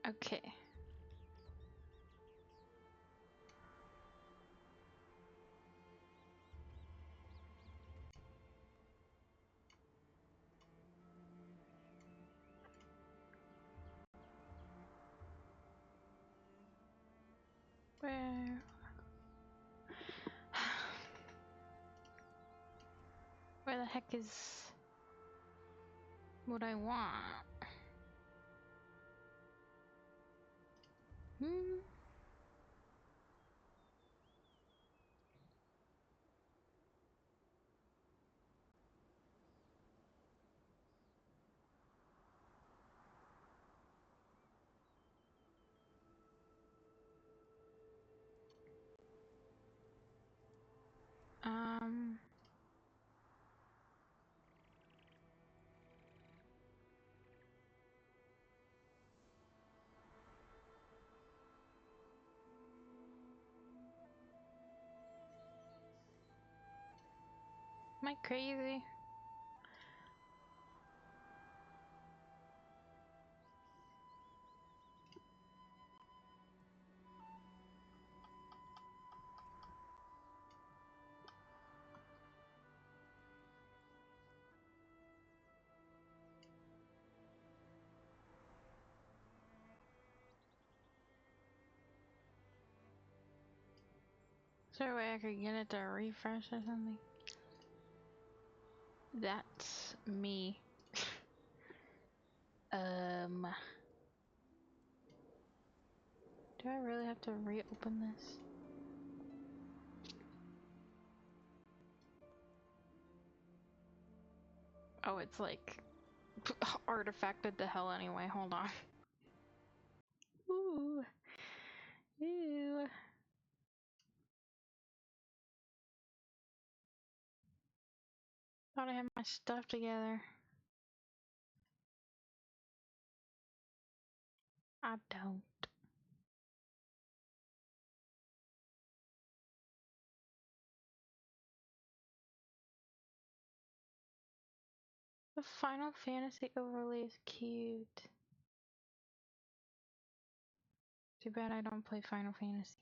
Okay. Where? Where the heck is what I want? Hmm. Um. Am I crazy? Is there a way I could get it to refresh or something? That's me. Do I really have to reopen this? Oh, it's like artifacted to hell anyway. Hold on. Ooh. Ew. Thought I had my stuff together. I don't. The Final Fantasy overlay is cute. Too bad I don't play Final Fantasy.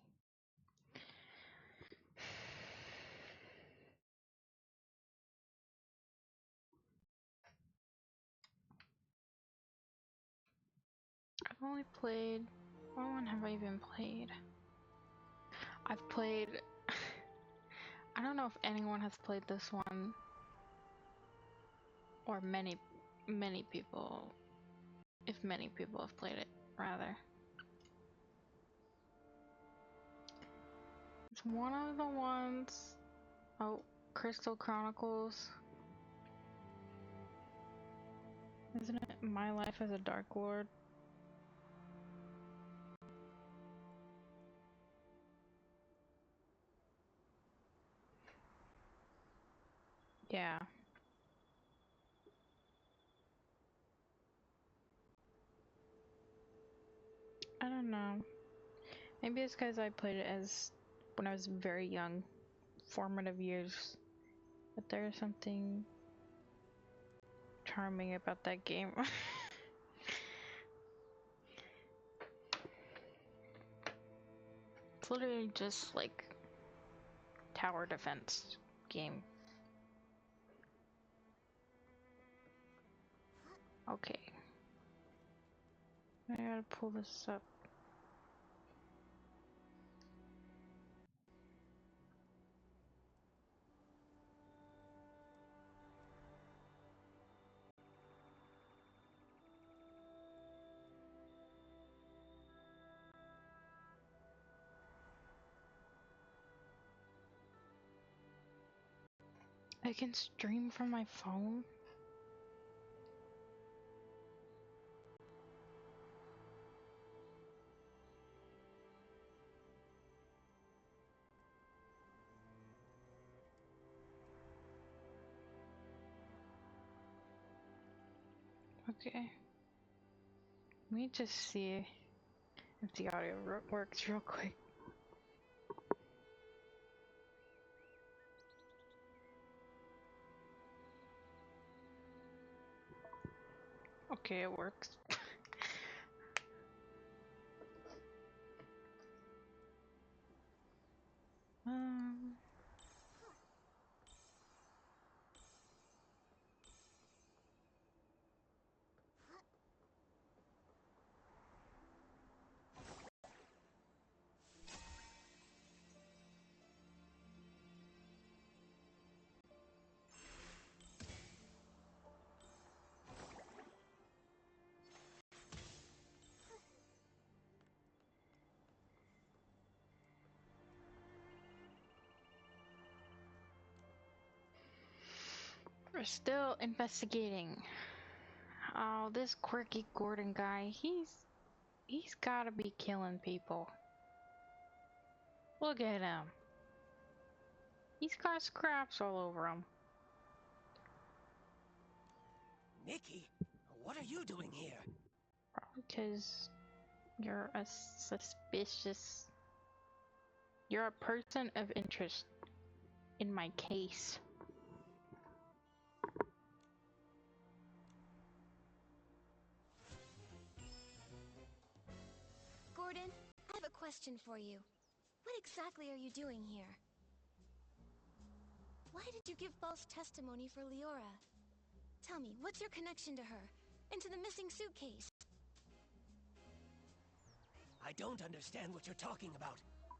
I've only played. What one have I even played? I've played. I don't know if anyone has played this one, or many people. If many people have played it, rather. It's one of the ones. Oh, Crystal Chronicles. Isn't it My Life as a Dark Lord? Yeah. I don't know. Maybe it's because I played it as when I was very young, formative years. But there's something charming about that game. It's literally just like tower defense game. Okay. I gotta pull this up. I can stream from my phone? Okay. Let me just see if the audio works real quick. Okay, it works. um... We're still investigating. Oh, this quirky Gordon guy, he's gotta be killing people. Look at him. He's got scraps all over him. Nikki, what are you doing here? Because you're a suspicious... You're a person of interest in my case. Gordon, I have a question for you. What exactly are you doing here? Why did you give false testimony for Leora? Tell me, what's your connection to her? And to the missing suitcase? I don't understand what you're talking about.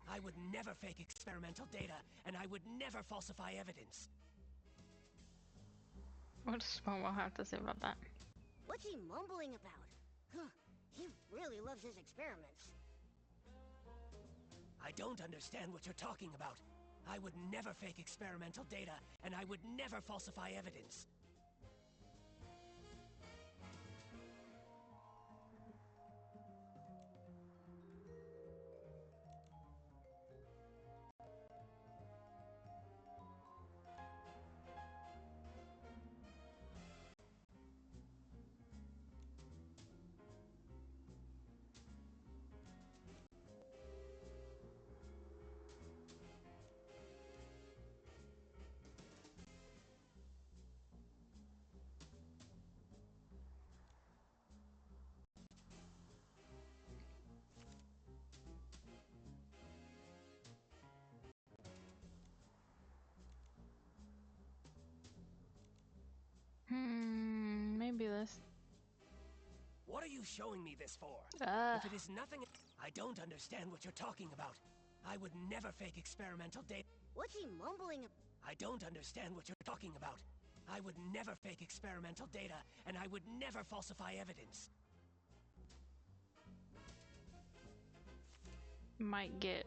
I would never fake experimental data, and I would never falsify evidence. What does Momo have to say about that? What's he mumbling about? Huh, he really loves his experiments. I don't understand what you're talking about. I would never fake experimental data, and I would never falsify evidence. Maybe this. What are you showing me this for? If it is nothing... I don't understand what you're talking about. I would never fake experimental data. What's he mumbling? I don't understand what you're talking about. I would never fake experimental data, and I would never falsify evidence. Might get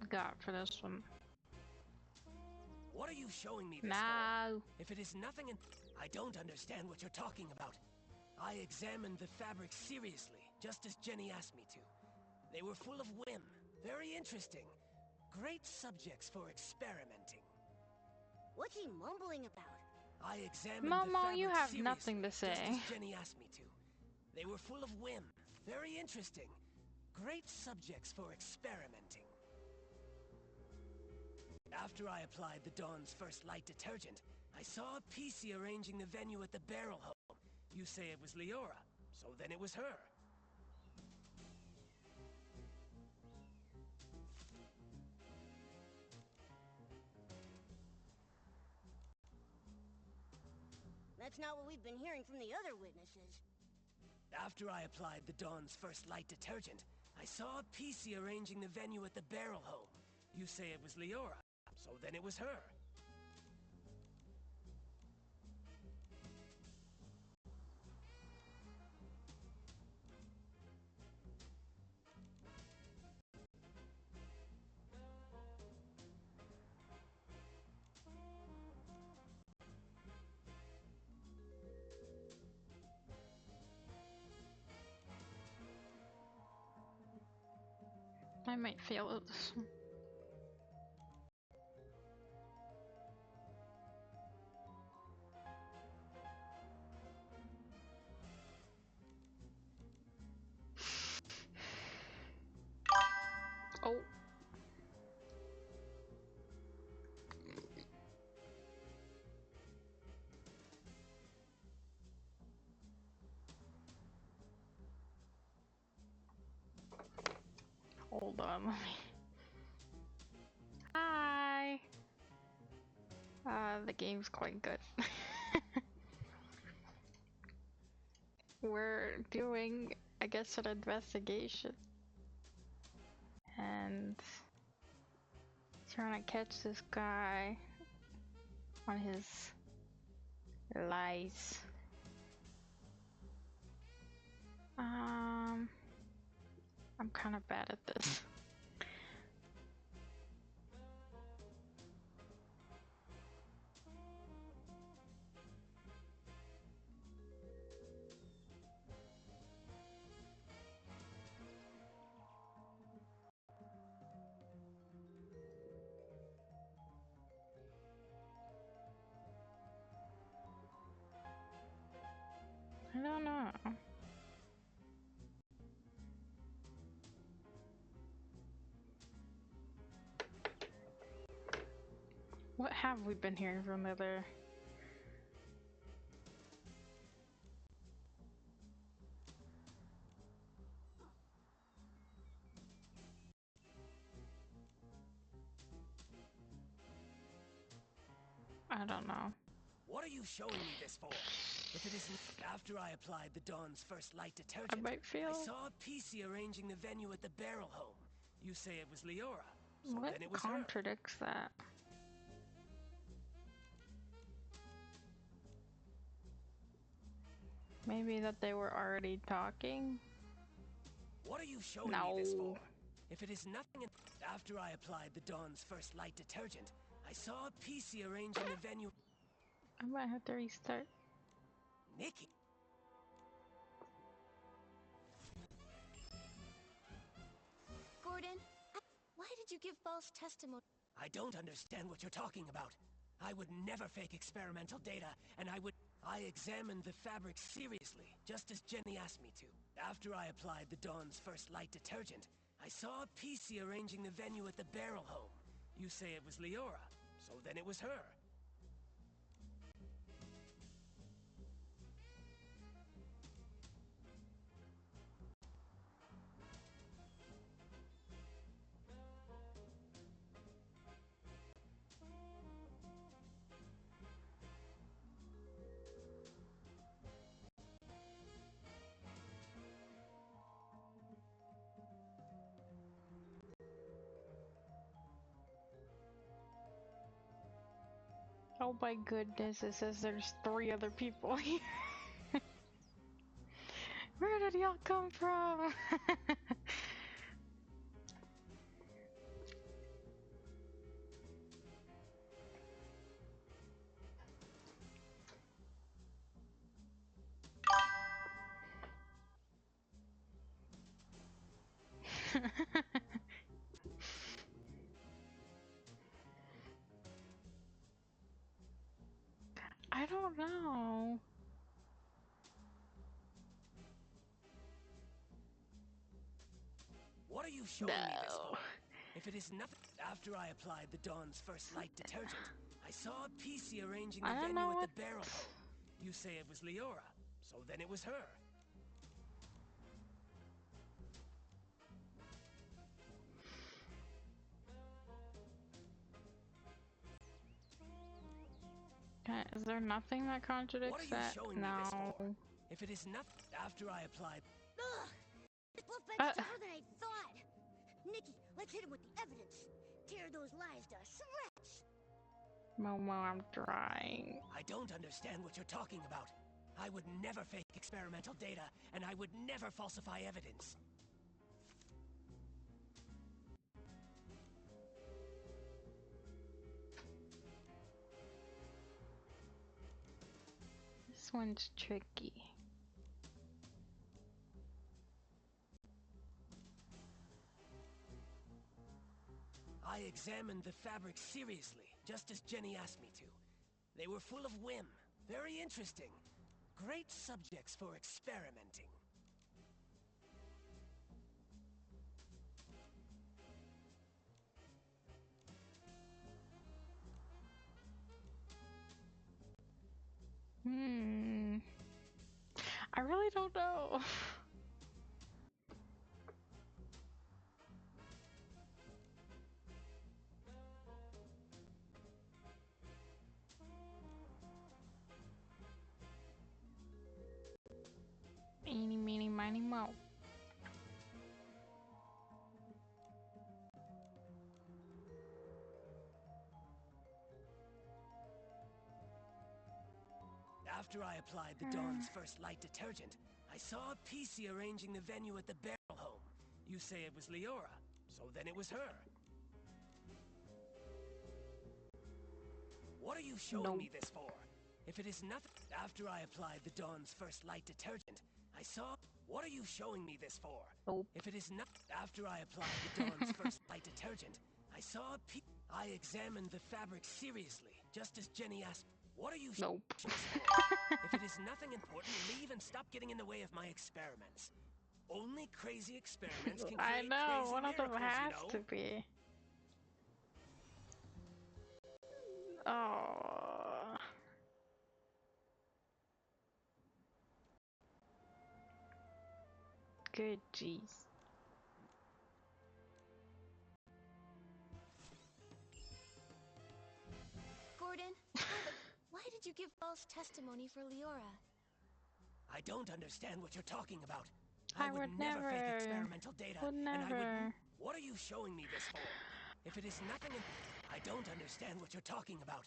got for this one. What are you showing me this No. for? If it is nothing in... I don't understand what you're talking about. I examined the fabric seriously, just as Jenny asked me to. They were full of whim. Very interesting. Great subjects for experimenting. What's he mumbling about? I examined the Momo, fabric you have seriously, nothing to just say. as Jenny asked me to. They were full of whim. Very interesting. Great subjects for experimenting. After I applied the Dawn's first light detergent, I saw a PC arranging the venue at the barrel home. You say it was Leora, so then it was her. That's not what we've been hearing from the other witnesses. After I applied the Dawn's first light detergent, I saw a PC arranging the venue at the barrel home. You say it was Leora, so then it was her. I might fail at this one. Oh. Hold on, let me... Hi! The game's quite good. We're doing, I guess, an investigation. And trying to catch this guy on his lies. I'm kind of bad at this. I don't know. What have we been hearing from the other? I don't know. What are you showing me this for? If it isn't... After I applied the Dawn's first light I detergent, might fail. I saw a PC arranging the venue at the barrel home. You say it was Leora, so What then it was her. contradicts that? Maybe that they were already talking? What are you showing me this No. for? If it is nothing in... After I applied the Dawn's first light detergent, I saw a PC arranging the venue... I might have to restart. Nikki! Gordon, why did you give false testimony? I don't understand what you're talking about. I would never fake experimental data, and I examined the fabric seriously, just as Jenny asked me to. After I applied the Dawn's first light detergent, I saw a PC arranging the venue at the barrel home. You say it was Leora, so then it was her. Oh my goodness, it says there's 3 other people here. Where did y'all come from? I don't know. What are you showing me this for? If it is nothing... After I applied the Dawn's first light detergent, I saw a PC arranging the I don't venue know at what. the barrel home. You say it was Leora, so then it was her. Is there nothing that What are contradicts you that? showing me this No. for? If it is nothing... After I applied... Ugh! This bluff bet's tougher than I thought! Nikki, let's hit him with the evidence! Tear those lies to shreds! Momo, I'm trying. I don't understand what you're talking about. I would never fake experimental data, and I would never falsify evidence. This one's tricky. I examined the fabrics seriously, just as Jenny asked me to. They were full of whim, very interesting. Great subjects for experimenting. I really don't know. Eeny, meeny, miny, moe. After I applied the Dawn's first light detergent, I saw a PC arranging the venue at the barrel home. You say it was Leora, so then it was her. What are you showing me this for? If it is nothing... After I applied the Dawn's first light detergent, I saw... What are you showing me this for? Nope. If it is not... After I applied the Dawn's first light detergent, I saw a I examined the fabric seriously, just as Jenny asked... What are you Nope. showing this for? If it is nothing important, leave and stop getting in the way of my experiments. Only crazy experiments can I create know, crazy one of them miracles, has you know? to be. Oh. Good jeez. Gordon, why did you give false testimony for Leora? I don't understand what you're talking about. I would would never fake never. experimental data, Would and I would... never. What are you showing me this for? If it is nothing... I don't understand what you're talking about.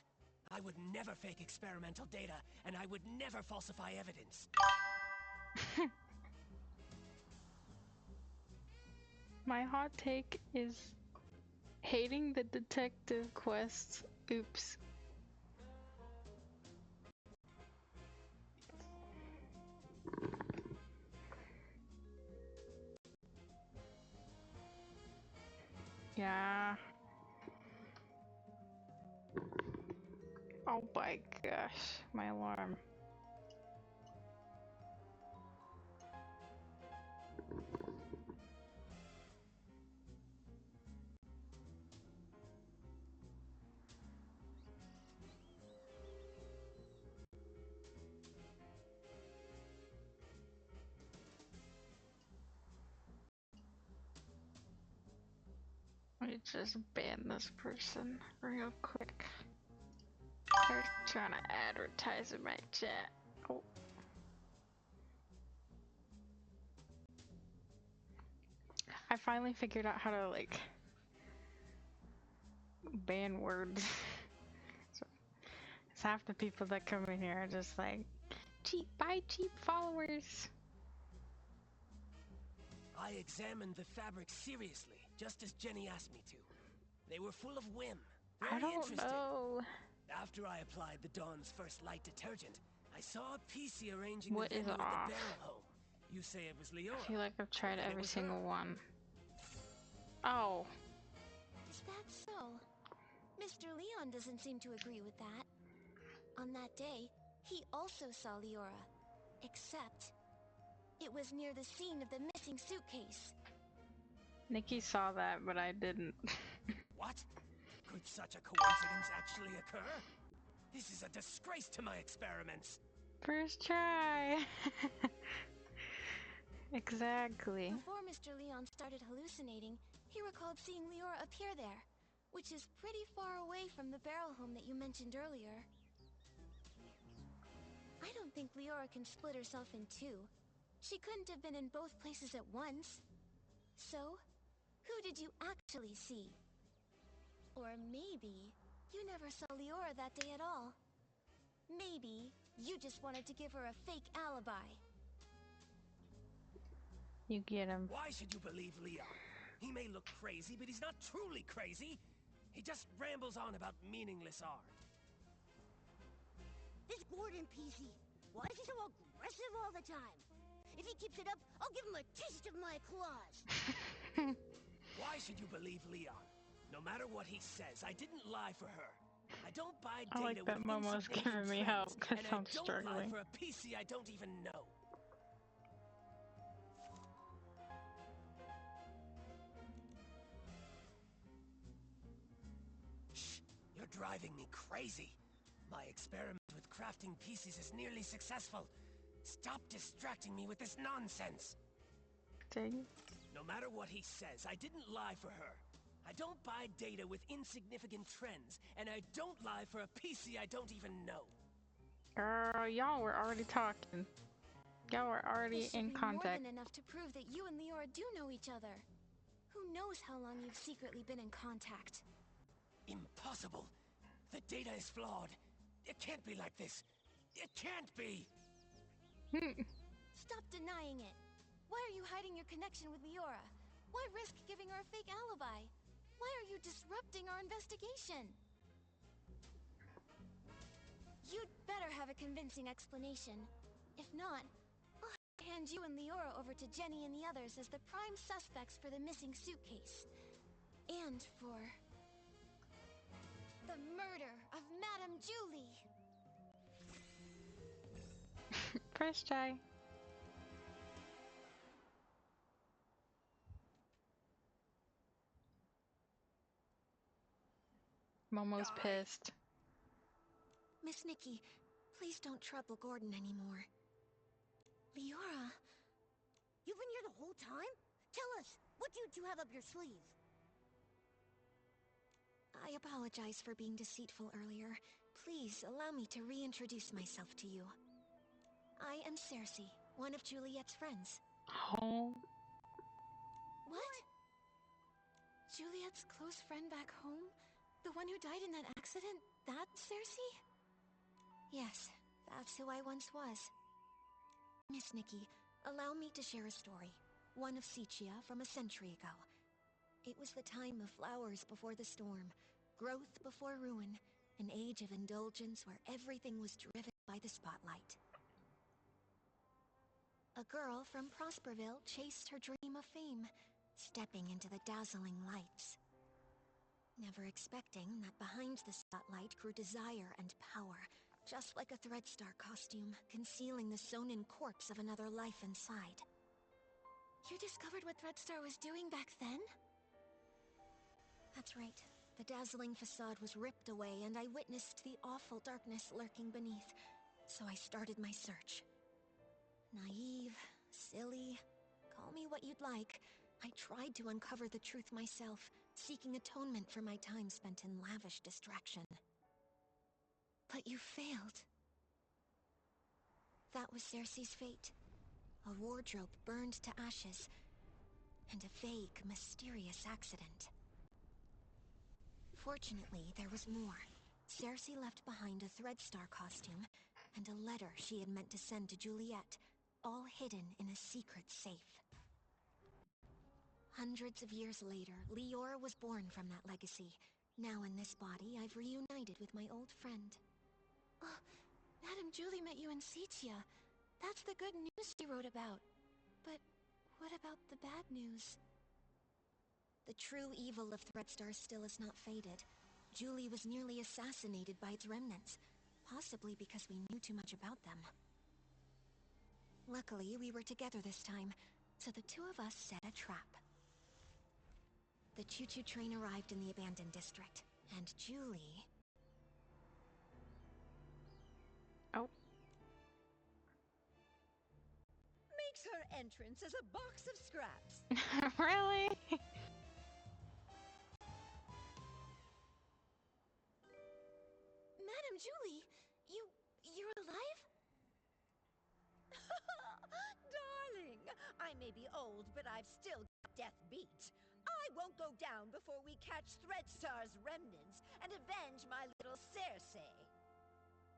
I would never fake experimental data, and I would never falsify evidence. My hot take is hating the detective quest. Oops. Yeah. Oh my gosh, my alarm. Let me just ban this person real quick. They're trying to advertise in my chat. Oh. I finally figured out how to like ban words. So half the people that come in here are just like, cheap, buy cheap followers. I examined the fabrics seriously, just as Jenny asked me to. They were full of whim, I very don't interesting. know. After I applied the Dawn's first light detergent, I saw a PC arranging What the is venue at the off? barrel home. You say it was Leora. I feel like I've tried Then it every was single her. one. Oh. Is that so? Mr. Leon doesn't seem to agree with that. On that day, he also saw Leora. Except, it was near the scene of the missing suitcase. Nikki saw that, but I didn't. What? Could such a coincidence actually occur? This is a disgrace to my experiments. First try. Exactly. Before Mr. Leon started hallucinating, he recalled seeing Leora appear there, which is pretty far away from the barrel home that you mentioned earlier. I don't think Leora can split herself in two. She couldn't have been in both places at once. So, who did you actually see? Or maybe you never saw Leora that day at all. Maybe you just wanted to give her a fake alibi. You get him. Why should you believe Leon? He may look crazy, but he's not truly crazy. He just rambles on about meaningless art. This Gordon PC, why is he so aggressive all the time? If he keeps it up, I'll give him a taste of my claws. Why should you believe Leon? No matter what he says, I didn't lie for her. I don't buy I like data that with Momo's insignificant giving me trends, help because and I I'm don't lie struggling. for a PC I don't even know. Shh, you're driving me crazy. My experiment with crafting pieces is nearly successful. Stop distracting me with this nonsense. Dang. No matter what he says, I didn't lie for her. I don't buy data with insignificant trends, and I don't lie for a PC I don't even know. Girl, y'all were already talking. Y'all were already This should in be more contact. than enough to prove that you and Leora do know each other. Who knows how long you've secretly been in contact? Impossible. The data is flawed. It can't be like this. It can't be. Stop denying it. Why are you hiding your connection with Leora? Why risk giving her a fake alibi? Why are you disrupting our investigation? You'd better have a convincing explanation. If not, I'll hand you and Leora over to Jenny and the others as the prime suspects for the missing suitcase. And for the murder of Madame Julie. First try. Momo's Die. pissed. Miss Nikki, please don't trouble Gordon anymore. Leora, You've been here the whole time? Tell us, what do you two have up your sleeve? I apologize for being deceitful earlier. Please allow me to reintroduce myself to you. I am Cersei, one of Juliet's friends. Oh. What? Juliet's close friend back home? The one who died in that accident? That Cersei? Yes, that's who I once was. Miss Nikki, allow me to share a story. One of Sicia from a century ago. It was the time of flowers before the storm, growth before ruin, an age of indulgence where everything was driven by the spotlight. A girl from Prosperville chased her dream of fame, stepping into the dazzling lights. Never expecting that behind the spotlight grew desire and power, just like a Threadstar costume, concealing the sewn-in corpse of another life inside. You discovered what Threadstar was doing back then? That's right. The dazzling facade was ripped away, and I witnessed the awful darkness lurking beneath, so I started my search. Naive, silly, call me what you'd like. I tried to uncover the truth myself, seeking atonement for my time spent in lavish distraction. But you failed. That was Cersei's fate. A wardrobe burned to ashes, and a vague, mysterious accident. Fortunately, there was more. Cersei left behind a Threadstar costume and a letter she had meant to send to Juliet, all hidden in a secret safe. Hundreds of years later, Leora was born from that legacy. Now in this body, I've reunited with my old friend. Oh, Madame Julie met you in Sitia. That's the good news she wrote about. But what about the bad news? The true evil of Threadstar still has not faded. Julie was nearly assassinated by its remnants, possibly because we knew too much about them. Luckily, we were together this time, so the two of us set a trap. The choo-choo train arrived in the abandoned district, and Julie... Oh. Makes her entrance as a box of scraps. Really? Madame Julie, you're alive? Darling, I may be old, but I've still got death beat. I won't go down before we catch Threadstar's remnants and avenge my little Cersei.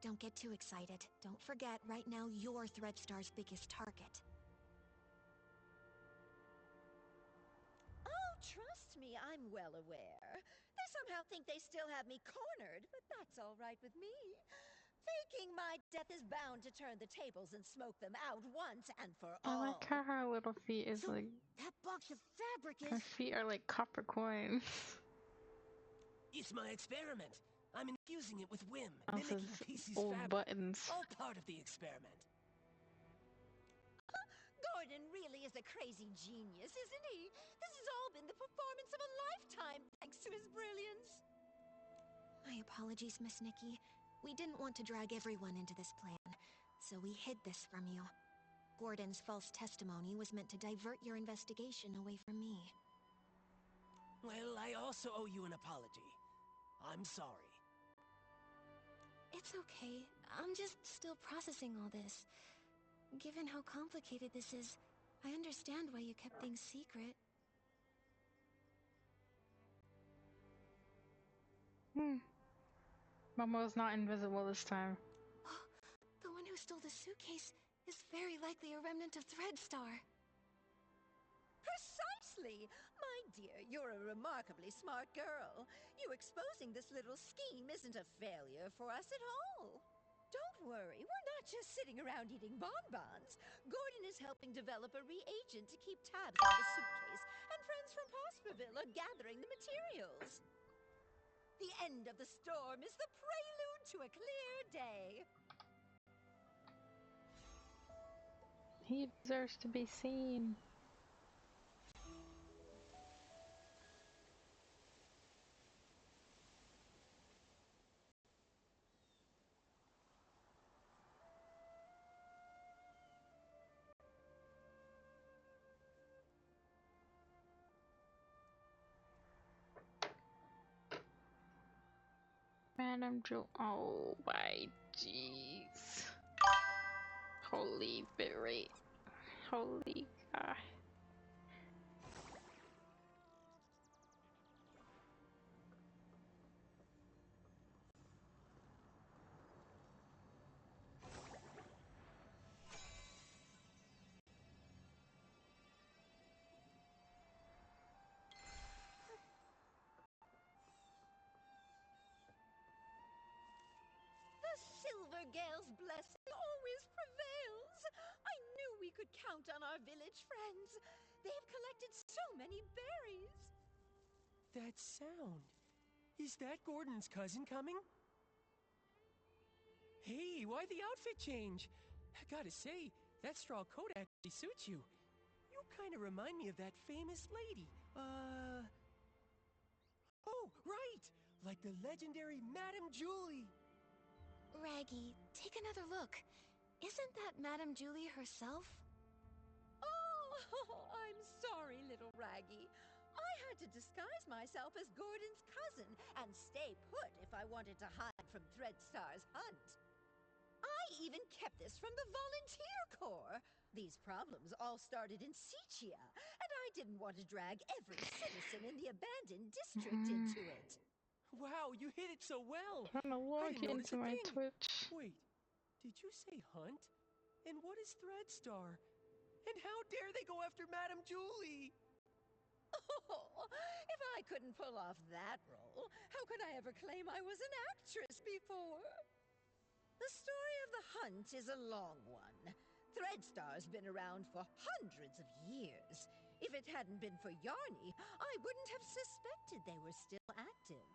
Don't get too excited. Don't forget, right now you're Threadstar's biggest target. Oh, trust me, I'm well aware. They somehow think they still have me cornered, but that's all right with me. Faking my death is bound to turn the tables and smoke them out once and for I all. like how her little feet is So, like, that box of fabric her is... feet are like copper coins. It's my experiment. I'm infusing it with whim, Also, mimicking PC's old fabric. buttons. All part of the experiment. Gordon really is a crazy genius, isn't he? This has all been the performance of a lifetime, thanks to his brilliance. My apologies, Miss Nikki. We didn't want to drag everyone into this plan, so we hid this from you. Gordon's false testimony was meant to divert your investigation away from me. Well, I also owe you an apology. I'm sorry. It's okay. I'm just still processing all this. Given how complicated this is, I understand why you kept things secret. Momo's not invisible this time. The one who stole the suitcase is very likely a remnant of Threadstar. Precisely! My dear, you're a remarkably smart girl. You exposing this little scheme isn't a failure for us at all. Don't worry, we're not just sitting around eating bonbons. Gordon is helping develop a reagent to keep tabs on the suitcase, and friends from Prosperville are gathering the materials. The end of the storm is the prelude to a clear day. He deserves to be seen. Madame Jo. Oh my jeez. Holy bitrate. Holy god. The Silvergale's blessing always prevails. I knew we could count on our village friends. They have collected so many berries. That sound. Is that Gordon's cousin coming? Hey, why the outfit change? I gotta say, that straw coat actually suits you. You kind of remind me of that famous lady. Oh, right! Like the legendary Madame Julie. Raggy, take another look. Isn't that Madame Julie herself? Oh, I'm sorry, little Raggy. I had to disguise myself as Gordon's cousin and stay put if I wanted to hide from Threadstar's hunt. I even kept this from the Volunteer Corps. These problems all started in Sitia, and I didn't want to drag every citizen in the abandoned district into it. Wow, you hit it so well! Trying to I log didn't notice into a my thing! Twitch. Wait, did you say hunt? And what is Threadstar? And how dare they go after Madame Julie? Oh, if I couldn't pull off that role, how could I ever claim I was an actress before? The story of the hunt is a long one. Threadstar's been around for hundreds of years. If it hadn't been for Yarny, I wouldn't have suspected they were still active.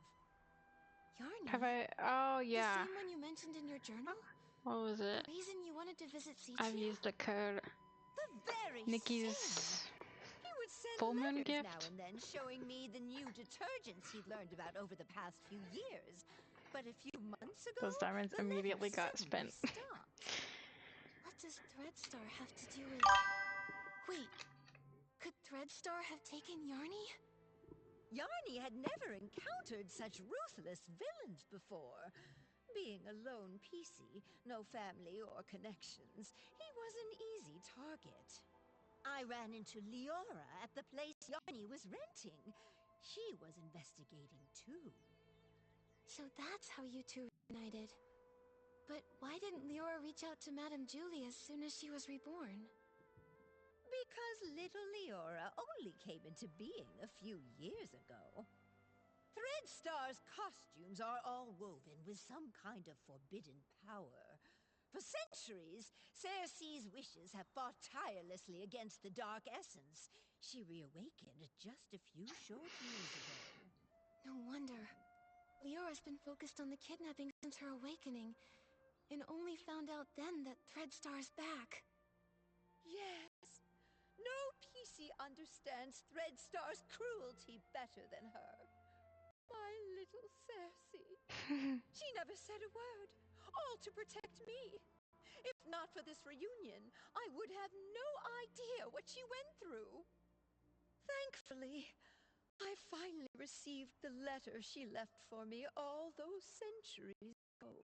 Yarny? Have I? Oh The yeah. same one you mentioned in your journal? What was The it? reason you wanted to visit I've Sichi? used the code. The very Nikki's same! He would send full moon letters gift. now and then showing me the new detergents he'd learned about over the past few years. But a few months ago, Those diamonds the immediately letters got suddenly spent. stopped. What does Threadstar have to do with... Wait, could Threadstar have taken Yarny? Yarny had never encountered such ruthless villains before. Being a lone PC, no family or connections, he was an easy target. I ran into Leora at the place Yarny was renting. She was investigating too. So that's how you two reunited. But why didn't Leora reach out to Madame Julie as soon as she was reborn? Because little Leora only came into being a few years ago. Threadstar's costumes are all woven with some kind of forbidden power. For centuries, Cersei's wishes have fought tirelessly against the Dark Essence. She reawakened just a few short years ago. No wonder. Leora's been focused on the kidnapping since her awakening, and only found out then that Threadstar's back. Yes. No PC understands Threadstar's cruelty better than her. My little Cersei. She never said a word, all to protect me. If not for this reunion, I would have no idea what she went through. Thankfully, I finally received the letter she left for me all those centuries ago.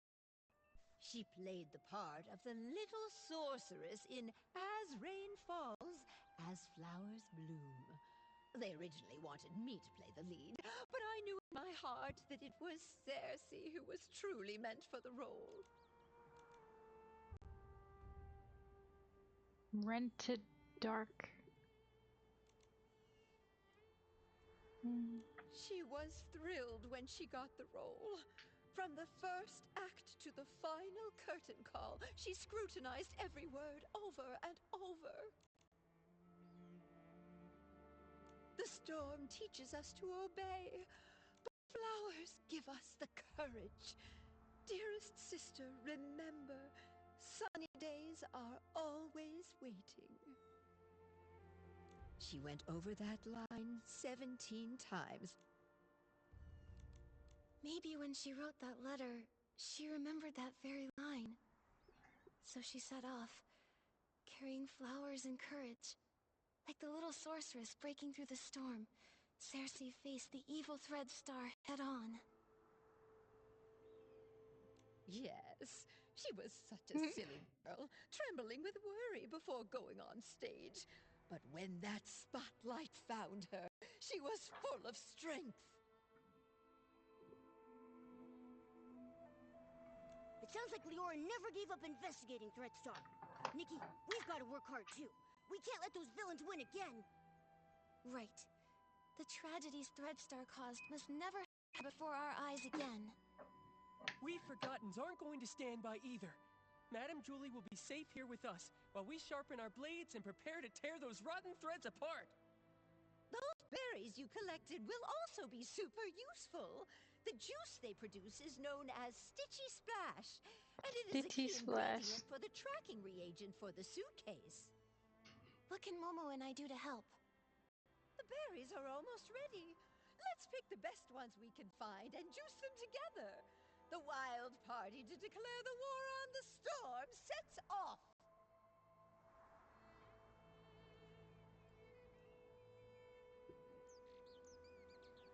She played the part of the little sorceress in As Rain Falls, As Flowers Bloom. They originally wanted me to play the lead, but I knew in my heart that it was Cersei who was truly meant for the role. Rented dark. She was thrilled when she got the role. From the first act to the final curtain call, she scrutinized every word over and over. The storm teaches us to obey, but flowers give us the courage. Dearest sister, remember, sunny days are always waiting. She went over that line 17 times. Maybe when she wrote that letter, she remembered that very line. So she set off, carrying flowers and courage. Like the little sorceress breaking through the storm, Cersei faced the evil Threadstar head-on. Yes, she was such a silly girl, trembling with worry before going on stage. But when that spotlight found her, she was full of strength. It sounds like Leora never gave up investigating Threadstar. Nikki, we've got to work hard too. We can't let those villains win again. Right. The tragedies Threadstar caused must never happen before our eyes again. We Forgottens aren't going to stand by either. Madame Julie will be safe here with us, while we sharpen our blades and prepare to tear those rotten threads apart. Those berries you collected will also be super useful. The juice they produce is known as Stitchy Splash, and it is a Ditty key Splash. ingredient for the tracking reagent for the suitcase. What can Momo and I do to help? The berries are almost ready. Let's pick the best ones we can find and juice them together. The wild party to declare the war on the storm sets off.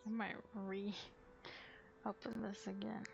I might open this again.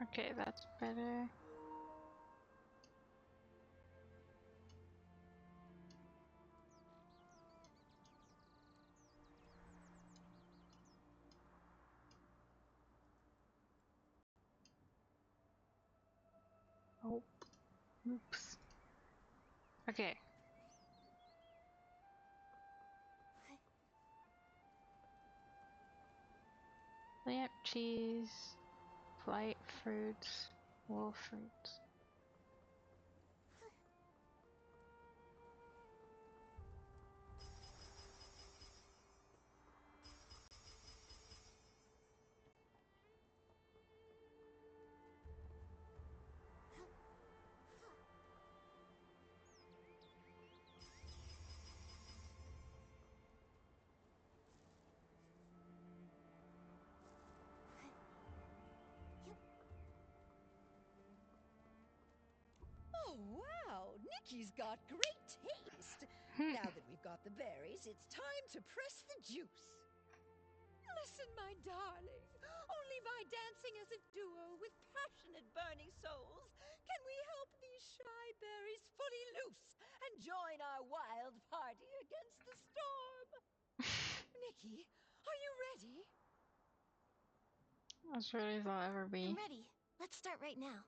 Okay, that's better. Oh, oops. Okay. Lamp, cheese, flight fruits, wolf fruits. Oh, wow! Nikki's got great taste! Now that we've got the berries, it's time to press the juice. Listen, my darling. Only by dancing as a duo with passionate burning souls can we help these shy berries fully loose and join our wild party against the storm. Nikki, are you ready? As ready as I'll ever be. I'm ready. Let's start right now.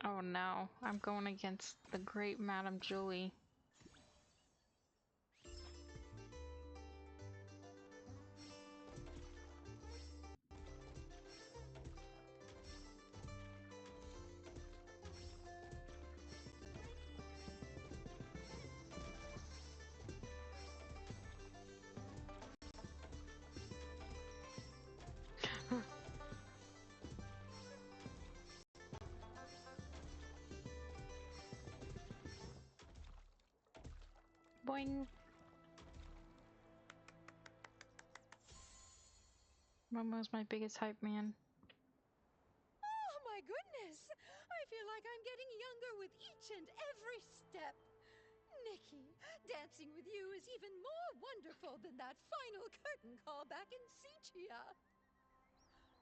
Oh no, I'm going against the great Madame Julie. Boing. Momo's my biggest hype man. Oh my goodness! I feel like I'm getting younger with each and every step. Nikki, dancing with you is even more wonderful than that final curtain call back in Sichia.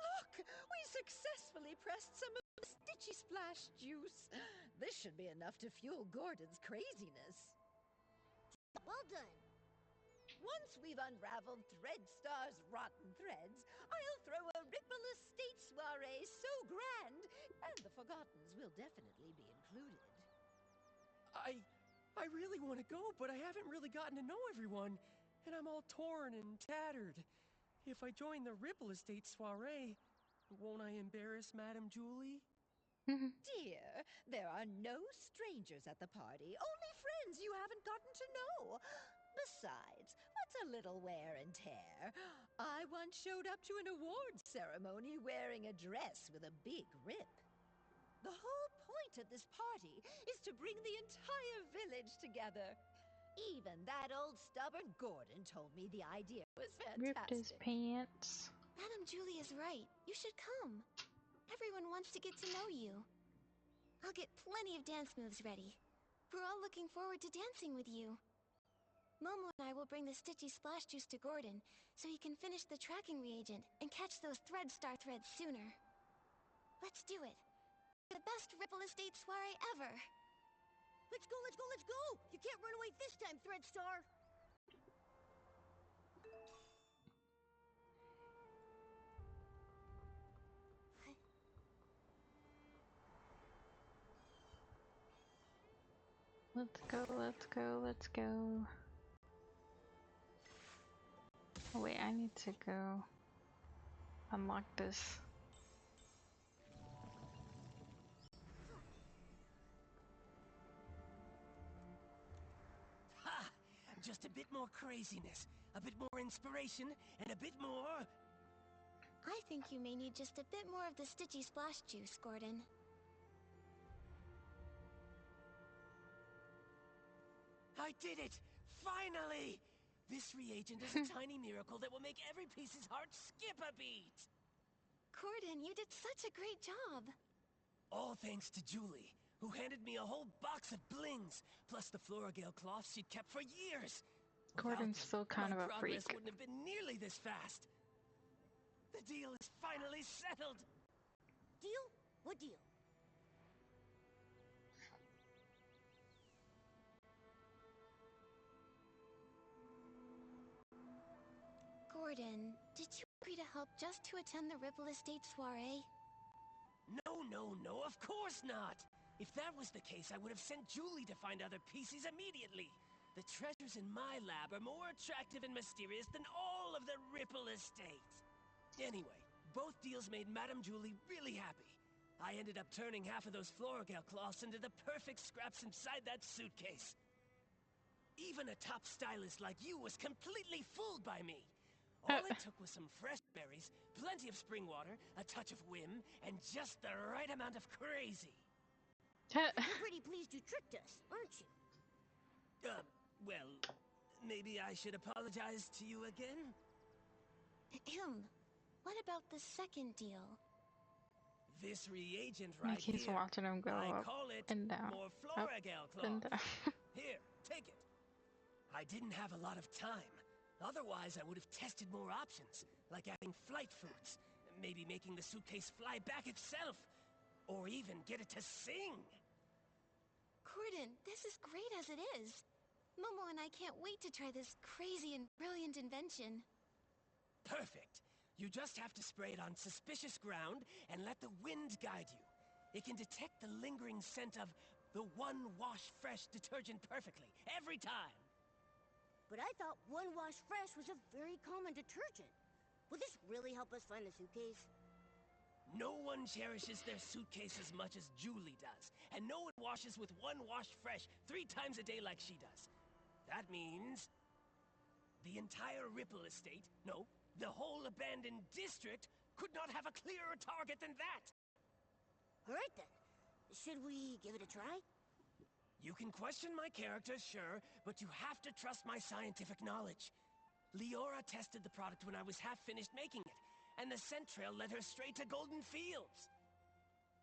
Look, we successfully pressed some of the Stitchy Splash juice. This should be enough to fuel Gordon's craziness. Well done. Once we've unraveled Threadstar's rotten threads, I'll throw a Ripple Estate soiree so grand, and the Forgottens will definitely be included. I really want to go, but I haven't really gotten to know everyone, and I'm all torn and tattered. If I join the Ripple Estate soiree, won't I embarrass Madame Julie? Dear, there are no strangers at the party, only friends you haven't gotten to know. Besides, what's a little wear and tear? I once showed up to an awards ceremony wearing a dress with a big rip. The whole point of this party is to bring the entire village together. Even that old stubborn Gordon told me the idea was Ripped his fantastic. pants. Madame Julie is right. You should come. Everyone wants to get to know you. I'll get plenty of dance moves ready. We're all looking forward to dancing with you. Momo and I will bring the Stitchy Splash Juice to Gordon, so he can finish the tracking reagent and catch those Threadstar threads sooner. Let's do it. The best Ripple Estate soiree ever! Let's go, let's go, let's go! You can't run away this time, Threadstar! Let's go, let's go, let's go. Oh wait, I need to go unlock this. Ha! Just a bit more craziness, a bit more inspiration, and a bit more... I think you may need just a bit more of the Stitchy Splash Juice, Gordon. I did it! Finally! This reagent is a tiny miracle that will make every piece's heart skip a beat! Gordon, you did such a great job! All thanks to Julie, who handed me a whole box of blings, plus the Floragale cloths she'd kept for years. Without Gordon's them, still kind my of a progress freak. wouldn't have been nearly this fast. The deal is finally settled! Deal? What deal? Gordon, did you agree to help just to attend the Ripple Estate soiree? No, of course not! If that was the case, I would have sent Julie to find other pieces immediately. The treasures in my lab are more attractive and mysterious than all of the Ripple Estate. Anyway, both deals made Madame Julie really happy. I ended up turning half of those Floragale cloths into the perfect scraps inside that suitcase. Even a top stylist like you was completely fooled by me. All it took was some fresh berries, plenty of spring water, a touch of whim, and just the right amount of crazy. You're pretty pleased you tricked us, aren't you? Well, maybe I should apologize to you again? What about the second deal? This reagent right Nikki's here. watching him go I up call it and down. more Up Floragale and cloth. down. Here, take it. I didn't have a lot of time. Otherwise, I would have tested more options, like adding flight foods, maybe making the suitcase fly back itself, or even get it to sing. Gordon, this is great as it is. Momo and I can't wait to try this crazy and brilliant invention. Perfect. You just have to spray it on suspicious ground and let the wind guide you. It can detect the lingering scent of the One Wash Fresh detergent perfectly, every time. But I thought One Wash Fresh was a very common detergent. Will this really help us find the suitcase? No one cherishes their suitcase as much as Julie does, and no one washes with One Wash Fresh 3 times a day like she does. That means the entire Ripple Estate, no, the whole abandoned district, could not have a clearer target than that! All right then. Should we give it a try? You can question my character, sure, but you have to trust my scientific knowledge. Leora tested the product when I was half finished making it, and the scent trail led her straight to Golden Fields.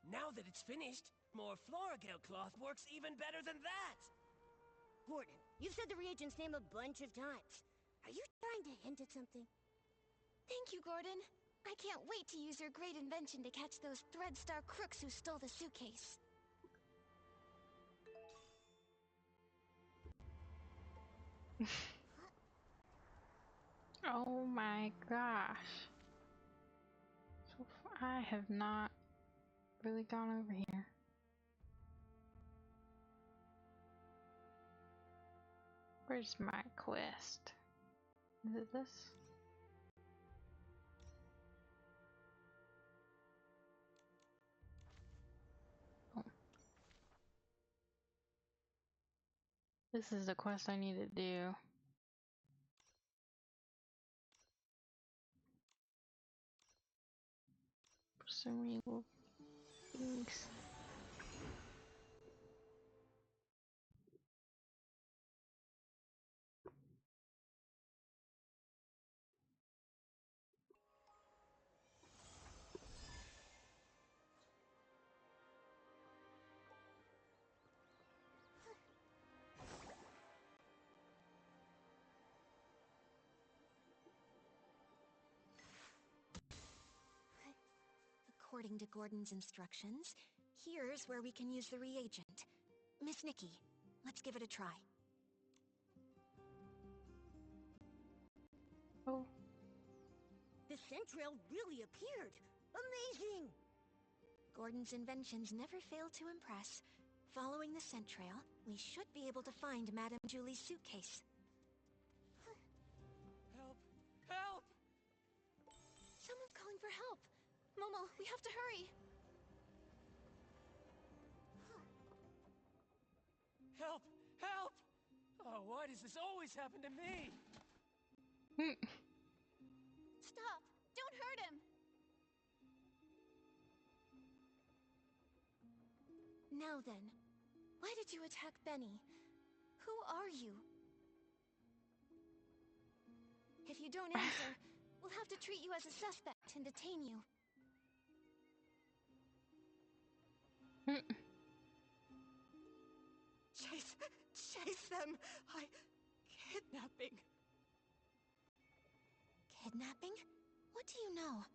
Now that it's finished, more Floragale cloth works even better than that! Gordon, you've said the reagent's name a bunch of times. Are you trying to hint at something? Thank you, Gordon. I can't wait to use your great invention to catch those Threadstar crooks who stole the suitcase. Oh my gosh. So I have not really gone over here. Where's my quest? Is it this? Oh. This is the quest I need to do. Pursuing evil things. According to Gordon's instructions, here's where we can use the reagent. Miss Nikki, let's give it a try. Oh. The scent trail really appeared! Amazing! Gordon's inventions never fail to impress. Following the scent trail, we should be able to find Madame Julie's suitcase. Help! Help! Someone's calling for help! Momo, we have to hurry! Help! Help! Oh, why does this always happen to me? Stop! Don't hurt him! Now then, why did you attack Benny? Who are you? If you don't answer, we'll have to treat you as a suspect and detain you. Chase them! Kidnapping. Kidnapping? What do you know?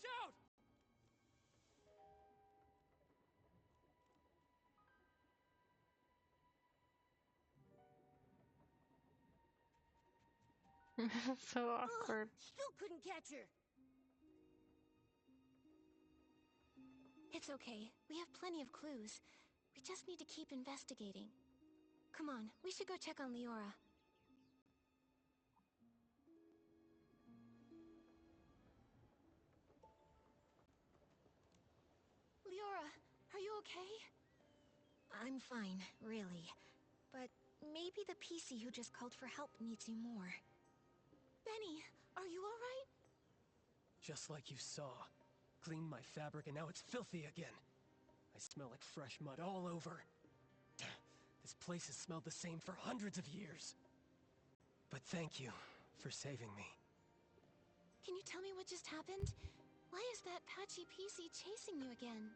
Watch out! So Ugh, awkward. still couldn't catch her. It's okay. We have plenty of clues. We just need to keep investigating. Come on, we should go check on Leora. Leora, are you okay? I'm fine, really. But maybe the PC who just called for help needs you more. Benny, are you alright? Just like you saw. Cleaned my fabric and now it's filthy again. I smell like fresh mud all over. This place has smelled the same for hundreds of years. But thank you for saving me. Can you tell me what just happened? Why is that patchy PC chasing you again?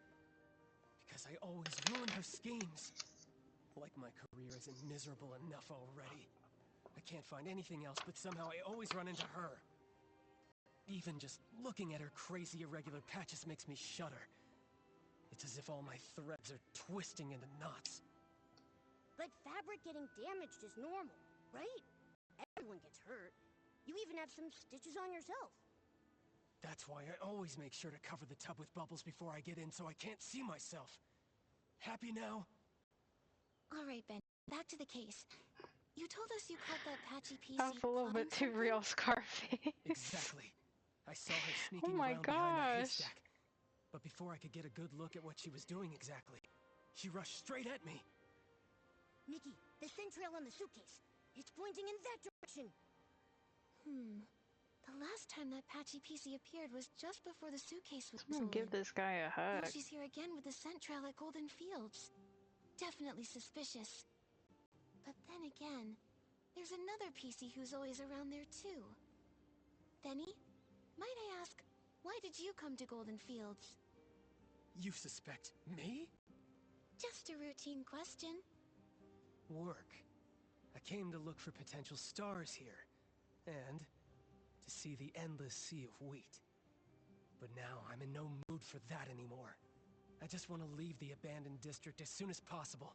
Because I always ruin her schemes. Like my career isn't miserable enough already. I can't find anything else, but somehow I always run into her. Even just looking at her crazy irregular patches makes me shudder. It's as if all my threads are twisting into knots. But fabric getting damaged is normal, right? Everyone gets hurt. You even have some stitches on yourself. That's why I always make sure to cover the tub with bubbles before I get in so I can't see myself. Happy now? Alright, Ben. Back to the case. You told us you caught that patchy PC That was a little plotting bit too something? real, Scarface. Exactly. I saw her Oh sneaking my around behind that gosh. haystack. But before I could get a good look at what she was doing exactly, she rushed straight at me. Nikki, the scent trail on the suitcase. It's pointing in that direction. The last time that patchy PC appeared was just before the suitcase was Someone stolen. give this guy a Now hug. she's here again with the scent trail at Golden Fields. Definitely suspicious. But then again, there's another PC who's always around there too. Benny, might I ask, why did you come to Golden Fields? You suspect me? Just a routine question. Work. I came to look for potential stars here, and to see the endless sea of wheat. But now I'm in no mood for that anymore. I just want to leave the abandoned district as soon as possible.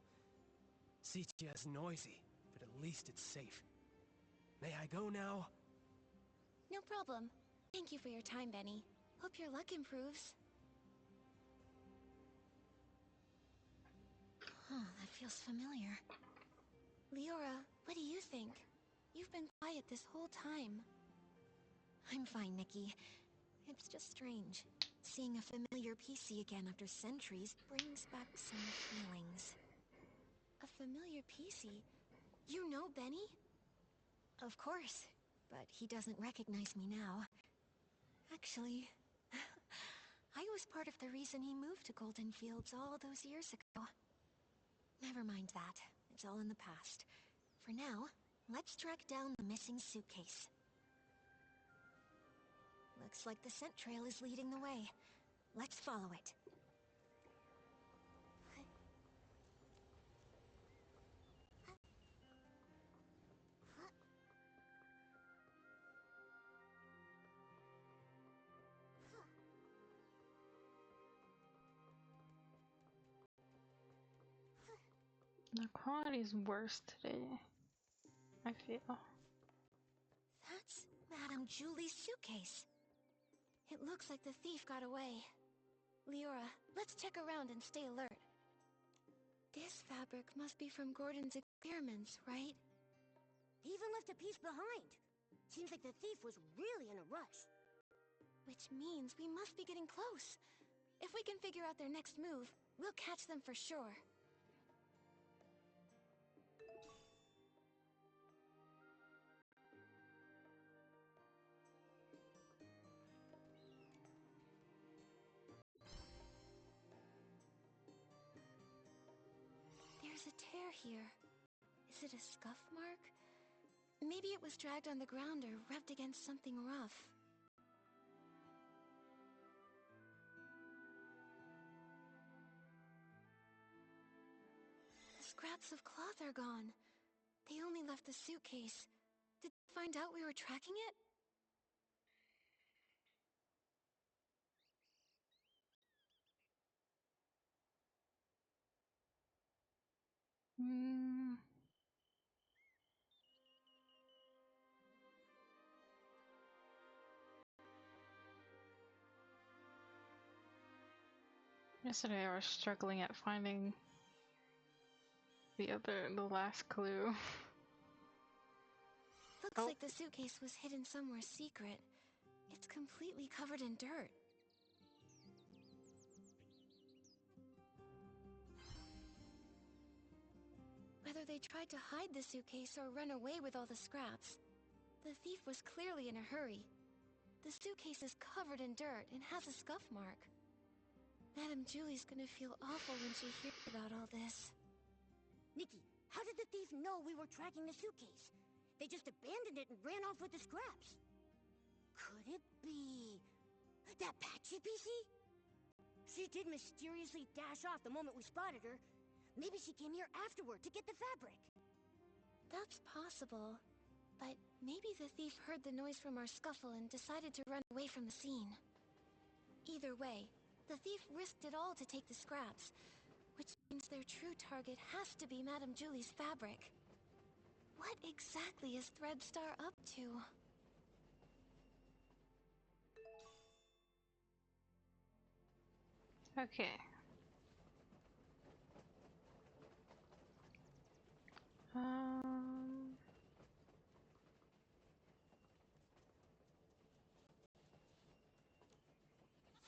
Sitia is noisy, but at least it's safe. May I go now? No problem. Thank you for your time, Benny. Hope your luck improves. That feels familiar. Leora, what do you think? You've been quiet this whole time. I'm fine, Nikki. It's just strange. Seeing a familiar PC again after centuries brings back some feelings. A familiar PC? You know Benny? Of course, but he doesn't recognize me now. Actually, I was part of the reason he moved to Golden Fields all those years ago. Never mind that. It's all in the past. For now, let's track down the missing suitcase. Looks like the scent trail is leading the way. Let's follow it. The quality's worse today, I feel. That's Madame Julie's suitcase. It looks like the thief got away. Leora, let's check around and stay alert. This fabric must be from Gordon's experiments, right? He even left a piece behind. Seems like the thief was really in a rush. Which means we must be getting close. If we can figure out their next move, we'll catch them for sure. There's a tear here. Is it a scuff mark? Maybe it was dragged on the ground or rubbed against something rough. The scraps of cloth are gone. They only left the suitcase. Did they find out we were tracking it? Hmm. Yesterday I was struggling at finding the last clue. Looks like the suitcase was hidden somewhere secret. It's completely covered in dirt. Whether they tried to hide the suitcase or run away with all the scraps, the thief was clearly in a hurry. The suitcase is covered in dirt and has a scuff mark. Madame Julie's gonna feel awful when she hears about all this. Nikki, how did the thief know we were tracking the suitcase? They just abandoned it and ran off with the scraps. Could it be that Patsy PC? She did mysteriously dash off the moment we spotted her. Maybe she came here afterward to get the fabric. That's possible, but maybe the thief heard the noise from our scuffle and decided to run away from the scene. Either way, the thief risked it all to take the scraps, which means their true target has to be Madame Julie's fabric. What exactly is Threadstar up to? Okay.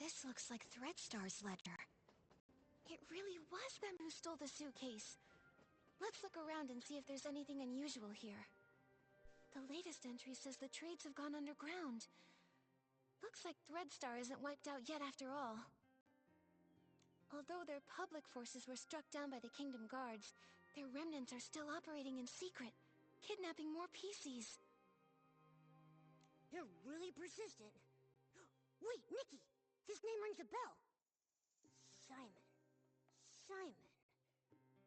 This looks like Threadstar's ledger. It really was them who stole the suitcase. Let's look around and see if there's anything unusual here. The latest entry says the trades have gone underground. Looks like Threadstar isn't wiped out yet after all. Although their public forces were struck down by the Kingdom Guards, their remnants are still operating in secret, kidnapping more PCs. They're really persistent. Wait, Nikki! This name rings a bell. Simon. Simon.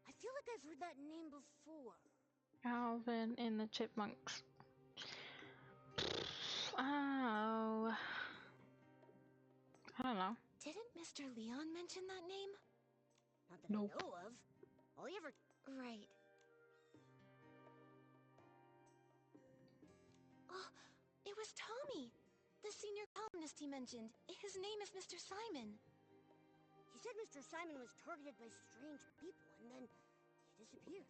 I feel like I've heard that name before. Alvin and the Chipmunks. Oh. I don't know. Didn't Mr. Leon mention that name? Not that Nope. I know of. All he ever... Right. Oh, it was Tommy! The senior columnist he mentioned. His name is Mr. Simon. He said Mr. Simon was targeted by strange people, and then he disappeared.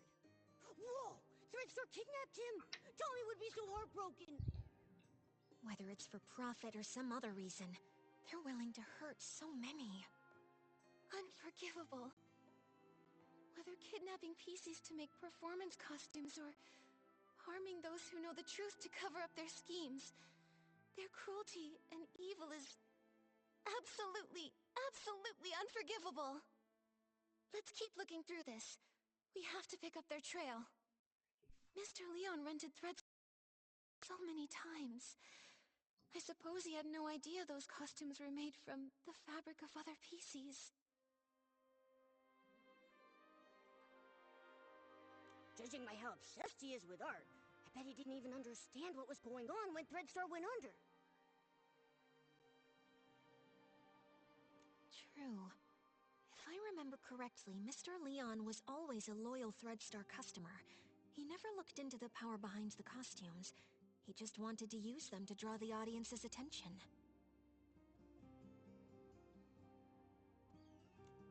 Whoa! Threadstar kidnapped him! Tommy would be so heartbroken! Whether it's for profit or some other reason, they're willing to hurt so many. Unforgivable. Whether kidnapping PCs to make performance costumes or harming those who know the truth to cover up their schemes, their cruelty and evil is absolutely unforgivable. Let's keep looking through this. We have to pick up their trail. Mr. Leon rented threads so many times. I suppose he had no idea those costumes were made from the fabric of other PCs. Judging by how obsessed he is with art, I bet he didn't even understand what was going on when Threadstar went under. True. If I remember correctly, Mr. Leon was always a loyal Threadstar customer. He never looked into the power behind the costumes. He just wanted to use them to draw the audience's attention.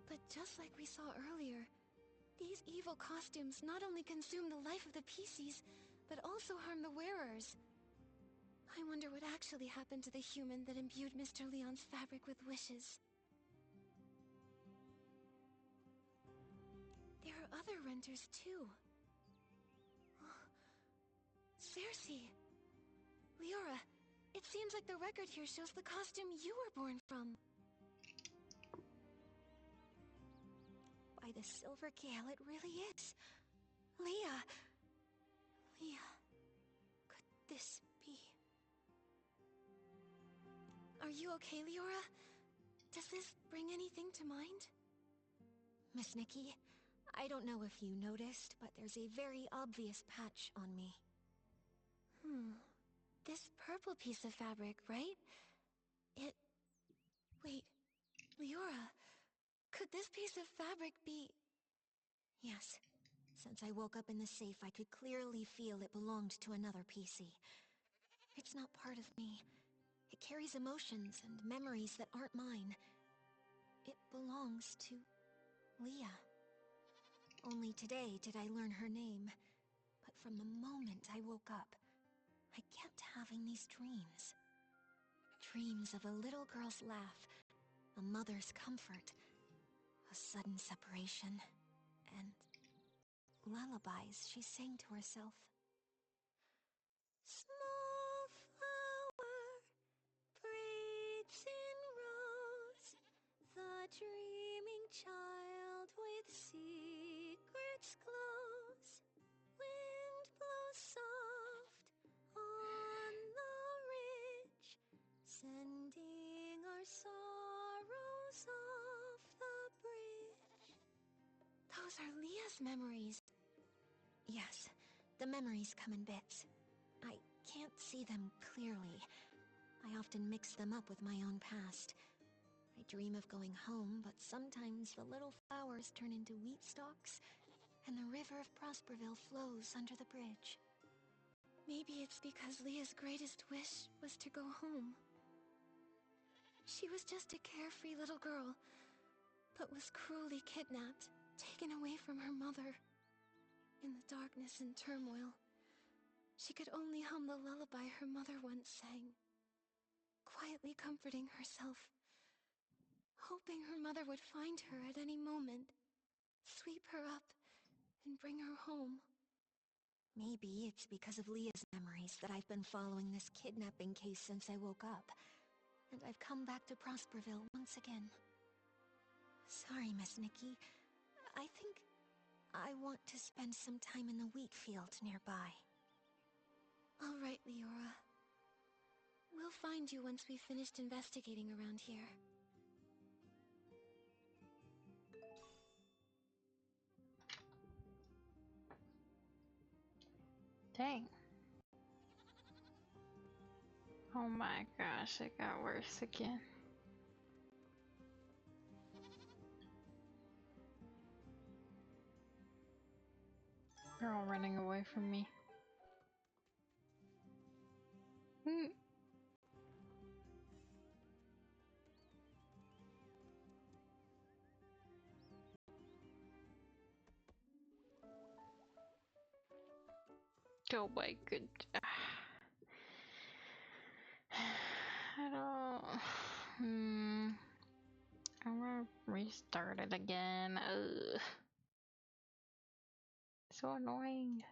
But just like we saw earlier, these evil costumes not only consume the life of the PCs, but also harm the wearers. I wonder what actually happened to the human that imbued Mr. Leon's fabric with wishes. There are other renters, too. Cersei! Leora, it seems like the record here shows the costume you were born from. By the silver gale, it really is. Leah! Leah, could this be? Are you okay, Leora? Does this bring anything to mind? Miss Nikki, I don't know if you noticed, but there's a very obvious patch on me. This purple piece of fabric, right? Wait, Leora, could this piece of fabric be... Yes, Since I woke up in the safe, I could clearly feel it belonged to another PC. It's not part of me. It carries emotions and memories that aren't mine. It belongs to Leah. Only today did I learn her name. But from the moment I woke up, I kept having these dreams. Dreams of a little girl's laugh, a mother's comfort, a sudden separation, and lullabies she sang to herself. Small flower, braids in rows, the dreaming child with secrets glows. Wind blows soft on the ridge, sending our sorrows off the bridge. Those are Leah's memories. Yes, the memories come in bits. I can't see them clearly. I often mix them up with my own past. I dream of going home, but sometimes the little flowers turn into wheat stalks, and the river of Prosperville flows under the bridge. Maybe it's because Leah's greatest wish was to go home. She was just a carefree little girl, but was cruelly kidnapped, taken away from her mother. In the darkness and turmoil, she could only hum the lullaby her mother once sang, quietly comforting herself, hoping her mother would find her at any moment, sweep her up, and bring her home. Maybe it's because of Leah's memories that I've been following this kidnapping case since I woke up, and I've come back to Prosperville once again. Sorry, Miss Nikki. I think I want to spend some time in the wheat field nearby. All right, Leora. We'll find you once we've finished investigating around here. Dang. Oh my gosh, it got worse again. They're all running away from me. Oh my good. I don't. I'm gonna restart it again. Ugh. So annoying.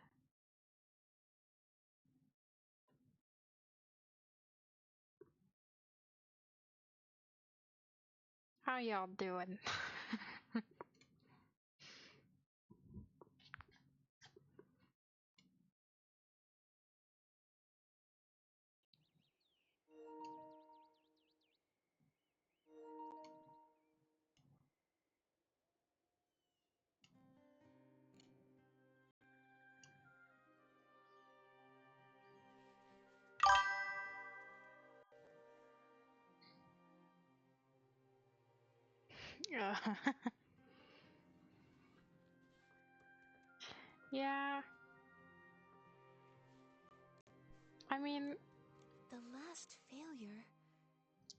How y'all doing? Yeah. I mean, The last failure.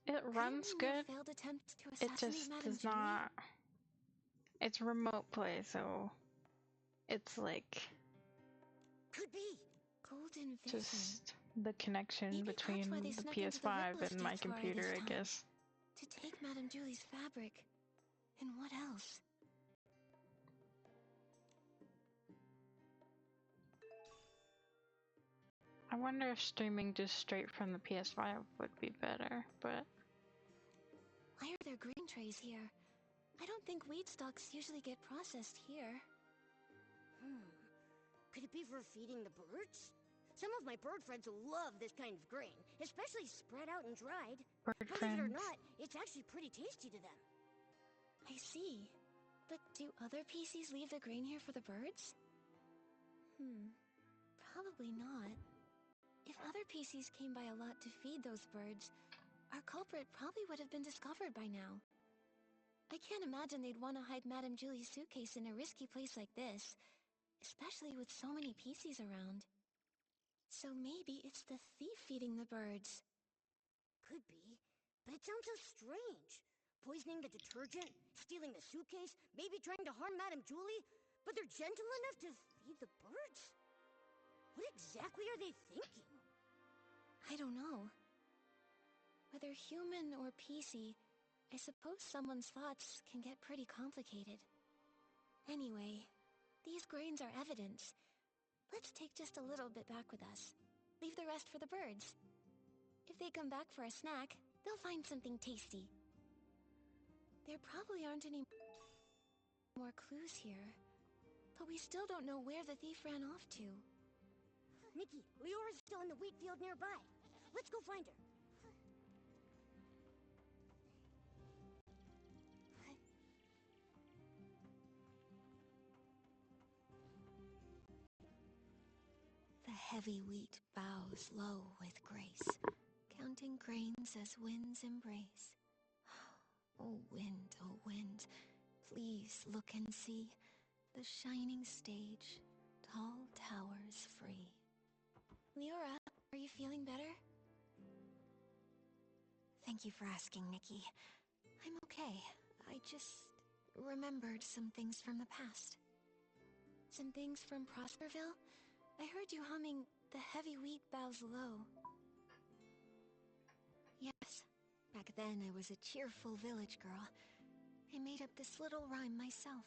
it Could runs it mean good. their failed attempt to It assassinate just Madame does Julie? not. It's remote play, so it's like Could be. Golden vision. just the connection Maybe that's why they between the snuck into the PS5 Ripple and my Estate's quarry this computer, I time. guess. To take Madame Julie's fabric. And what else? I wonder if streaming just straight from the PS5 would be better, but Why are there grain trays here? I don't think wheat stalks usually get processed here. Could it be for feeding the birds? Some of my bird friends love this kind of grain, especially spread out and dried. bird Believe it or friends. not, it's actually pretty tasty to them. I see. But do other PCs leave the grain here for the birds? Probably not. If other PCs came by a lot to feed those birds, our culprit probably would have been discovered by now. I can't imagine they'd want to hide Madame Julie's suitcase in a risky place like this. especially with so many PCs around. So maybe it's the thief feeding the birds. Could be, but it sounds so strange. Poisoning the detergent, stealing the suitcase, maybe trying to harm Madame Julie, but they're gentle enough to feed the birds? What exactly are they thinking? I don't know. Whether human or PC, I suppose someone's thoughts can get pretty complicated. Anyway, these grains are evidence. Let's take just a little bit back with us. Leave the rest for the birds. If they come back for a snack, they'll find something tasty. There probably aren't any more clues here, but we still don't know where the thief ran off to. Nikki, Leora's still in the wheat field nearby. Let's go find her. The heavy wheat bows low with grace, counting grains as winds embrace. Oh wind, please look and see the shining stage, tall towers free. Leora, are you feeling better? Thank you for asking, Nikki. I'm okay. I just remembered some things from the past. Some things from Prosperville? I heard you humming The Heavy Wheat Bows Low. Yes, back then I was a cheerful village girl. I made up this little rhyme myself.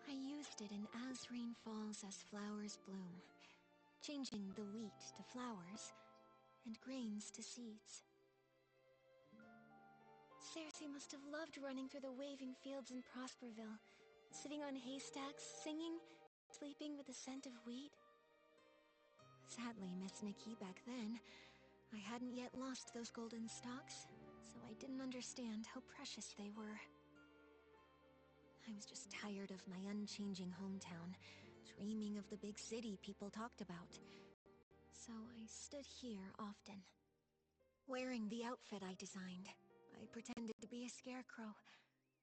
I used it in As Rain Falls, As Flowers Bloom, changing the wheat to flowers and grains to seeds. Cersei must have loved running through the waving fields in Prosperville, sitting on haystacks, singing, sleeping with the scent of wheat. Sadly, Miss Nikki, back then, I hadn't yet lost those golden stalks, so I didn't understand how precious they were. I was just tired of my unchanging hometown, dreaming of the big city people talked about. So I stood here often, wearing the outfit I designed. I pretended to be a scarecrow.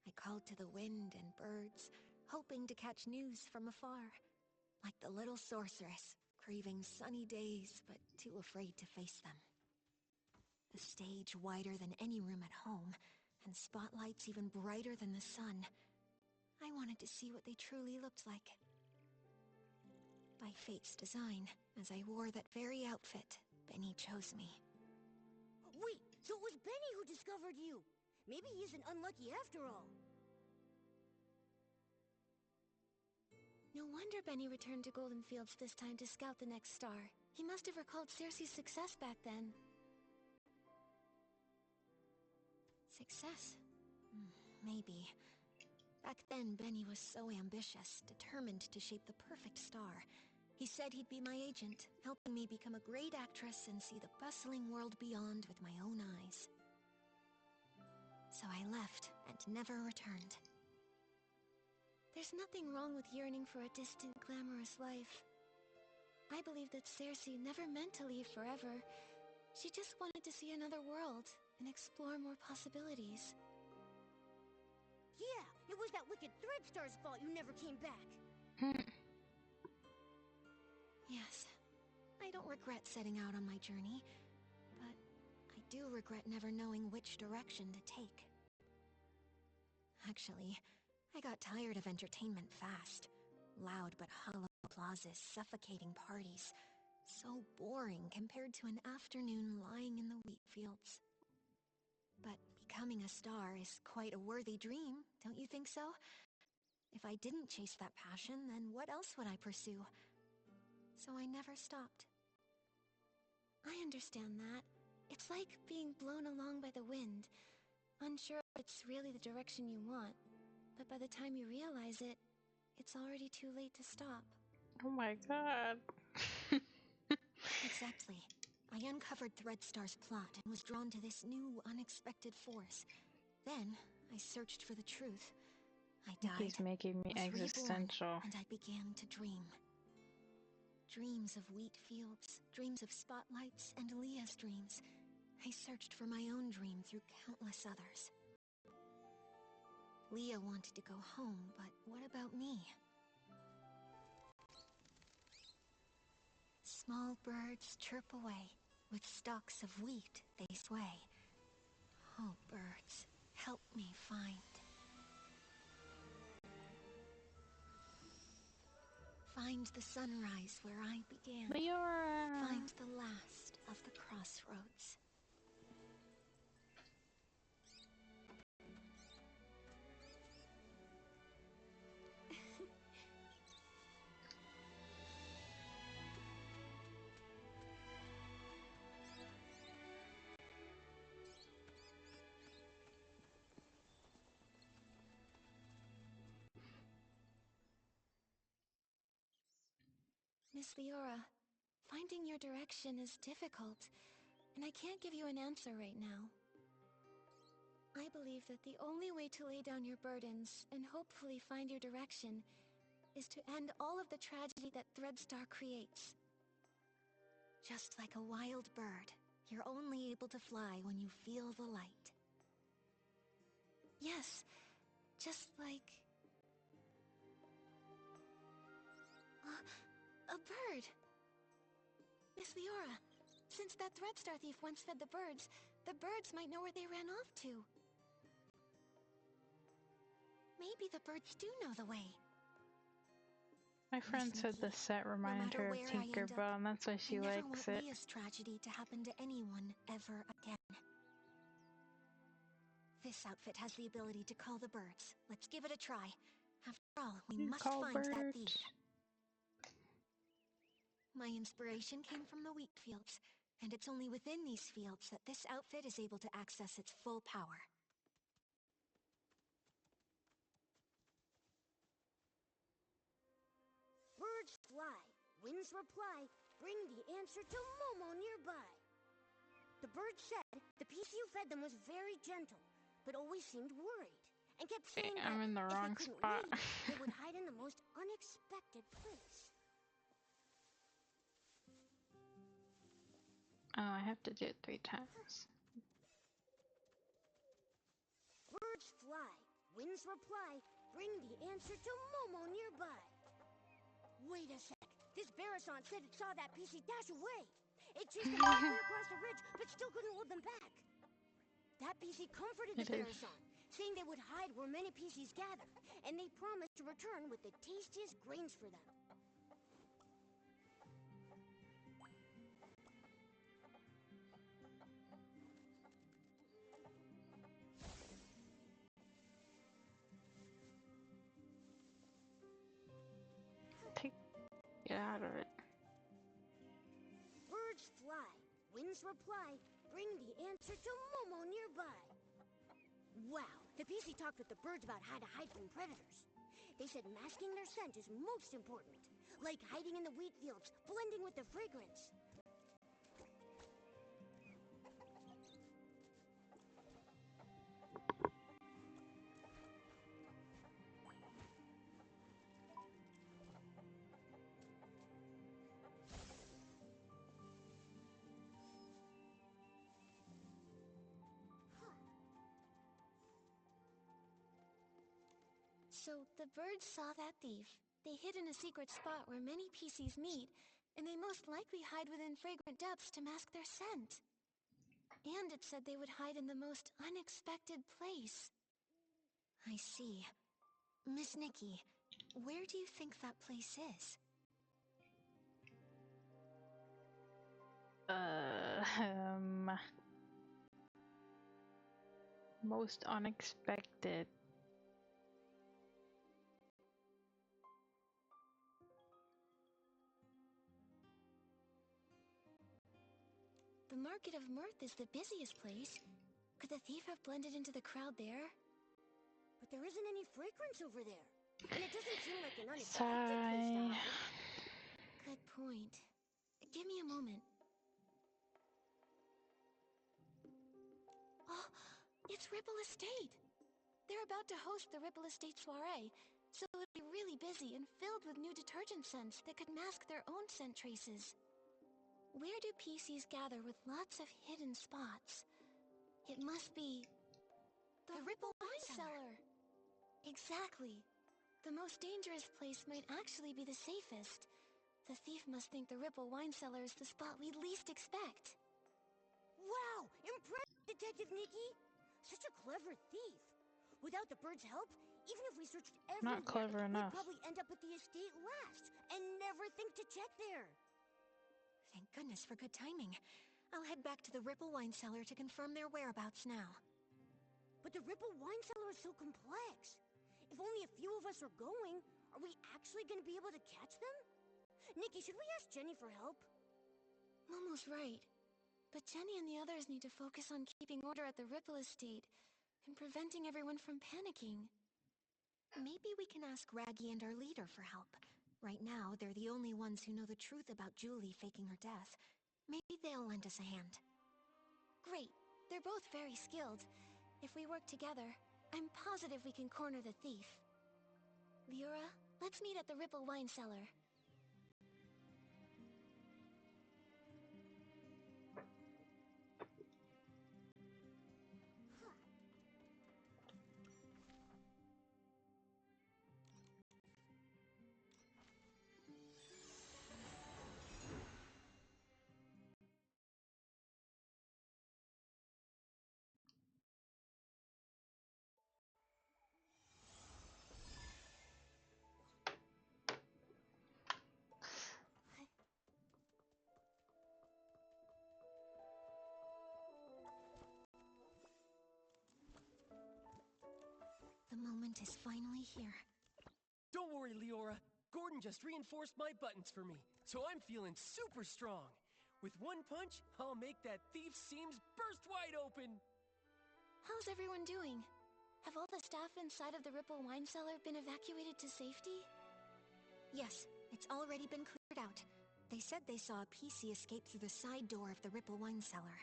I called to the wind and birds, hoping to catch news from afar, like the little sorceress, craving sunny days but too afraid to face them. A stage wider than any room at home, and spotlights even brighter than the sun. I wanted to see what they truly looked like. By fate's design, as I wore that very outfit, Benny chose me. Wait, so it was Benny who discovered you! Maybe he isn't unlucky after all. No wonder Benny returned to Golden Fields this time to scout the next star. He must have recalled Cersei's success back then. Success? Maybe. Back then, Benny was so ambitious, determined to shape the perfect star. He said he'd be my agent, helping me become a great actress and see the bustling world beyond with my own eyes. So I left and never returned. There's nothing wrong with yearning for a distant, glamorous life. I believe that Cersei never meant to leave forever. She just wanted to see another world and explore more possibilities. Yeah, it was that wicked Threadstar's fault you never came back. Yes, I don't regret setting out on my journey, but I do regret never knowing which direction to take. Actually, I got tired of entertainment fast. Loud but hollow plazas, suffocating parties. So boring compared to an afternoon lying in the wheat fields. But becoming a star is quite a worthy dream, don't you think so? If I didn't chase that passion, then what else would I pursue? So I never stopped. I understand that. It's like being blown along by the wind, unsure if it's really the direction you want, but by the time you realize it, it's already too late to stop. Oh my god. Exactly. I uncovered Threadstar's plot and was drawn to this new, unexpected force. Then, I searched for the truth. I died, He's making me was existential. reborn, and I began to dream. Dreams of wheat fields, dreams of spotlights, and Leah's dreams. I searched for my own dream through countless others. Leah wanted to go home, but what about me? Small birds chirp away. With stalks of wheat they sway. Oh, birds, help me find. Find the sunrise where I began. Leora! Find the last of the crossroads. Miss Leora, finding your direction is difficult, and I can't give you an answer right now. I believe that the only way to lay down your burdens and hopefully find your direction is to end all of the tragedy that Threadstar creates. Just like a wild bird, you're only able to fly when you feel the light. Yes, just like... a bird! Miss Leora, since that Threadstar thief once fed the birds might know where they ran off to. Maybe the birds do know the way. My friend said the set reminded her of Tinkerbell, and that's why she likes it. I never want Leah's tragedy to happen to anyone ever again. This outfit has the ability to call the birds. Let's give it a try. After all, we must find that thief. My inspiration came from the wheat fields, and it's only within these fields that this outfit is able to access its full power. Birds fly, winds reply, bring the answer to Momo nearby. The bird said the piece you fed them was very gentle, but always seemed worried, and kept saying that I'm in the wrong if they couldn't spot. read, they would hide in the most unexpected place. Oh, I have to do it 3 times. Birds fly, winds reply, bring the answer to Momo nearby. Wait a sec, this Barasson said it saw that PC dash away. It chased them halfway across the ridge, but still couldn't hold them back. That PC comforted the Barasson, saying they would hide where many PCs gather, and they promised to return with the tastiest grains for them. Get out of it. Birds fly, winds reply, bring the answer to Momo nearby. Wow, the PC talked with the birds about how to hide from predators. They said masking their scent is most important, like hiding in the wheat fields, blending with the fragrance. So the birds saw that thief. They hid in a secret spot where many PCs meet, and they most likely hide within fragrant depths to mask their scent. And it said they would hide in the most unexpected place. I see. Miss Nikki, where do you think that place is? Most unexpected. The Market of Mirth is the busiest place. Could the thief have blended into the crowd there? But there isn't any fragrance over there. And it doesn't seem like an unexpected place to hide. Good point. Give me a moment. Oh, it's Ripple Estate! They're about to host the Ripple Estate soiree, so it'll be really busy and filled with new detergent scents that could mask their own scent traces. Where do PCs gather with lots of hidden spots? It must be... the Ripple Wine Cellar! Exactly. The most dangerous place might actually be the safest. The thief must think the Ripple wine cellar is the spot we'd least expect. Wow! Impressive, Detective Nikki! Such a clever thief. Without the bird's help, even if we searched everywhere, Not clever we'd enough. probably end up at the estate last and never think to check there. Thank goodness for good timing. I'll head back to the Ripple wine cellar to confirm their whereabouts now. But the Ripple wine cellar is so complex. If only a few of us are going, are we actually going to be able to catch them? Nikki, should we ask Jenny for help? Momo's right. But Jenny and the others need to focus on keeping order at the Ripple estate and preventing everyone from panicking. Maybe we can ask Raggy and our leader for help. Right now, they're the only ones who know the truth about Julie faking her death. Maybe they'll lend us a hand. Great. They're both very skilled. If we work together, I'm positive we can corner the thief. Liura, let's meet at the Ripple wine cellar. The moment is finally here. Don't worry, Leora. Gordon just reinforced my buttons for me, so I'm feeling super strong. With one punch, I'll make that thief's seams burst wide open! How's everyone doing? Have all the staff inside of the Ripple wine cellar been evacuated to safety? Yes, it's already been cleared out. They said they saw a PC escape through the side door of the Ripple wine cellar.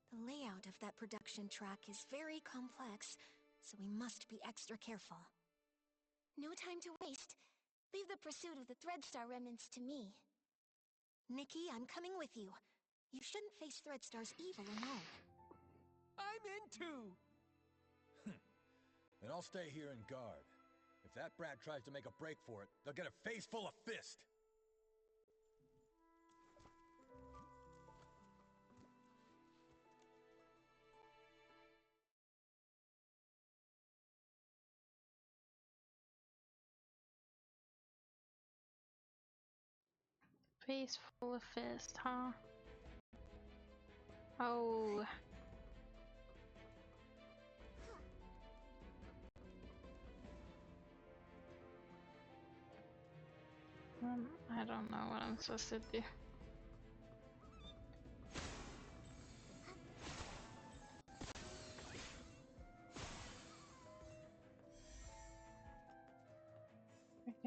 The layout of that production track is very complex, so we must be extra careful. No time to waste. Leave the pursuit of the Threadstar remnants to me. Nikki, I'm coming with you. You shouldn't face Threadstar's evil alone. I'm in too! Then I'll stay here and guard. If that brat tries to make a break for it, they'll get a face full of fist! Face full of fist, huh? Oh. I don't know what I'm supposed to do.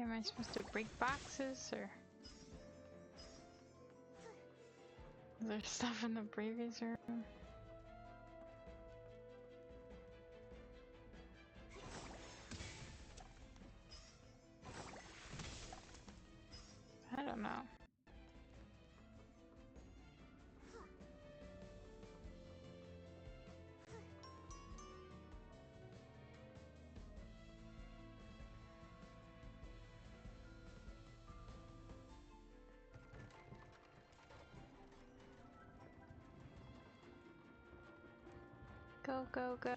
Am I supposed to break boxes, or is there stuff in the previous room? I don't know. Go, go, go.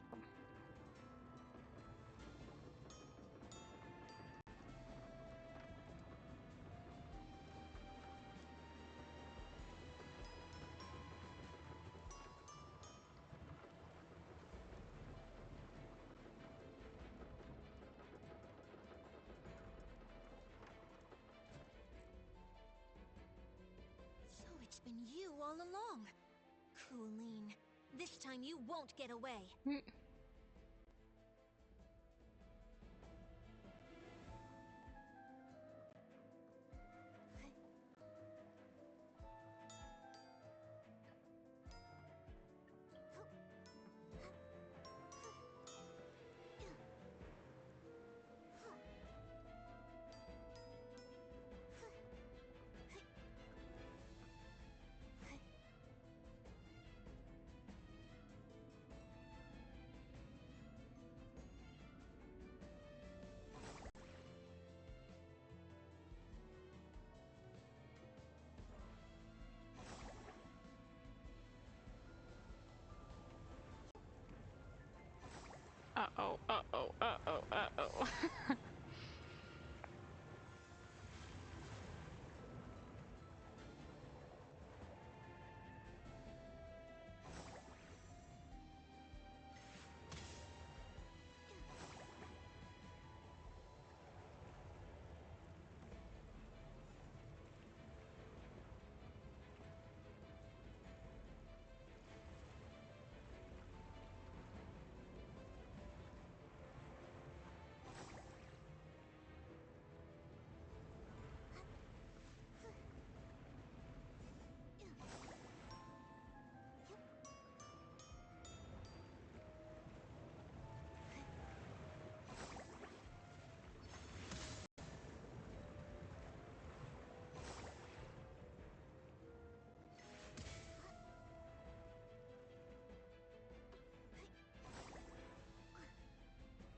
So it's been you all along. Colleen, this time you won't get away.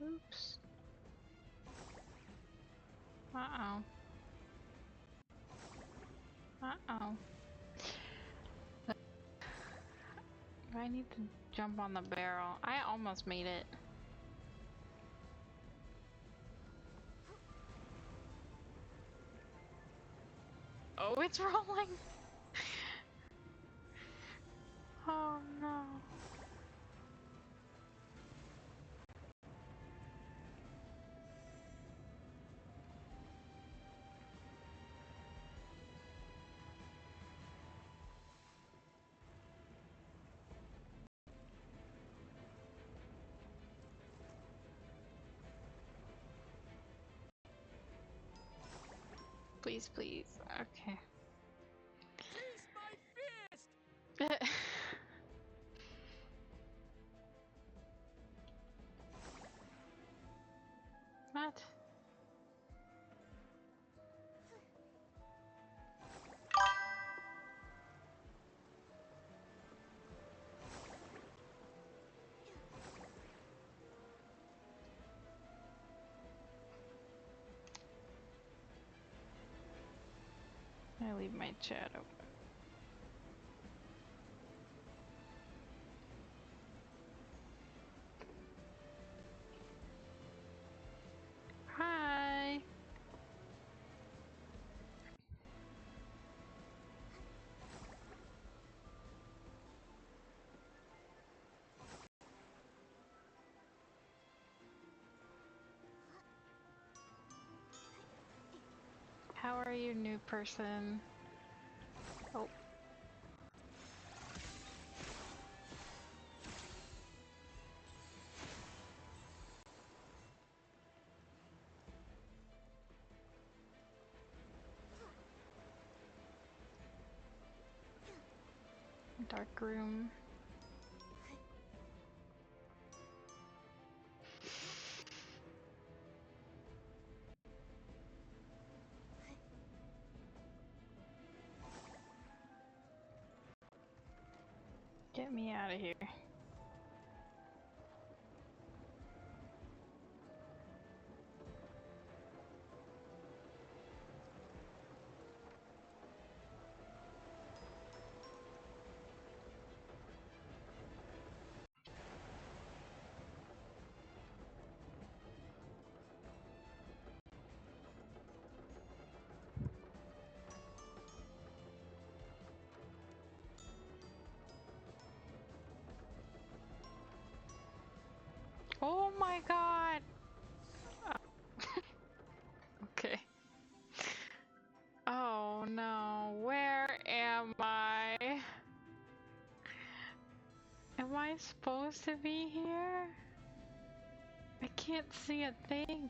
Oops. Uh-oh. Uh-oh. I need to jump on the barrel. I almost made it. Oh, it's rolling! Oh no. Please, please. Okay. Taste my fist! What? I leave my chat open. Hi. How are you, new person? Oh. Dark room. Get me out of here. Oh my god! Okay. Oh no, where am I? Am I supposed to be here? I can't see a thing.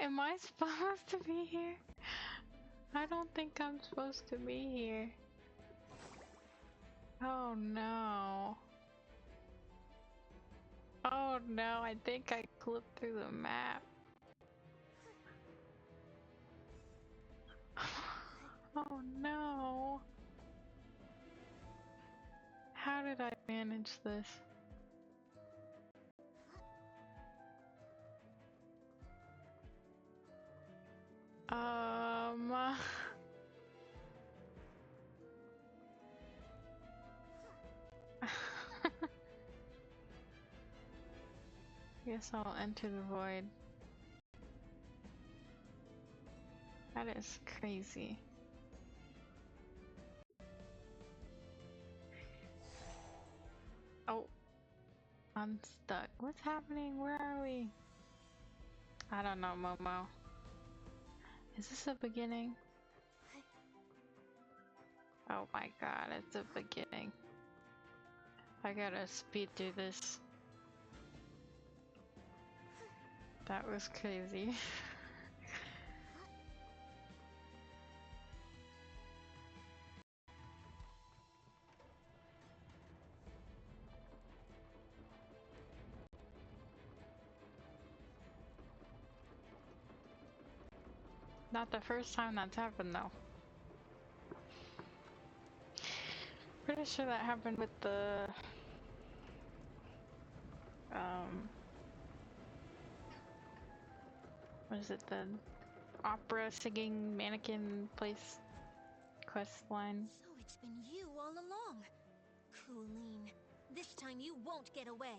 Am I supposed to be here? I don't think I'm supposed to be here. Oh no. Oh no, I think I clipped through the map. Oh no. How did I manage this? Um... Guess I'll enter the void. That is crazy. Oh, I'm stuck. What's happening? Where are we? I don't know, Momo. Is this a beginning? Oh my god, it's a beginning. I gotta speed through this. That was crazy. Not the first time that's happened though. Pretty sure that happened with the what is it, the opera singing mannequin place quest line? So it's been you all along. Colleen, this time you won't get away.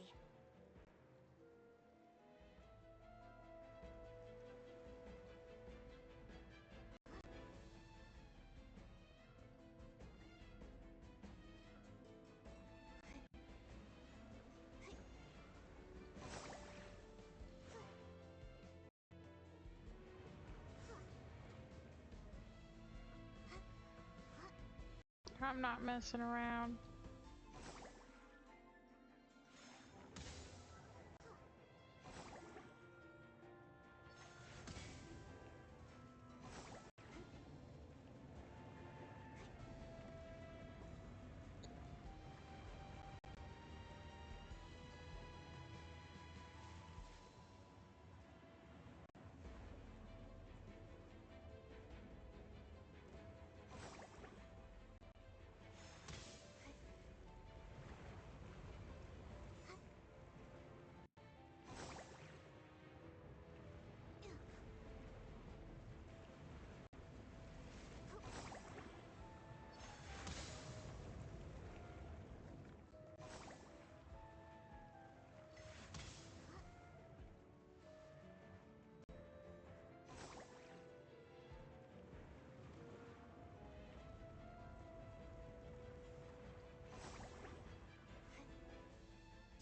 I'm not messing around.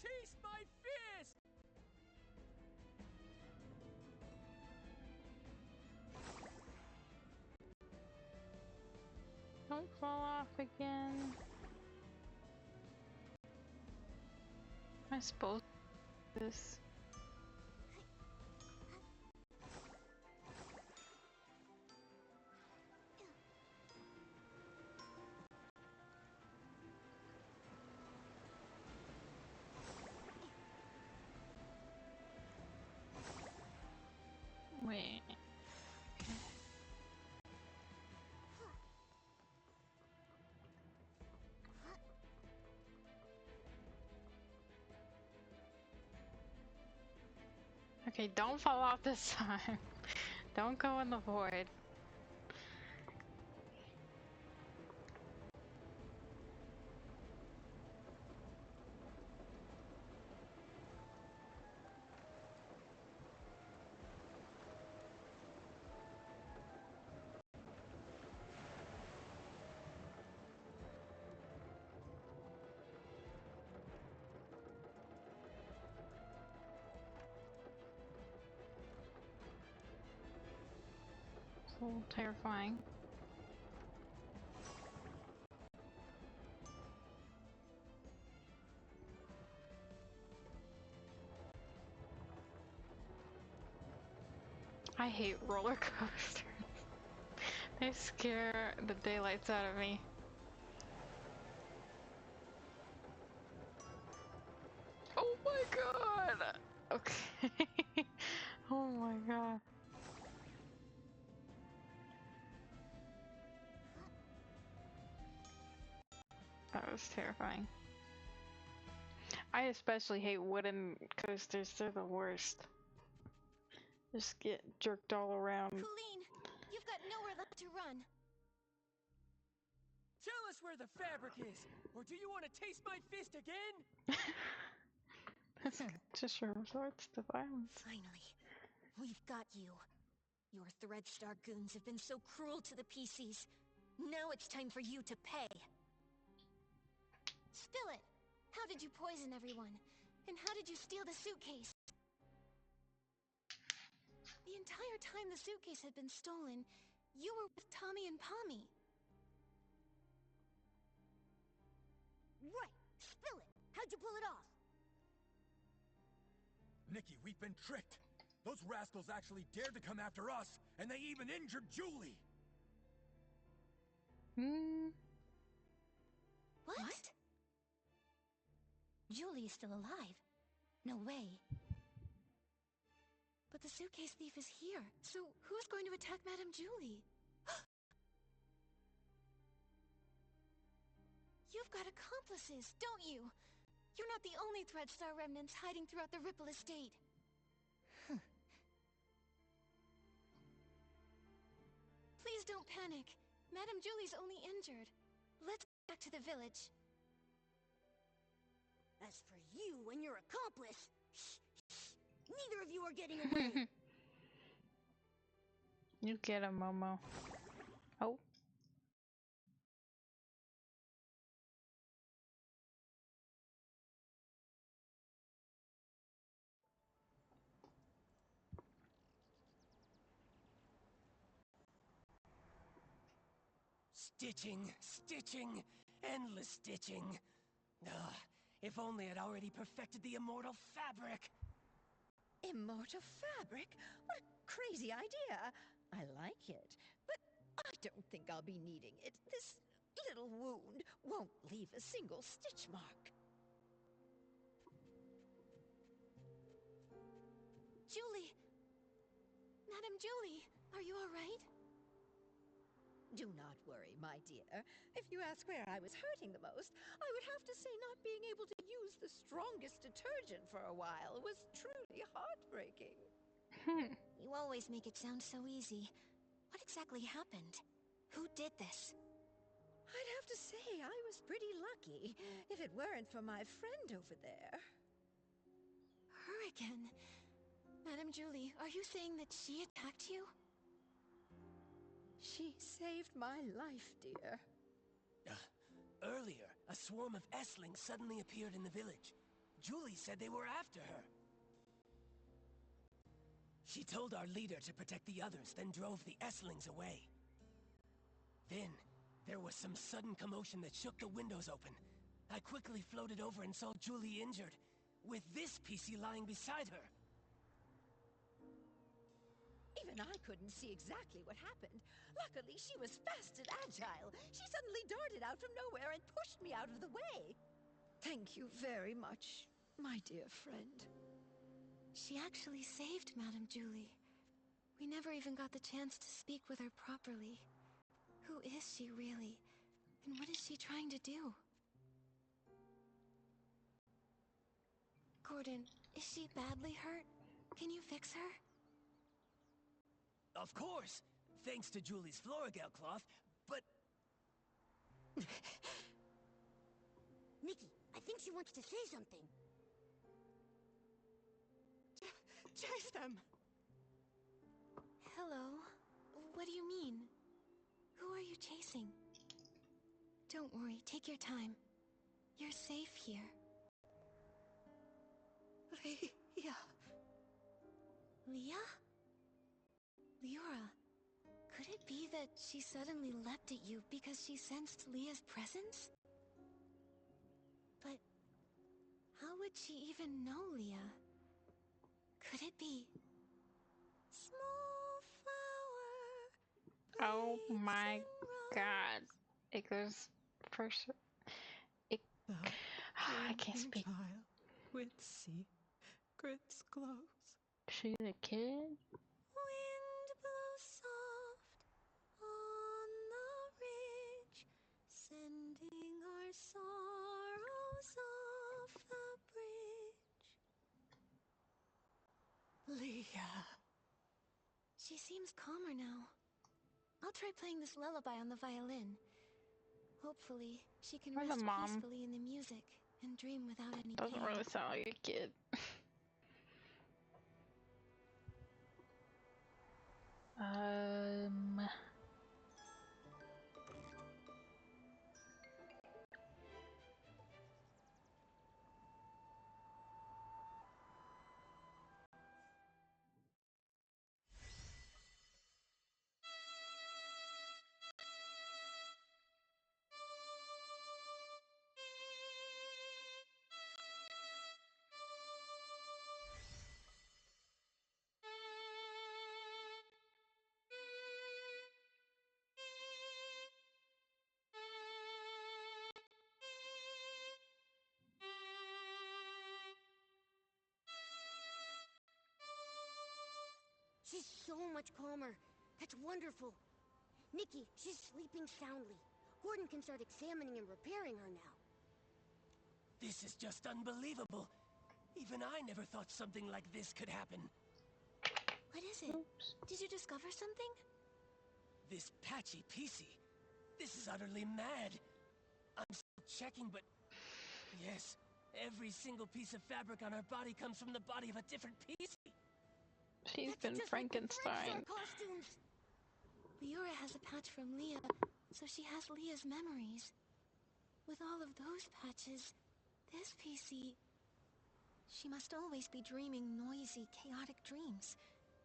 Taste my fist! Don't fall off again. I suppose this. Wait. Okay, don't fall off this time. Don't go in the void. So terrifying. I hate roller coasters. They scare the daylights out of me. Oh my god! Okay. Oh my god. That was terrifying. I especially hate wooden coasters, they're the worst. Just get jerked all around. Colleen, you've got nowhere left to run. Tell us where the fabric is, or do you want to taste my fist again? This just resorts to violence. Finally, we've got you. Your Threadstar goons have been so cruel to the PCs. Now it's time for you to pay. Spill it! How did you poison everyone? And how did you steal the suitcase? The entire time the suitcase had been stolen, you were with Tommy and Pommy. Right! Spill it! How'd you pull it off? Nikki, we've been tricked. Those rascals actually dared to come after us, and they even injured Julie! What? Julie is still alive. No way. But the suitcase thief is here, so who's going to attack Madame Julie? You've got accomplices, don't you? You're not the only Thread Star remnants hiding throughout the Ripple Estate. Please don't panic. Madame Julie's only injured. Let's go back to the village. As for you and your accomplice, neither of you are getting away. You get him, Momo. Oh. Stitching, stitching, endless stitching. Ugh, if only I'd already perfected the immortal fabric. Immortal fabric? What a crazy idea. I like it, but I don't think I'll be needing it. This little wound won't leave a single stitch mark. Julie! Madame Julie, are you alright? Do not worry, my dear. If you ask where I was hurting the most, I would have to say not being able to use the strongest detergent for a while was truly heartbreaking. You always make it sound so easy. What exactly happened? Who did this? I'd have to say I was pretty lucky, if it weren't for my friend over there. Her again? Madame Julie, are you saying that she attacked you? She saved my life, dear. Earlier, a swarm of Esslings suddenly appeared in the village. Julie said they were after her. She told our leader to protect the others, then drove the Esslings away. Then, there was some sudden commotion that shook the windows open. I quickly floated over and saw Julie injured, with this PC lying beside her. Even I couldn't see exactly what happened. Luckily, she was fast and agile. She suddenly darted out from nowhere and pushed me out of the way. Thank you very much, my dear friend. She actually saved Madame Julie. We never even got the chance to speak with her properly. Who is she really? And what is she trying to do? Gordon, is she badly hurt? Can you fix her? Of course, thanks to Julie's Florigel cloth, but... Nikki, I think she wants to say something. Chase them! Hello? What do you mean? Who are you chasing? Don't worry, take your time. You're safe here. Leah. Leah? Leora, could it be that she suddenly leapt at you because she sensed Leah's presence? But how would she even know Leah? Could it be... Small flower... Oh my god. It goes first. It. I can't speak. Child with secrets close. She's a kid? Wind blows soft on the ridge, sending our sorrows off the bridge. Leah. She seems calmer now. I'll try playing this lullaby on the violin. Hopefully, she can Where's the rest mom? peacefully in the music and dream without any Doesn't pain. really sound like a kid. um. She's so much calmer. That's wonderful. Nikki, she's sleeping soundly. Gordon can start examining and repairing her now. This is just unbelievable. Even I never thought something like this could happen. What is it? Oops. Did you discover something? This patchy PC. This is utterly mad. I'm still checking, but... Yes, every single piece of fabric on her body comes from the body of a different PC. She's That's been just like the Frankenstein. Threadstar costumes. Leora has a patch from Leah, so she has Leah's memories. With all of those patches, this PC... She must always be dreaming noisy, chaotic dreams,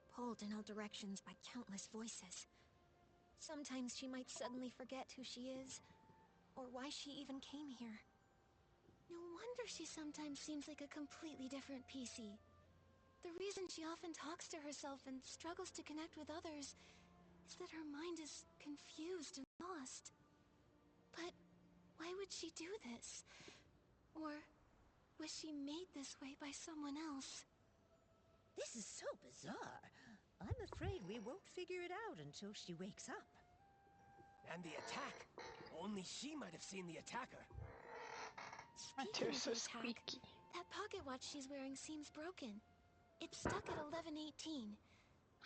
pulled in all directions by countless voices. Sometimes she might suddenly forget who she is, or why she even came here. No wonder she sometimes seems like a completely different PC. The reason she often talks to herself and struggles to connect with others is that her mind is confused and lost. But why would she do this? Or was she made this way by someone else? This is so bizarre. I'm afraid we won't figure it out until she wakes up. And the attack. Only she might have seen the attacker. My Speaking chair's of so the attack, squeaky. that pocket watch she's wearing seems broken. It's stuck at 11:18.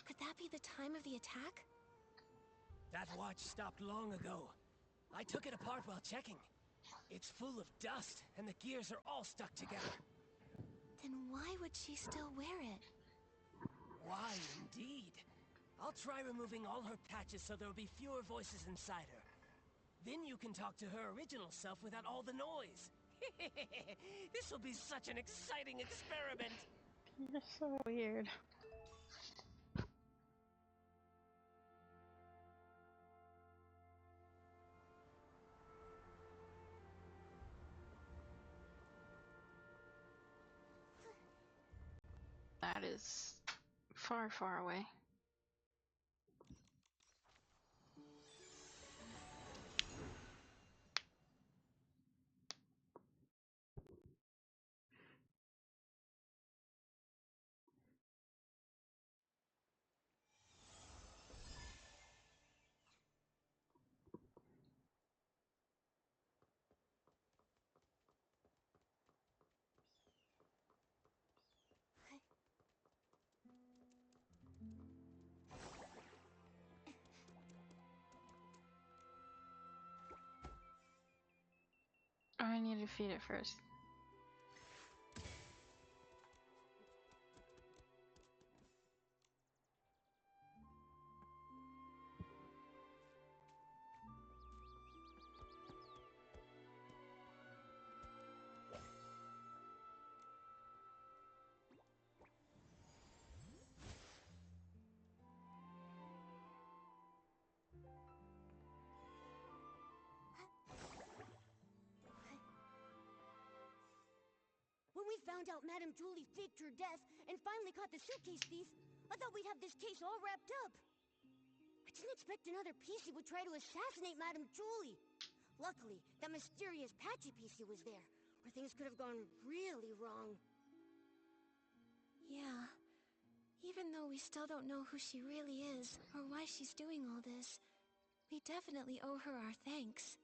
Could that be the time of the attack? That watch stopped long ago. I took it apart while checking. It's full of dust, and the gears are all stuck together. Then why would she still wear it? Why, indeed. I'll try removing all her patches so there'll be fewer voices inside her. Then you can talk to her original self without all the noise. This will be such an exciting experiment. You're so weird. That is far, far away. Oh, I need to feed it first. When we found out Madame Julie faked her death and finally caught the suitcase thief, I thought we'd have this case all wrapped up. I didn't expect another PC would try to assassinate Madame Julie. Luckily, that mysterious patchy PC was there, or things could have gone really wrong. Yeah. Even though we still don't know who she really is, or why she's doing all this, we definitely owe her our thanks.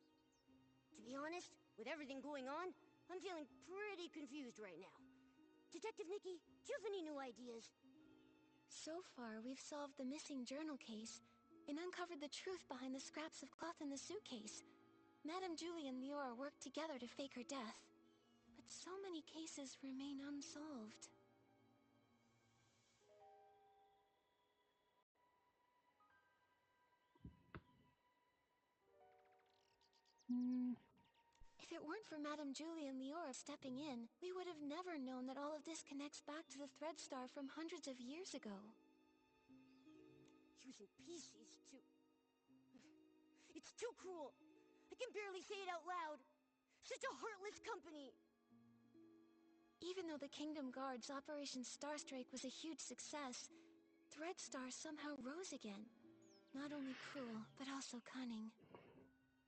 To be honest, with everything going on, I'm feeling pretty confused right now. Detective Nikki, do you have any new ideas? So far, we've solved the missing journal case, and uncovered the truth behind the scraps of cloth in the suitcase. Madame Julie and Leora worked together to fake her death. But so many cases remain unsolved. If it weren't for Madame Julie and Leora stepping in, we would have never known that all of this connects back to the Threadstar from hundreds of years ago. Using PCs to... It's too cruel. I can barely say it out loud. Such a heartless company. Even though the Kingdom Guard's Operation Starstrike was a huge success, Threadstar somehow rose again. Not only cruel, but also cunning.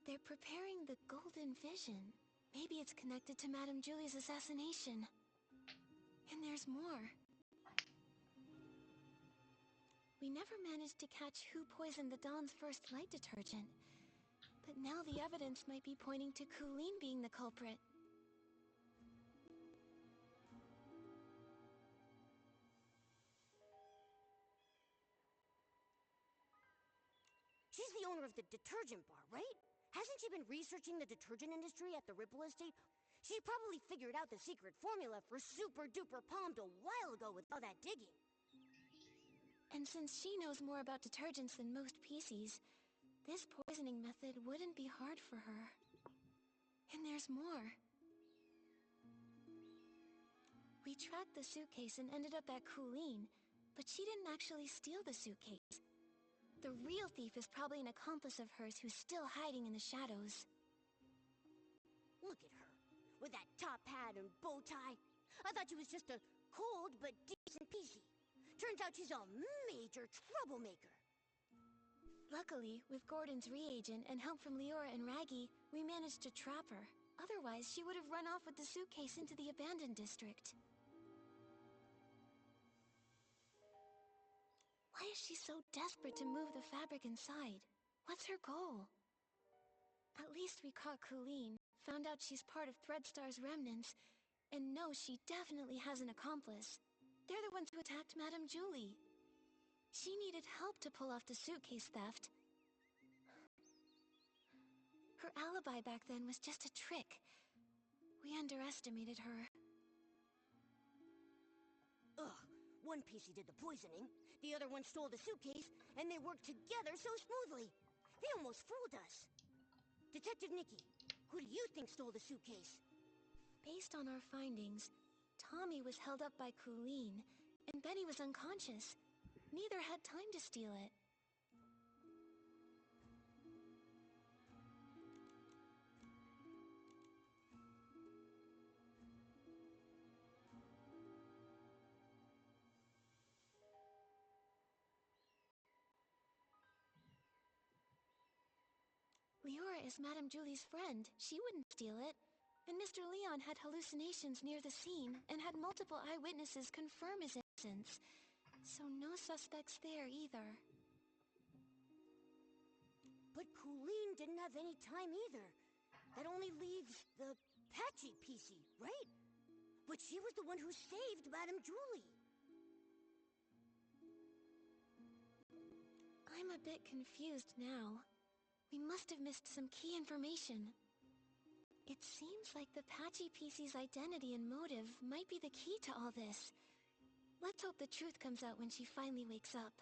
They're preparing the Golden Vision. Maybe it's connected to Madame Julie's assassination. And there's more. We never managed to catch who poisoned the Dawn's first light detergent. But now the evidence might be pointing to Colleen being the culprit. the owner of the detergent bar, right? Hasn't she been researching the detergent industry at the Ripple Estate? She probably figured out the secret formula for Super Duper Palmed a while ago with all that digging. And since she knows more about detergents than most PCs, this poisoning method wouldn't be hard for her. And there's more. We tracked the suitcase and ended up at Colleen, but she didn't actually steal the suitcase. The real thief is probably an accomplice of hers who's still hiding in the shadows. Look at her, with that top hat and bow tie. I thought she was just a cold but decent PC. Turns out she's a major troublemaker. Luckily, with Gordon's reagent and help from Leora and Raggy, we managed to trap her. Otherwise, she would have run off with the suitcase into the abandoned district. Why is she so desperate to move the fabric inside? What's her goal? At least we caught Colleen, found out she's part of Threadstar's remnants, and know she definitely has an accomplice. They're the ones who attacked Madame Julie. She needed help to pull off the suitcase theft. Her alibi back then was just a trick. We underestimated her. Ugh, one PC did the poisoning, the other one stole the suitcase, and they worked together so smoothly. They almost fooled us. Detective Nikki, who do you think stole the suitcase? Based on our findings, Tommy was held up by Colleen, and Benny was unconscious. Neither had time to steal it. Leora is Madame Julie's friend. She wouldn't steal it. And Mr. Leon had hallucinations near the scene and had multiple eyewitnesses confirm his innocence. So no suspects there either. But Colleen didn't have any time either. That only leaves the Patchy PC, right? But she was the one who saved Madame Julie. I'm a bit confused now. We must have missed some key information. It seems like the Patchy PC's identity and motive might be the key to all this. Let's hope the truth comes out when she finally wakes up.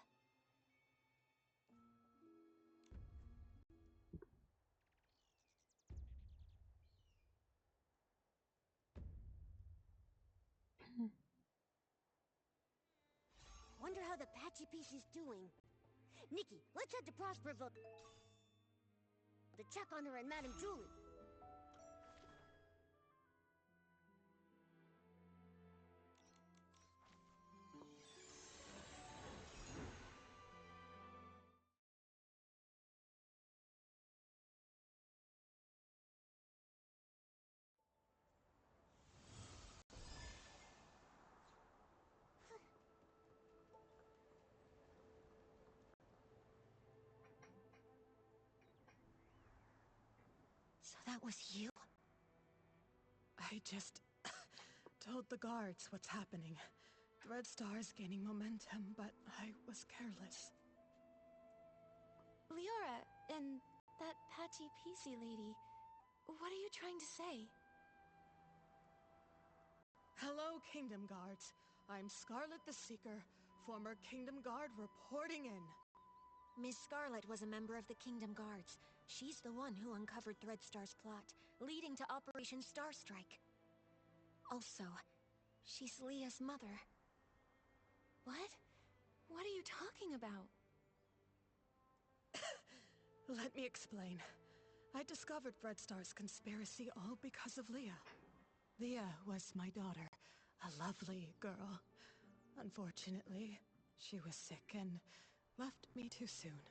Wonder how the Patchy PC's doing. Nikki, let's head to Prosperville to check on her and Madame Julie. So that was you? I just told the guards what's happening. Threadstar's gaining momentum, but I was careless. Leora, and that Patchy PC lady, what are you trying to say? Hello, Kingdom Guards. I'm Scarlet the Seeker, former Kingdom Guard reporting in. Miss Scarlet was a member of the Kingdom Guards. She's the one who uncovered Threadstar's plot, leading to Operation Starstrike. Also, she's Leah's mother. What? What are you talking about? Let me explain. I discovered Threadstar's conspiracy all because of Leah. Leah was my daughter, a lovely girl. Unfortunately, she was sick and left me too soon.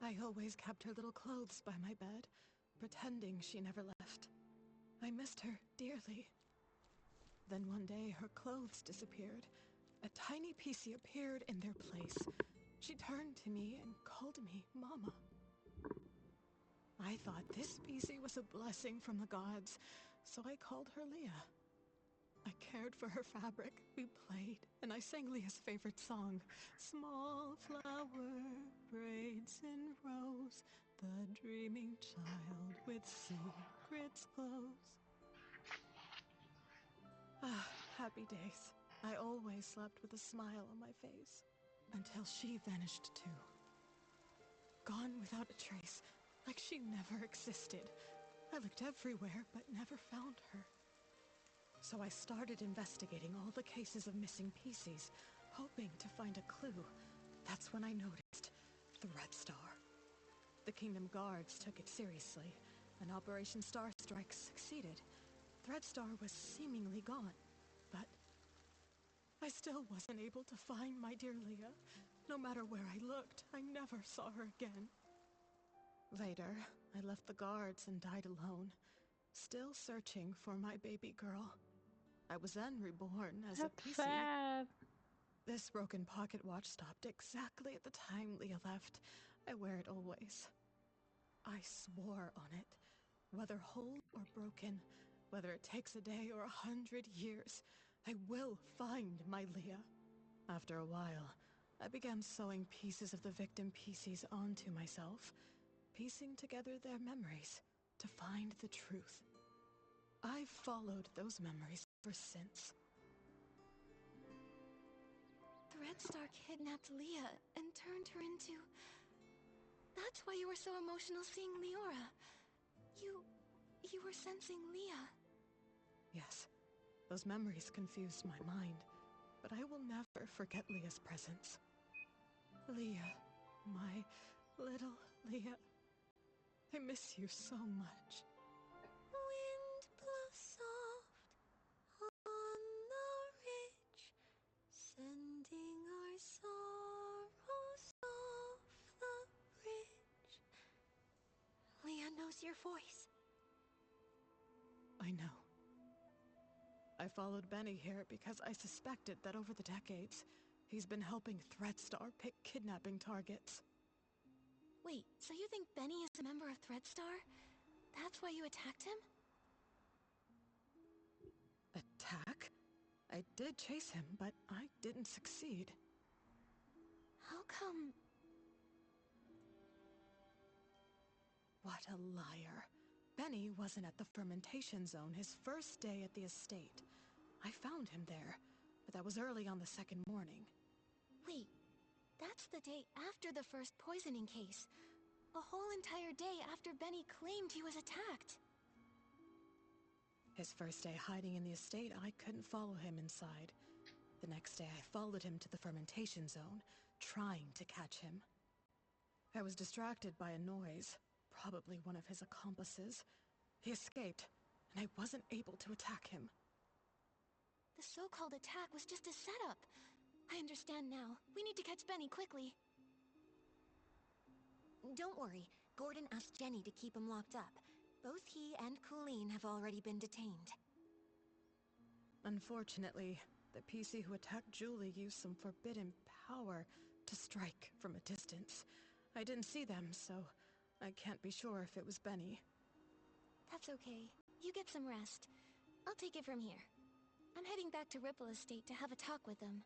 I always kept her little clothes by my bed, pretending she never left. I missed her dearly. Then one day, her clothes disappeared. A tiny PC appeared in their place. She turned to me and called me Mama. I thought this PC was a blessing from the gods, so I called her Leah. A cared for her fabric. We played, and I sang Leah's favorite song. Small flower braids in rows, the dreaming child with secrets close. Ah, happy days. I always slept with a smile on my face. Until she vanished too. Gone without a trace, like she never existed. I looked everywhere, but never found her. So I started investigating all the cases of missing PCs, hoping to find a clue. That's when I noticed the Red Star. The Kingdom Guards took it seriously, and Operation Star Strike succeeded. Red Star was seemingly gone, but I still wasn't able to find my dear Leah. No matter where I looked, I never saw her again. Later, I left the guards and died alone, still searching for my baby girl. I was then reborn as a PC. Sad. This broken pocket watch stopped exactly at the time Leah left. I wear it always. I swore on it. Whether whole or broken, whether it takes a day or 100 years, I will find my Leah. After a while, I began sewing pieces of the victim PCs onto myself, piecing together their memories to find the truth. I've followed those memories ever since. The Red Star kidnapped Leah and turned her into... That's why you were so emotional seeing Leora. You were sensing Leah. Yes, those memories confused my mind, but I will never forget Leah's presence. Leah, my little Leah, I miss you so much. Wind blows soft on the ridge, sending our sorrows off the bridge. Leah knows your voice. I know. I followed Benny here because I suspected that over the decades, he's been helping Threadstar pick kidnapping targets. Wait, so you think Benny is a member of Threadstar? That's why you attacked him? Attack? I did chase him, but I didn't succeed. How come... What a liar. Benny wasn't at the fermentation zone his first day at the estate. I found him there, but that was early on the second morning. Wait, that's the day after the first poisoning case. A whole entire day after Benny claimed he was attacked. His first day hiding in the estate, I couldn't follow him inside. The next day, I followed him to the fermentation zone, trying to catch him. I was distracted by a noise, probably one of his accomplices. He escaped, and I wasn't able to attack him. The so-called attack was just a setup. I understand now. We need to catch Benny quickly. Don't worry. Gordon asked Jenny to keep him locked up. Both he and Colleen have already been detained. Unfortunately, the PC who attacked Julie used some forbidden power to strike from a distance. I didn't see them, so I can't be sure if it was Benny. That's okay. You get some rest. I'll take it from here. I'm heading back to Ripple Estate to have a talk with them.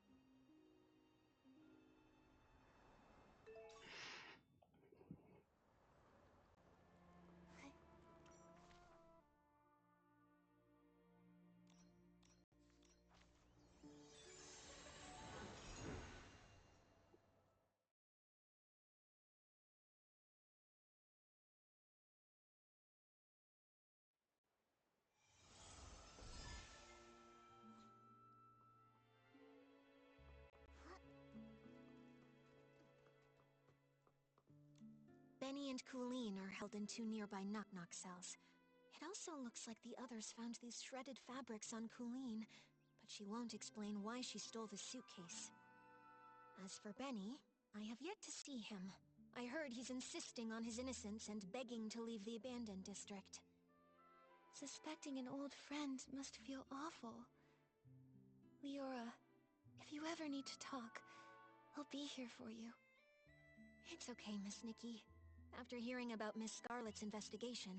Benny and Colleen are held in 2 nearby knock-knock cells. It also looks like the others found these shredded fabrics on Colleen, but she won't explain why she stole the suitcase. As for Benny, I have yet to see him. I heard he's insisting on his innocence and begging to leave the abandoned district. Suspecting an old friend must feel awful. Leora, if you ever need to talk, I'll be here for you. It's okay, Miss Nikki. After hearing about Miss Scarlet's investigation,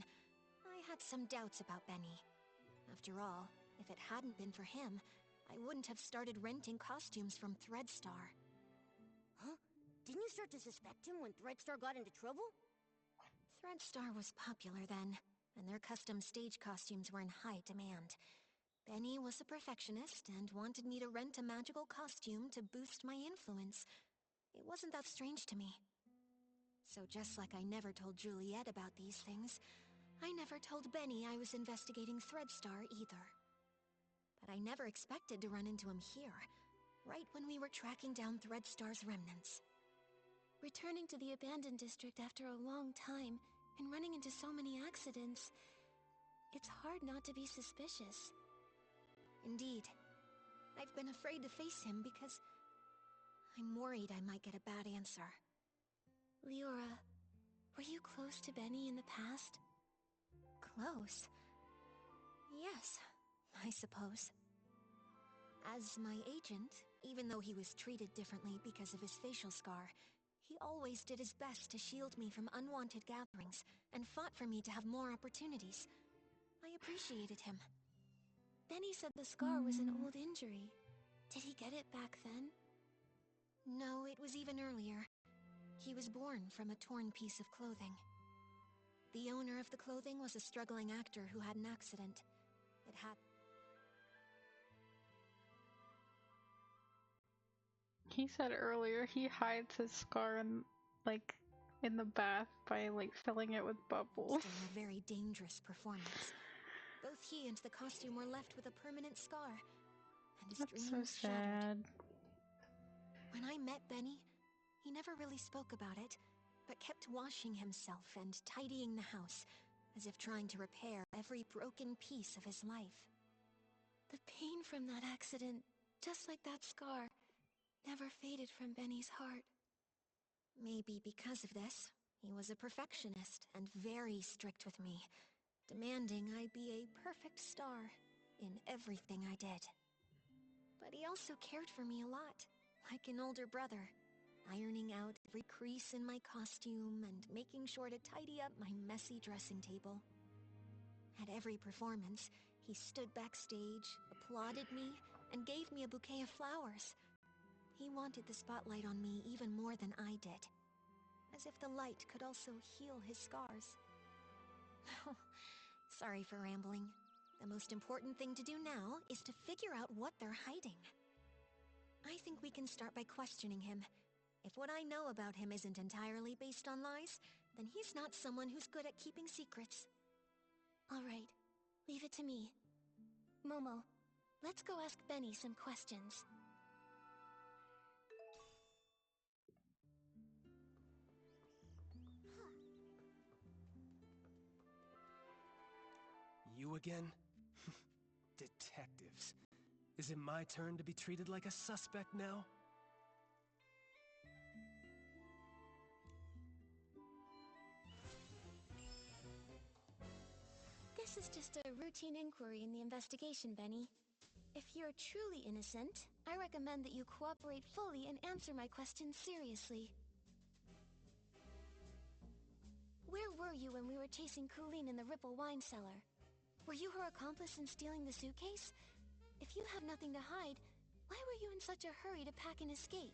I had some doubts about Benny. After all, If it hadn't been for him, I wouldn't have started renting costumes from Threadstar. Huh? Didn't you start to suspect him when Threadstar got into trouble? Threadstar was popular then, and their custom stage costumes were in high demand. Benny was a perfectionist and wanted me to rent a magical costume to boost my influence. It wasn't that strange to me. So just like I never told Juliet about these things, I never told Benny I was investigating Threadstar either. But I never expected to run into him here, right when we were tracking down Threadstar's remnants. Returning to the abandoned district after a long time, and running into so many accidents, it's hard not to be suspicious. Indeed. I've been afraid to face him because I'm worried I might get a bad answer. Leora, were you close to Benny in the past? Close? Yes, I suppose. As my agent, even though he was treated differently because of his facial scar, he always did his best to shield me from unwanted gatherings and fought for me to have more opportunities. I appreciated him. Benny said the scar was an old injury. Did he get it back then? No, it was even earlier. He was born from a torn piece of clothing. The owner of the clothing was a struggling actor who had an accident. It had... He said earlier he hides his scar in, like, in the bath by, like, filling it with bubbles. During a very dangerous performance. Both he and the costume were left with a permanent scar, and his That's so dreams shattered. sad. When I met Benny, he never really spoke about it, but kept washing himself and tidying the house, as if trying to repair every broken piece of his life. The pain from that accident, just like that scar, never faded from Benny's heart. Maybe because of this, he was a perfectionist and very strict with me, demanding I be a perfect star in everything I did. But he also cared for me a lot, like an older brother, ironing out every crease in my costume and making sure to tidy up my messy dressing table. At every performance, he stood backstage, applauded me, and gave me a bouquet of flowers. He wanted the spotlight on me even more than I did, as if the light could also heal his scars. Sorry for rambling. The most important thing to do now is to figure out what they're hiding. I think we can start by questioning him. If what I know about him isn't entirely based on lies, then he's not someone who's good at keeping secrets. All right, leave it to me. Momo, let's go ask Benny some questions. You again? Detectives. Is it my turn to be treated like a suspect now? This is just a routine inquiry in the investigation, Benny. If you're truly innocent, I recommend that you cooperate fully and answer my questions seriously. Where were you when we were chasing Colleen in the Ripple wine cellar? Were you her accomplice in stealing the suitcase? If you have nothing to hide, why were you in such a hurry to pack and escape?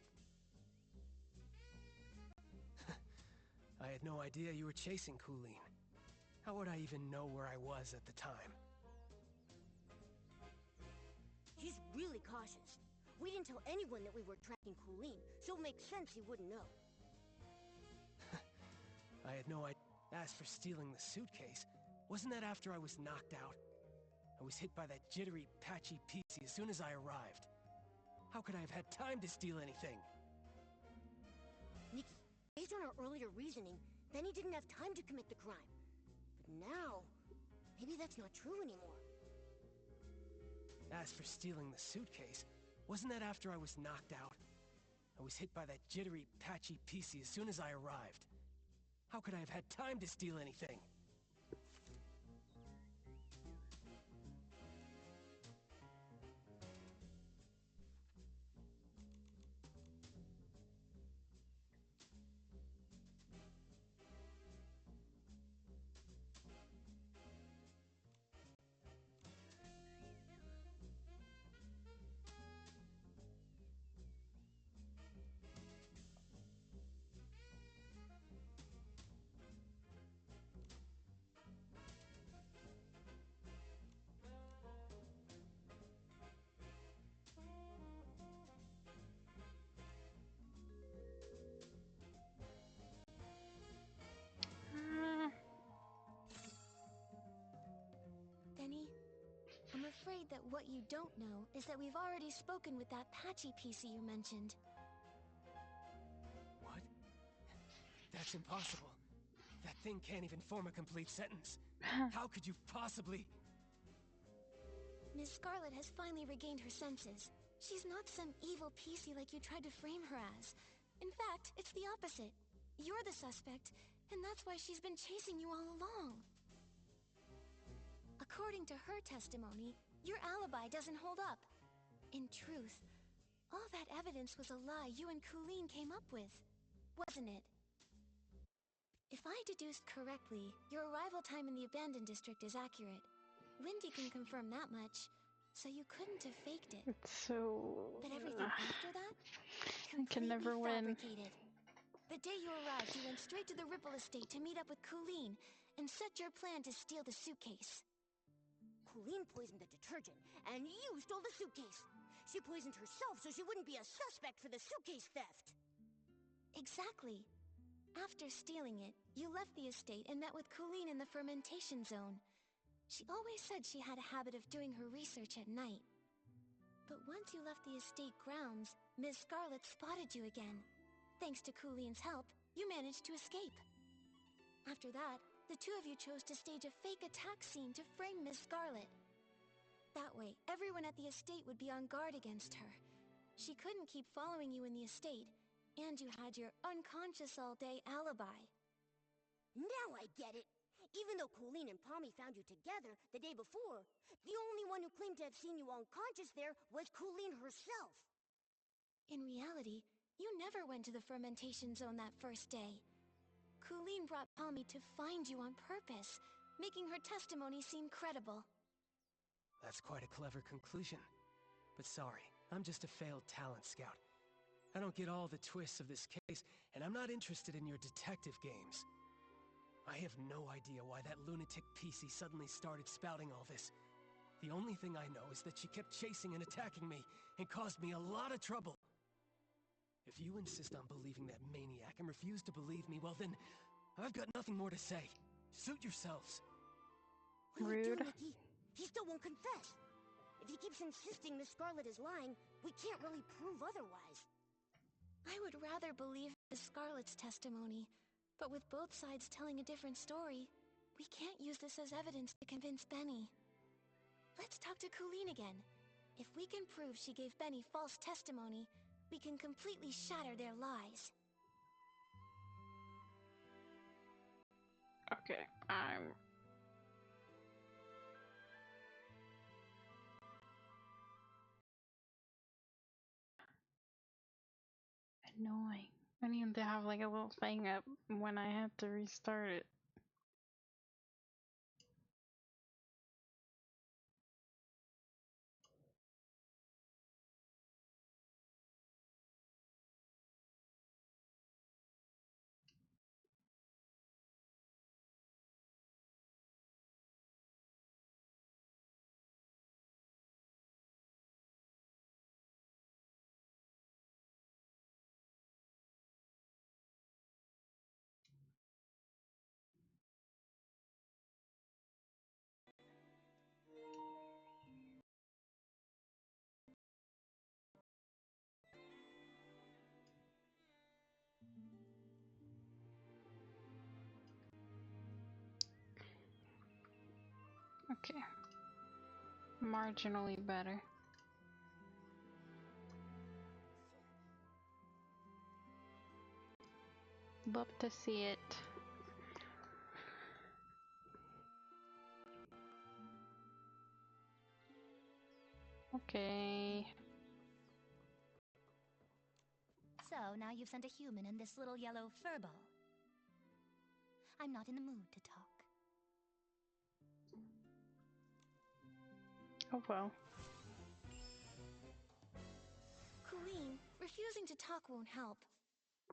I had no idea you were chasing Colleen. How would I even know where I was at the time? He's really cautious. We didn't tell anyone that we were tracking Colleen, so it makes sense he wouldn't know. I had no idea. As for stealing the suitcase, wasn't that after I was knocked out? I was hit by that jittery, patchy PC as soon as I arrived. How could I have had time to steal anything? Nikki, based on our earlier reasoning, Benny didn't have time to commit the crime. But now, maybe that's not true anymore. As for stealing the suitcase, wasn't that after I was knocked out? I was hit by that jittery, patchy PC as soon as I arrived. How could I have had time to steal anything? afraid that what you don't know is that we've already spoken with that patchy PC you mentioned. What? That's impossible. That thing can't even form a complete sentence. How could you possibly... Miss Scarlet has finally regained her senses. She's not some evil PC like you tried to frame her as. In fact, it's the opposite. You're the suspect, and that's why she's been chasing you all along. According to her testimony, your alibi doesn't hold up. In truth, all that evidence was a lie you and Colleen came up with, wasn't it? If I deduced correctly, your arrival time in the abandoned district is accurate. Lindy can confirm that much, so you couldn't have faked it. But everything after that? I can never win. Fabricated. The day you arrived, you went straight to the Ripple Estate to meet up with Colleen and set your plan to steal the suitcase. Colleen poisoned the detergent, and you stole the suitcase. She poisoned herself so she wouldn't be a suspect for the suitcase theft. Exactly. After stealing it, you left the estate and met with Colleen in the fermentation zone. She always said she had a habit of doing her research at night. But once you left the estate grounds, Ms. Scarlet spotted you again. Thanks to Colleen's help, you managed to escape. After that, the two of you chose to stage a fake attack scene to frame Ms. Scarlet. That way, everyone at the estate would be on guard against her. She couldn't keep following you in the estate, and you had your unconscious all-day alibi. Now I get it. Even though Colleen and Pommy found you together the day before, the only one who claimed to have seen you unconscious there was Colleen herself. In reality, you never went to the fermentation zone that first day. Colleen brought Pommy to find you on purpose, making her testimony seem credible. That's quite a clever conclusion. But sorry, I'm just a failed talent scout. I don't get all the twists of this case, and I'm not interested in your detective games. I have no idea why that lunatic PC suddenly started spouting all this. The only thing I know is that she kept chasing and attacking me, and caused me a lot of trouble. If you insist on believing that maniac and refuse to believe me, well then, I've got nothing more to say. Suit yourselves. What do you Rude. do, Nikki? He still won't confess. If he keeps insisting Miss Scarlet is lying, we can't really prove otherwise. I would rather believe Miss Scarlet's testimony, but with both sides telling a different story, we can't use this as evidence to convince Benny. Let's talk to Colleen again. If we can prove she gave Benny false testimony, we can completely shatter their lies. Okay, I'm... annoying. I need to have like a little thing up when I have to restart it. Okay. Marginally better. Love to see it. Okay. So, now you've sent a human and this little yellow furball. I'm not in the mood to talk. Oh well. Colleen, refusing to talk won't help.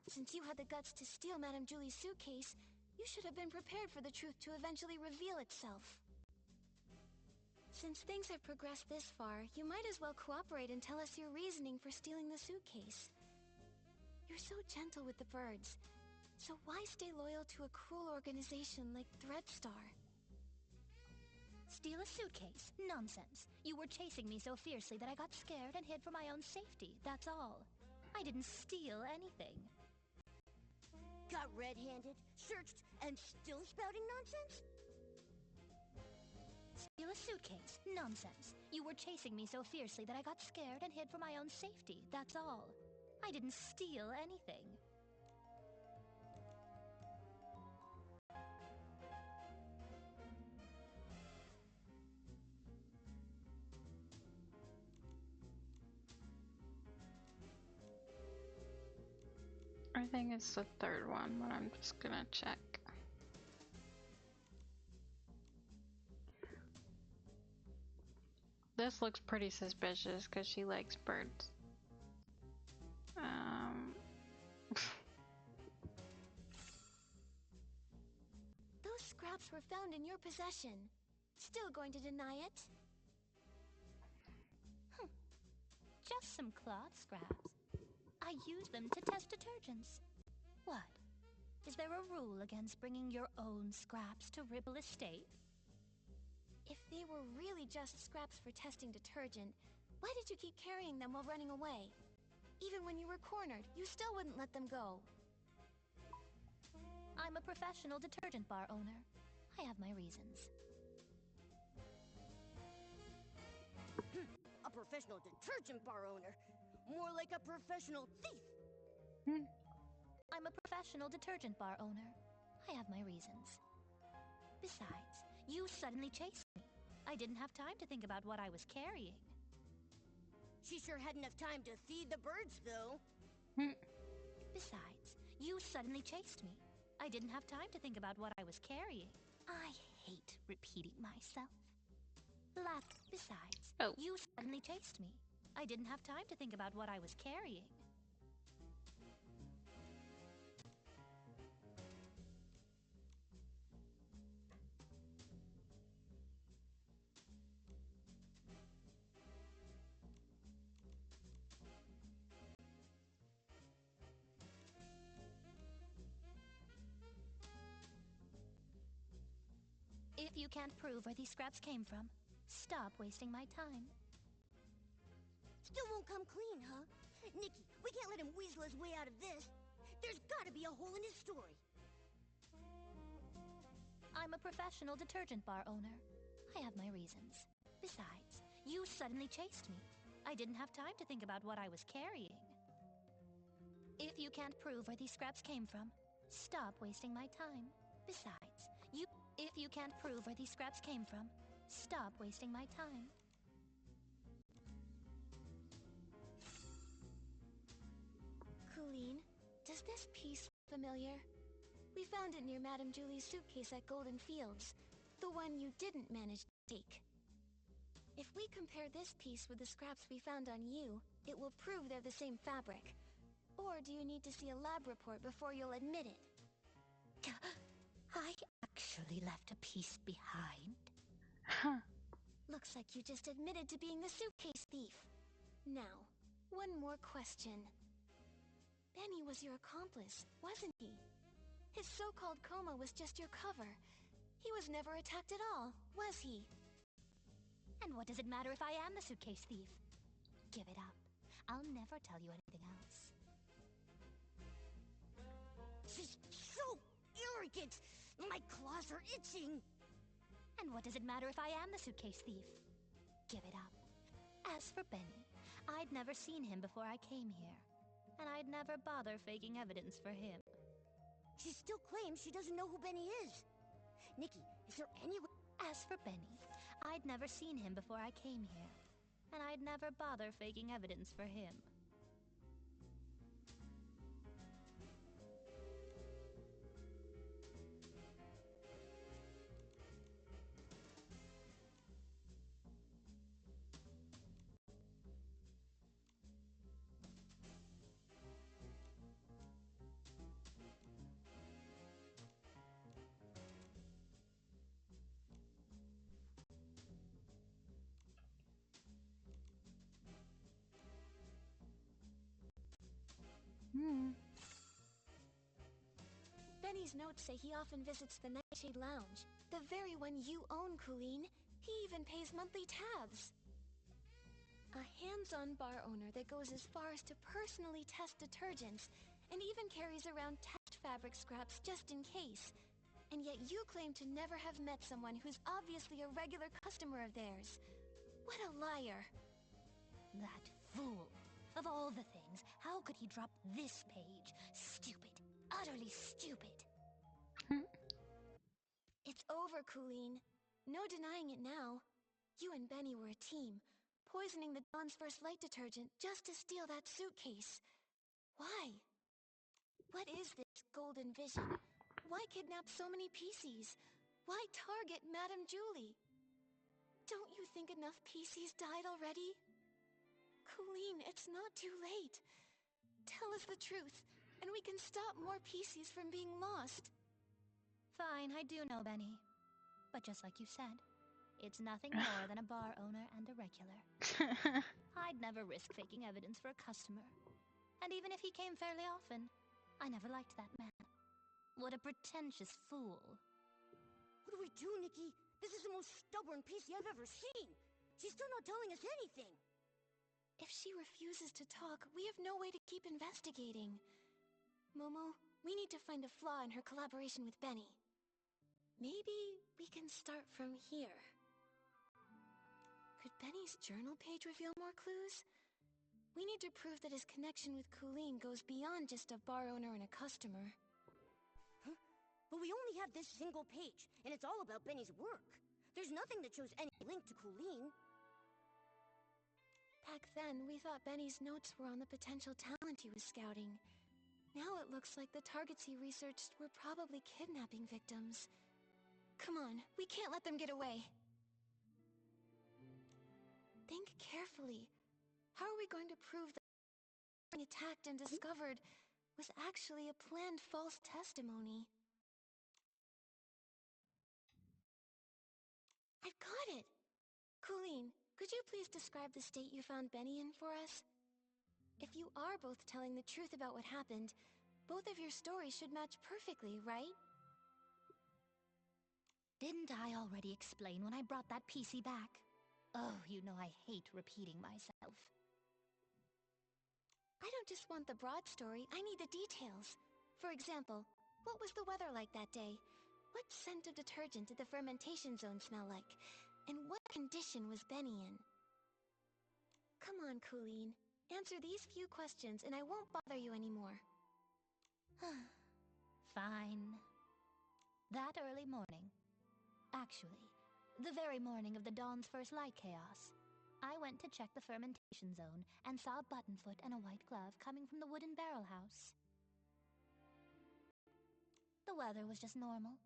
Since you had the guts to steal Madame Julie's suitcase, you should have been prepared for the truth to eventually reveal itself. Since things have progressed this far, you might as well cooperate and tell us your reasoning for stealing the suitcase. You're so gentle with the birds, so why stay loyal to a cruel organization like Threadstar? Steal a suitcase? Nonsense. You were chasing me so fiercely that I got scared and hid for my own safety, that's all. I didn't steal anything. Got red-handed, searched, and still spouting nonsense? Steal a suitcase? Nonsense. You were chasing me so fiercely that I got scared and hid for my own safety, that's all. I didn't steal anything. I think it's the third one, but I'm just gonna check. This looks pretty suspicious because she likes birds. Those scraps were found in your possession. Still going to deny it? Just some cloth scraps. I use them to test detergents. What? Is there a rule against bringing your own scraps to Ripple Estate? If they were really just scraps for testing detergent, why did you keep carrying them while running away? Even when you were cornered, you still wouldn't let them go. I'm a professional detergent bar owner. I have my reasons. A professional detergent bar owner. More like a professional thief. I'm a professional detergent bar owner. I have my reasons. Besides, you suddenly chased me. I didn't have time to think about what I was carrying. She sure had enough time to feed the birds, though. Besides, you suddenly chased me. I didn't have time to think about what I was carrying. I hate repeating myself. Besides, you suddenly chased me. I didn't have time to think about what I was carrying. If you can't prove where these scraps came from, stop wasting my time. Still won't come clean, huh? Nikki, we can't let him weasel his way out of this. There's gotta be a hole in his story. I'm a professional detergent bar owner. I have my reasons. Besides, you suddenly chased me. I didn't have time to think about what I was carrying. If you can't prove where these scraps came from, stop wasting my time. Besides, if you can't prove where these scraps came from, stop wasting my time. Colleen, does this piece look familiar? We found it near Madame Julie's suitcase at Golden Fields, the one you didn't manage to take. If we compare this piece with the scraps we found on you, it will prove they're the same fabric. Or do you need to see a lab report before you'll admit it? I actually left a piece behind. Looks like you just admitted to being the suitcase thief. Now, one more question. Benny was your accomplice, wasn't he? His so-called coma was just your cover. He was never attacked at all, was he? And what does it matter if I am the suitcase thief? Give it up. I'll never tell you anything else. She's so arrogant! My claws are itching! And what does it matter if I am the suitcase thief? Give it up. As for Benny, I'd never seen him before I came here. And I'd never bother faking evidence for him. She still claims she doesn't know who Benny is. Nikki, is there any way... As for Benny, I'd never seen him before I came here. And I'd never bother faking evidence for him. Benny's notes say he often visits the Nightshade Lounge, the very one you own, Colleen. He even pays monthly tabs. A hands-on bar owner that goes as far as to personally test detergents and even carries around test fabric scraps just in case. And yet you claim to never have met someone who's obviously a regular customer of theirs. What a liar. That fool. Of all the things, how could he drop this page? Stupid. Utterly stupid. It's over, Colleen. No denying it now. You and Benny were a team, poisoning the Dawn's First Light detergent just to steal that suitcase. Why? What is this golden vision? Why kidnap so many PCs? Why target Madame Julie? Don't you think enough PCs died already? Colleen, it's not too late. Tell us the truth, and we can stop more PCs from being lost. Fine, I do know Benny. But just like you said, it's nothing more than a bar owner and a regular. I'd never risk faking evidence for a customer. And even if he came fairly often, I never liked that man. What a pretentious fool. What do we do, Nikki? This is the most stubborn PC I've ever seen. She's still not telling us anything. If she refuses to talk, we have no way to keep investigating. Momo, we need to find a flaw in her collaboration with Benny. Maybe we can start from here. Could Benny's journal page reveal more clues? We need to prove that his connection with Colleen goes beyond just a bar owner and a customer. Huh? But we only have this single page, and it's all about Benny's work. There's nothing that shows any link to Colleen. Back then, we thought Benny's notes were on the potential talent he was scouting. Now it looks like the targets he researched were probably kidnapping victims. Come on, we can't let them get away. Think carefully. How are we going to prove that being attacked and discovered was actually a planned false testimony? I've got it! Colleen, could you please describe the state you found Benny in for us? If you are both telling the truth about what happened, both of your stories should match perfectly, right? Didn't I already explain when I brought that PC back? Oh, you know I hate repeating myself. I don't just want the broad story, I need the details. For example, what was the weather like that day? What scent of detergent did the fermentation zone smell like? And what condition was Benny in? Come on, Colleen. Answer these few questions and I won't bother you anymore. Fine. That early morning, actually, the very morning of the Dawn's First Light chaos, I went to check the fermentation zone and saw a buttonfoot and a white glove coming from the wooden barrel house. The weather was just normal.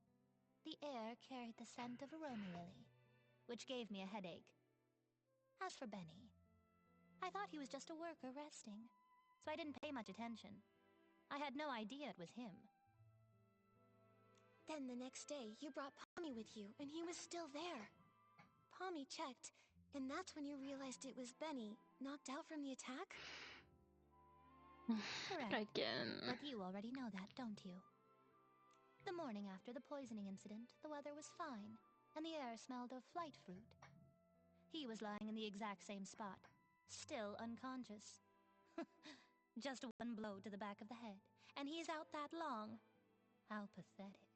The air carried the scent of aroma lily, which gave me a headache. As for Benny, I thought he was just a worker resting, so I didn't pay much attention. I had no idea it was him. Then the next day, you brought Pommy with you, and he was still there. Pommy checked, and that's when you realized it was Benny, knocked out from the attack? Correct. Again. But you already know that, don't you? The morning after the poisoning incident, the weather was fine, and the air smelled of flight fruit. He was lying in the exact same spot, still unconscious. Just one blow to the back of the head, and he's out that long. How pathetic.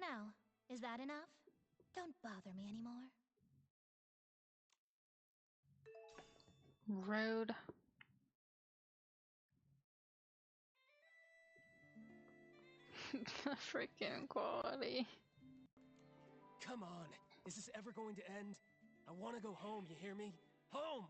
Now, is that enough? Don't bother me anymore. Road. The freaking quality. Come on. Is this ever going to end? I want to go home, you hear me? Home!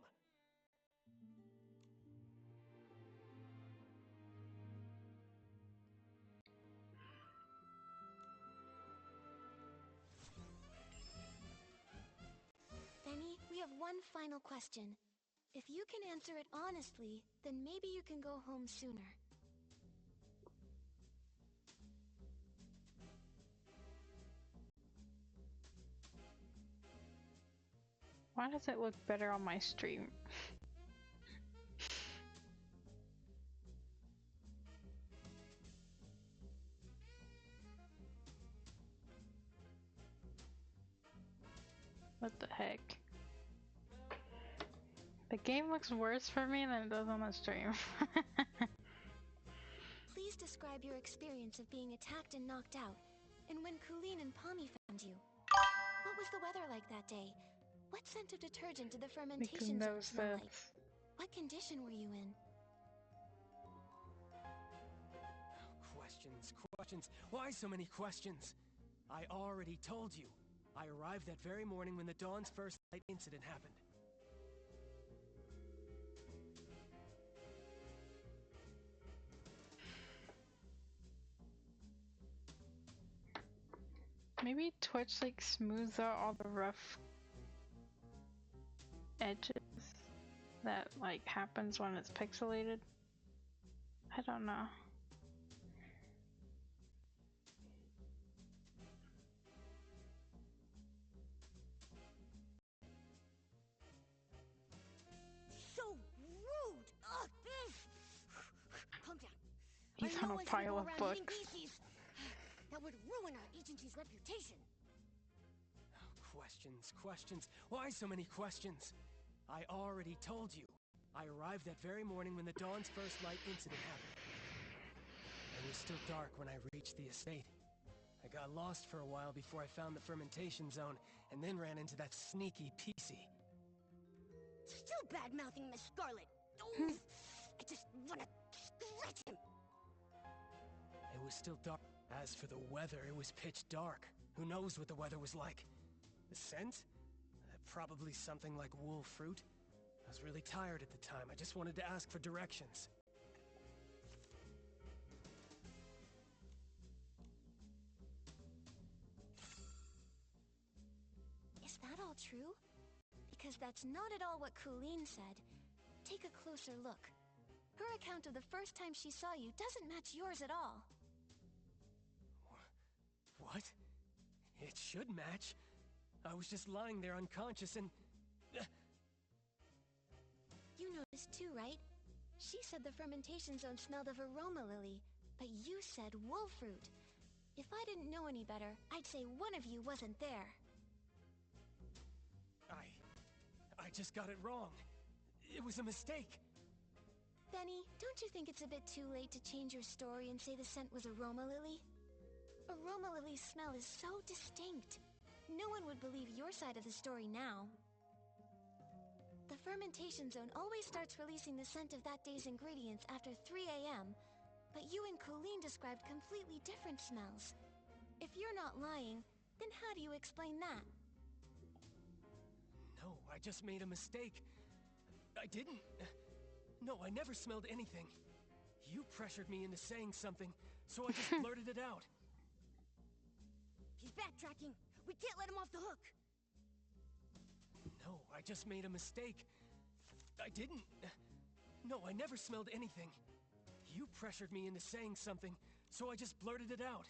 Benny, we have one final question. If you can answer it honestly, then maybe you can go home sooner. Why does it look better on my stream? What the heck? The game looks worse for me than it does on the stream. Please describe your experience of being attacked and knocked out, and when Colleen and Pommy found you. What was the weather like that day? What scent of detergent did the fermentation zone smell like? What condition were you in? Questions. Why so many questions? I already told you. I arrived that very morning when the Dawn's first light incident happened. Maybe Twitch like smooths out all the rough edges that like happens when it's pixelated. I don't know. So rude! Ugh! Calm down. He's I know on a I shouldn't pile go of around books. hitting pieces. That would ruin our agency's reputation. Questions. Why so many questions? I already told you. I arrived that very morning when the Dawn's first light incident happened. It was still dark when I reached the estate. I got lost for a while before I found the fermentation zone, and then ran into that sneaky PC. Still bad-mouthing Miss Scarlet. Oof. I just wanna scratch him. It was still dark. As for the weather, it was pitch dark. Who knows what the weather was like? The scent? Probably something like wool fruit. I was really tired at the time. I just wanted to ask for directions. Is that all true? Because that's not at all what Colleen said. Take a closer look. Her account of the first time she saw you doesn't match yours at all. What? It should match. I was just lying there unconscious and... You noticed too, right? She said the fermentation zone smelled of aroma lily, but you said wool fruit. If I didn't know any better, I'd say one of you wasn't there. I just got it wrong. It was a mistake. Benny, don't you think it's a bit too late to change your story and say the scent was aroma lily? Aroma lily's smell is so distinct. No one would believe your side of the story now. The fermentation zone always starts releasing the scent of that day's ingredients after 3 a.m., but you and Colleen described completely different smells. If you're not lying, then how do you explain that? No, I just made a mistake. I didn't... No, I never smelled anything. You pressured me into saying something, so I just blurted it out. He's backtracking. We can't let him off the hook. No, I just made a mistake. I didn't... No, I never smelled anything. You pressured me into saying something, so I just blurted it out.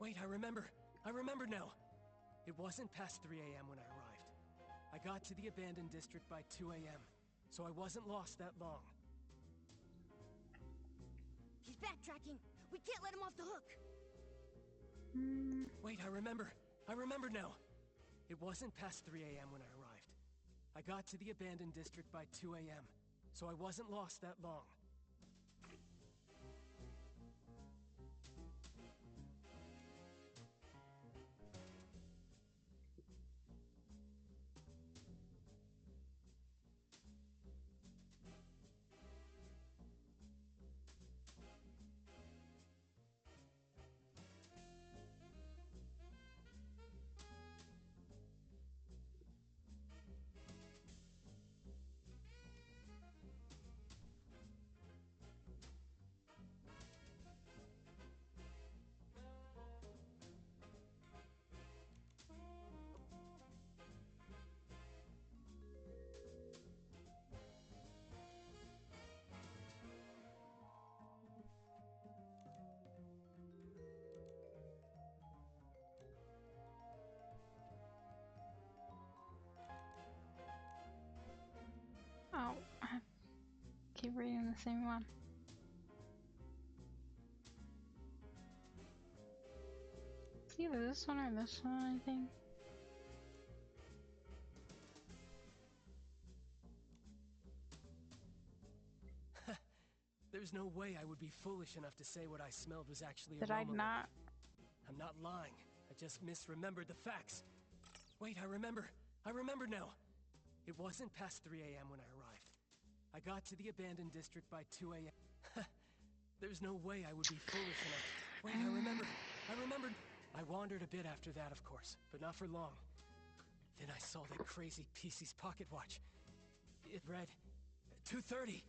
Wait, I remember. I remember now. It wasn't past 3 a.m. when I arrived. I got to the abandoned district by 2 a.m., so I wasn't lost that long. He's backtracking. We can't let him off the hook. Wait, I remember. I remember now. It wasn't past 3 a.m. when I arrived. I got to the abandoned district by 2 a.m., so I wasn't lost that long. same one. It's either this one or this one, I think. There's no way I would be foolish enough to say what I smelled was actually Did aroma. I not? I'm not lying. I just misremembered the facts. Wait, I remember. I remember now. It wasn't past 3 a.m. when I arrived. I got to the abandoned district by 2 a.m. There's no way I would be foolish enough. Wait, I remember. I remembered. I wandered a bit after that, of course, but not for long. Then I saw that crazy PC's pocket watch. It read 2:30.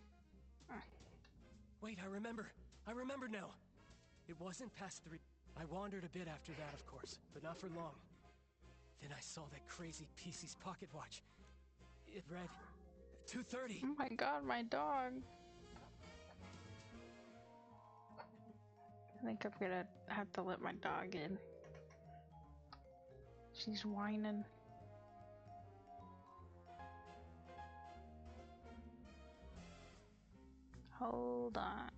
Wait, I remember. I remember now. It wasn't past 3. I wandered a bit after that, of course, but not for long. Then I saw that crazy PC's pocket watch. It read 2:30. Oh my god, my dog. I think I'm gonna have to let my dog in. She's whining. Hold on.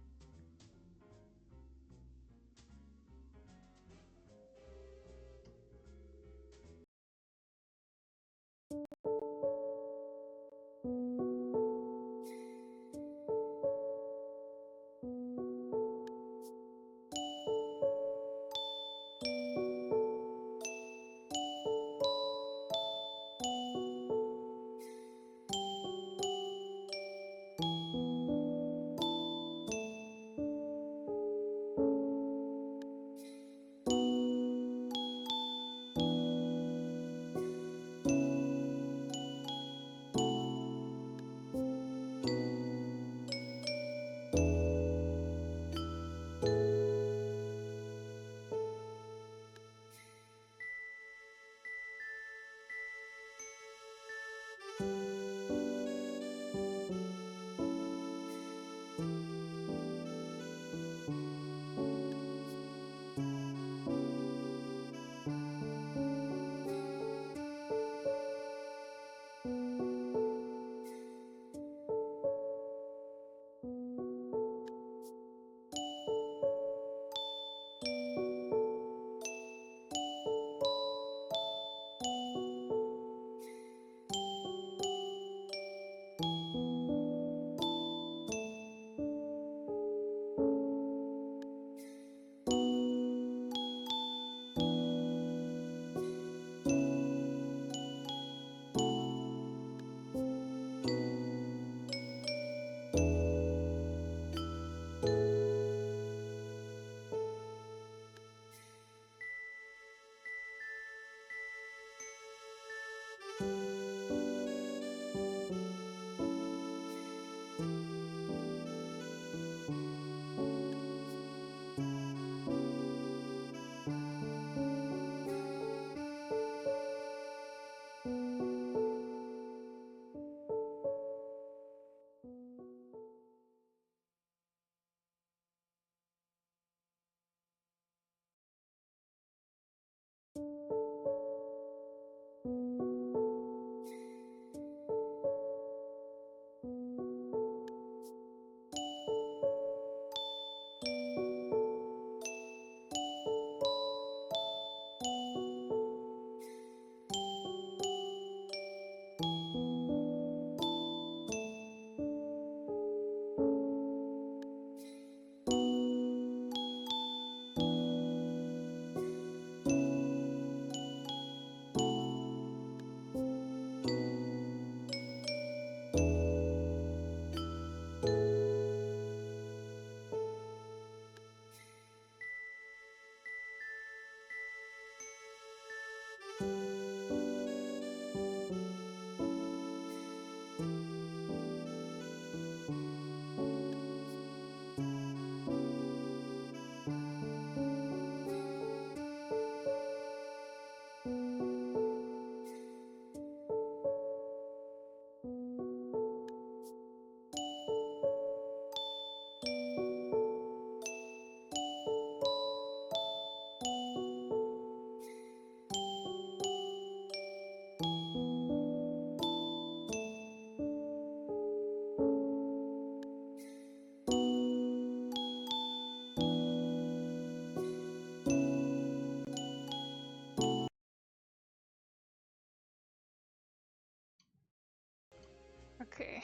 Okay.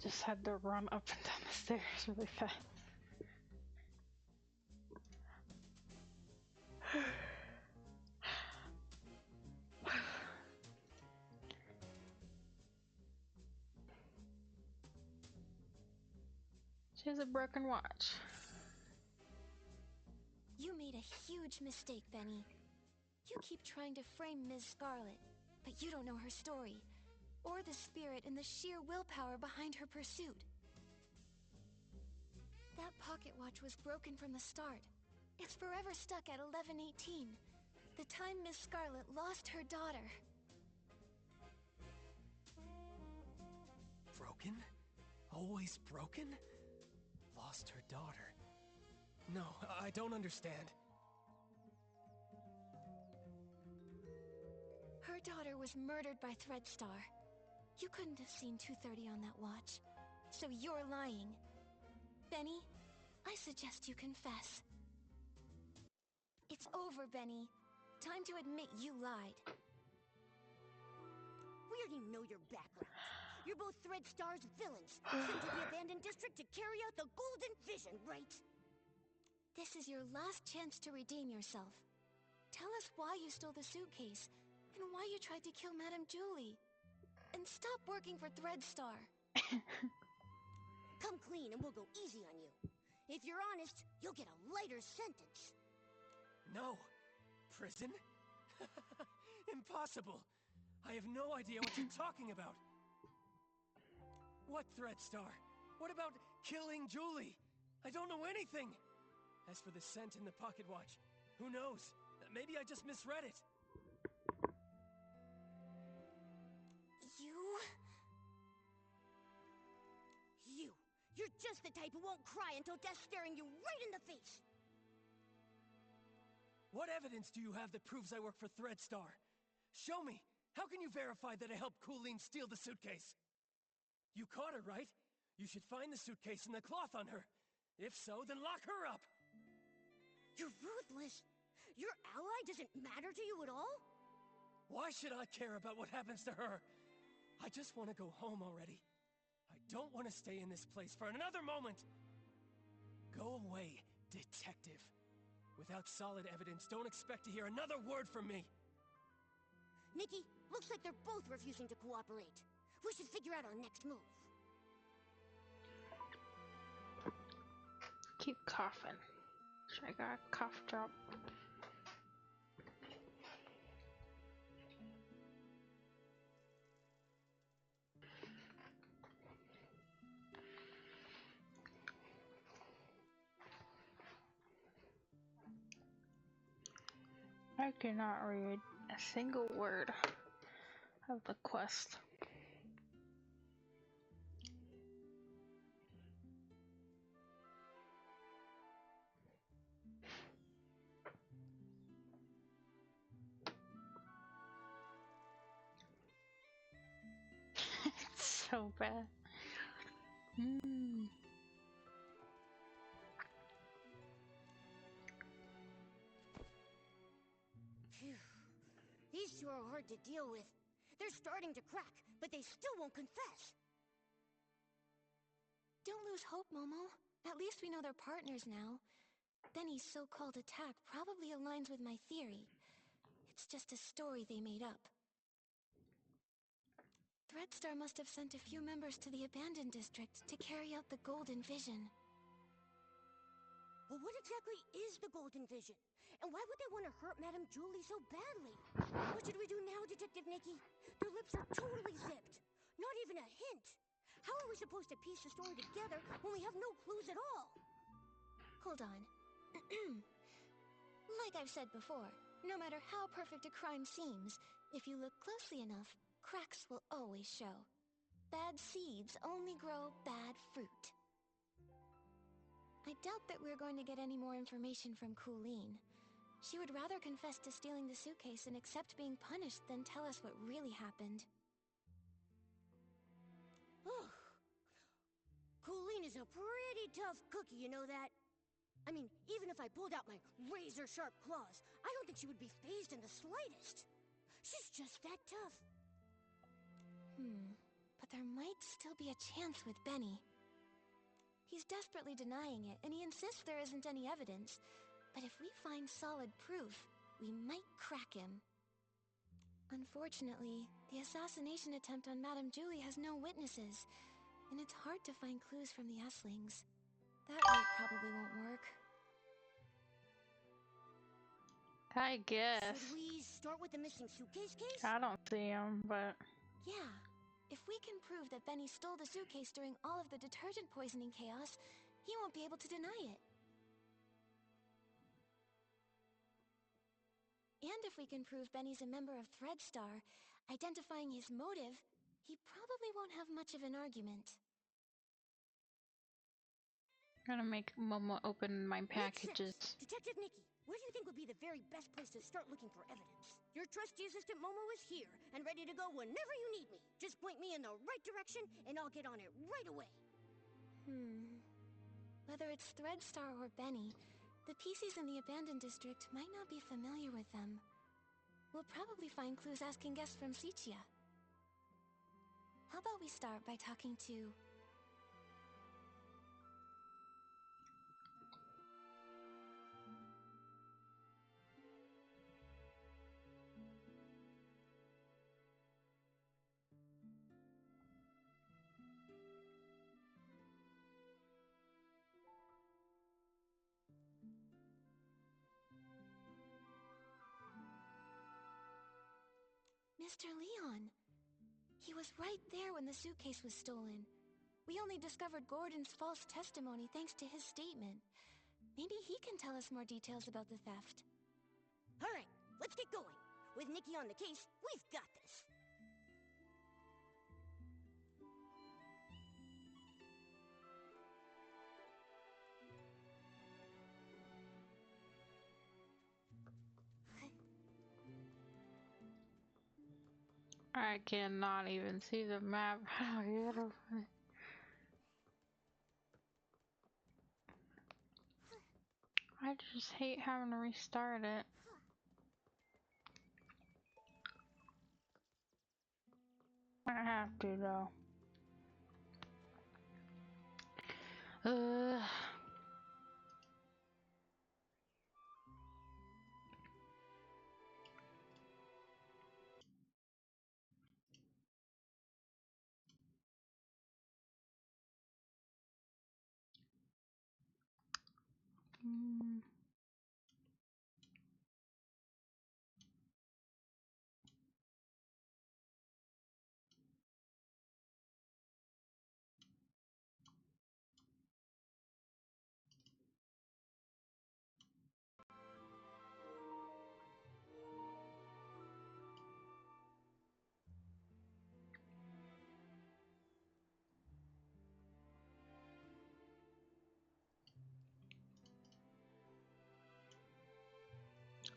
Just had to run up and down the stairs really fast. She has a broken watch. You made a huge mistake, Benny. You keep trying to frame Ms. Scarlet, but you don't know her story, or the spirit and the sheer willpower behind her pursuit. That pocket watch was broken from the start. It's forever stuck at 11:18, the time Ms. Scarlet lost her daughter. Broken? Always broken? Lost her daughter. No, I don't understand. Her daughter was murdered by Threadstar. You couldn't have seen 2:30 on that watch, so you're lying. Benny, I suggest you confess. It's over, Benny. Time to admit you lied. We already know your background. You're both Threadstar's villains, sent to the abandoned district to carry out the Golden Vision, right? This is your last chance to redeem yourself. Tell us why you stole the suitcase, and why you tried to kill Madame Julie. And stop working for Threadstar. Come clean and we'll go easy on you. If you're honest, you'll get a lighter sentence. No. Prison? Impossible. I have no idea what you're talking about. What Threadstar? What about killing Julie? I don't know anything. As for the scent in the pocket watch, who knows? Maybe I just misread it. You're just the type who won't cry until death's staring you right in the face. What evidence do you have that proves I work for Threadstar? Show me. How can you verify that I helped Colleen steal the suitcase? You caught her, right? You should find the suitcase and the cloth on her. If so, then lock her up! You're ruthless. Your ally doesn't matter to you at all? Why should I care about what happens to her? I just want to go home already. I don't want to stay in this place for another moment! Go away, detective. Without solid evidence, don't expect to hear another word from me! Nikki, looks like they're both refusing to cooperate. We should figure out our next move. Keep coughing. Should I got a cough drop? I cannot read a single word of the quest. It's so bad. Phew. These two are hard to deal with. They're starting to crack, but they still won't confess. Don't lose hope, Momo. At least we know they're partners now. Benny's so-called attack probably aligns with my theory. It's just a story they made up. Threadstar must have sent a few members to the abandoned district to carry out the Golden Vision. Well, what exactly is the Golden Vision? And why would they want to hurt Madame Julie so badly? What should we do now, Detective Nikki? Their lips are totally zipped. Not even a hint. How are we supposed to piece the story together when we have no clues at all? Hold on. Like I've said before, no matter how perfect a crime seems, if you look closely enough, cracks will always show. Bad seeds only grow bad fruit. I doubt that we're going to get any more information from Colleen. She would rather confess to stealing the suitcase and accept being punished than tell us what really happened. Colleen is a pretty tough cookie, you know that? I mean, even if I pulled out my razor-sharp claws, I don't think she would be fazed in the slightest. She's just that tough. but there might still be a chance with Benny. He's desperately denying it, and he insists there isn't any evidence. But if we find solid proof, we might crack him. Unfortunately, the assassination attempt on Madame Julie has no witnesses, and it's hard to find clues from the Esslings. That route probably won't work. I guess. Should we start with the missing suitcase case? I don't see him, but... Yeah. If we can prove that Benny stole the suitcase during all of the detergent poisoning chaos, he won't be able to deny it. And if we can prove Benny's a member of Threadstar, identifying his motive, he probably won't have much of an argument. I'm gonna make Momo open my packages. Makes sense. Detective Nikki, where do you think would be the very best place to start looking for evidence? Your trusty assistant Momo is here and ready to go whenever you need me. Just point me in the right direction and I'll get on it right away. Whether it's Threadstar or Benny, the PCs in the abandoned district might not be familiar with them. We'll probably find clues asking guests from Sichia. How about we start by talking to... Mr. Leon. He was right there when the suitcase was stolen. We only discovered Gordon's false testimony thanks to his statement. Maybe he can tell us more details about the theft. Alright, let's get going. With Nikki on the case, we've got this. I cannot even see the map. How do I get over it? I just hate having to restart it. I have to though. Ugh.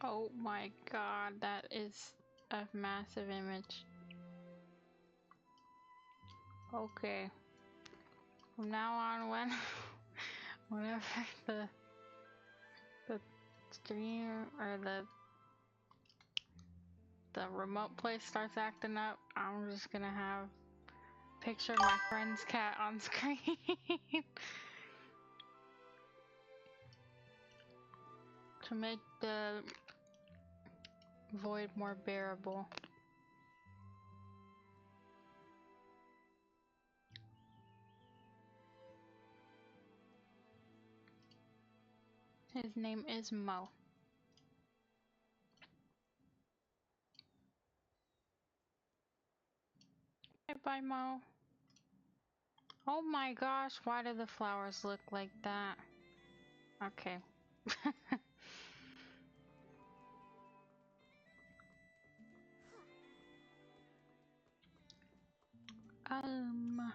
Oh my god, that is a massive image. Okay. From now on, whenever the stream or the remote place starts acting up, I'm just gonna have a picture of my friend's cat on screen. To make the void more bearable. His name is Mo. Bye, Mo. Oh my gosh, why do the flowers look like that? Okay. um...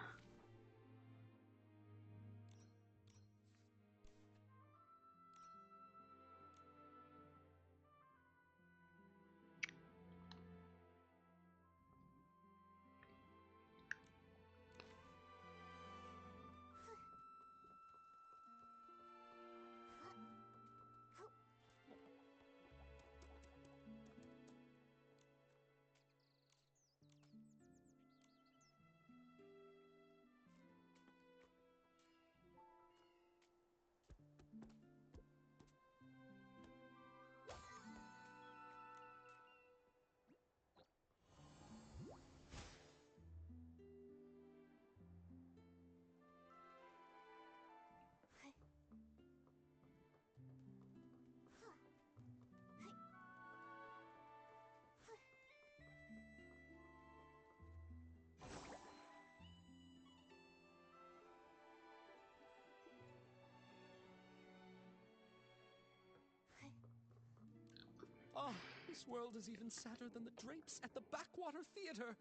This world is even sadder than the drapes at the Backwater Theater.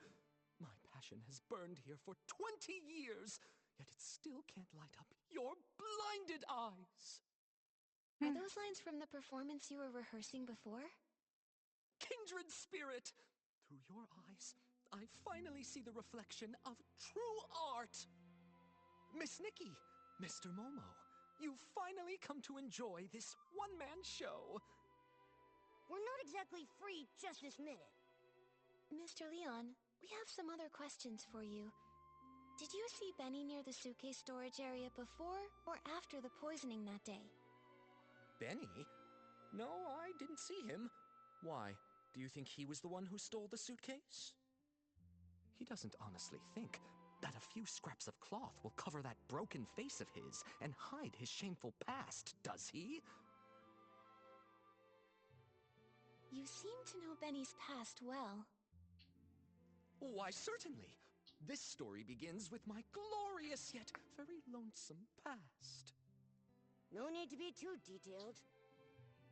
My passion has burned here for 20 years, yet it still can't light up your blinded eyes. Are those lines from the performance you were rehearsing before? Kindred spirit! Through your eyes, I finally see the reflection of true art. Miss Nikki, Mr. Momo, you've finally come to enjoy this one-man show. We're not exactly free just this minute. Mr. Leon, we have some other questions for you. Did you see Benny near the suitcase storage area before or after the poisoning that day? Benny? No, I didn't see him. Why, do you think he was the one who stole the suitcase? He doesn't honestly think that a few scraps of cloth will cover that broken face of his and hide his shameful past, does he? You seem to know Benny's past well. Why, certainly. This story begins with my glorious yet very lonesome past. No need to be too detailed.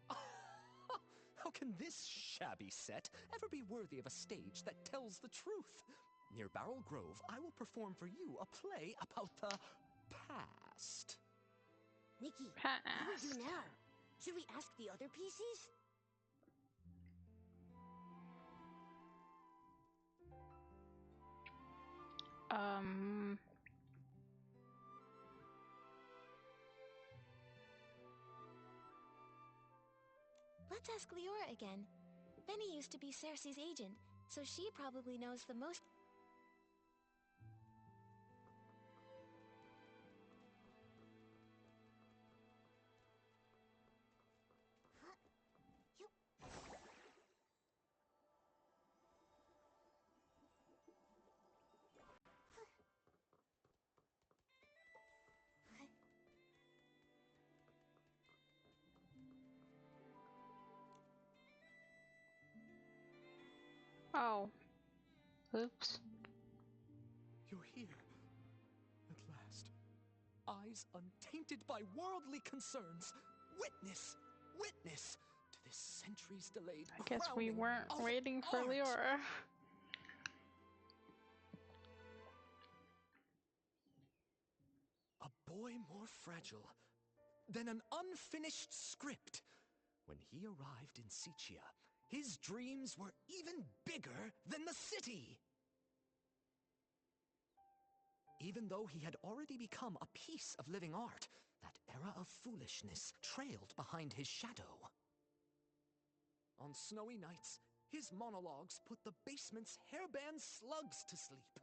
How can this shabby set ever be worthy of a stage that tells the truth? Near Barrel Grove, I will perform for you a play about the past. Nikki, what do we do now? Should we ask the other PCs? Let's ask Leora again. Benny used to be Cersei's agent, so she probably knows the most. Oh. Oops. You're here. At last. Eyes untainted by worldly concerns. Witness to this centuries delayed I guess we weren't waiting for Leora. A boy more fragile than an unfinished script. When he arrived in Sichia, his dreams were even bigger than the city. Even though he had already become a piece of living art, that era of foolishness trailed behind his shadow. On snowy nights, his monologues put the basement's hairband slugs to sleep.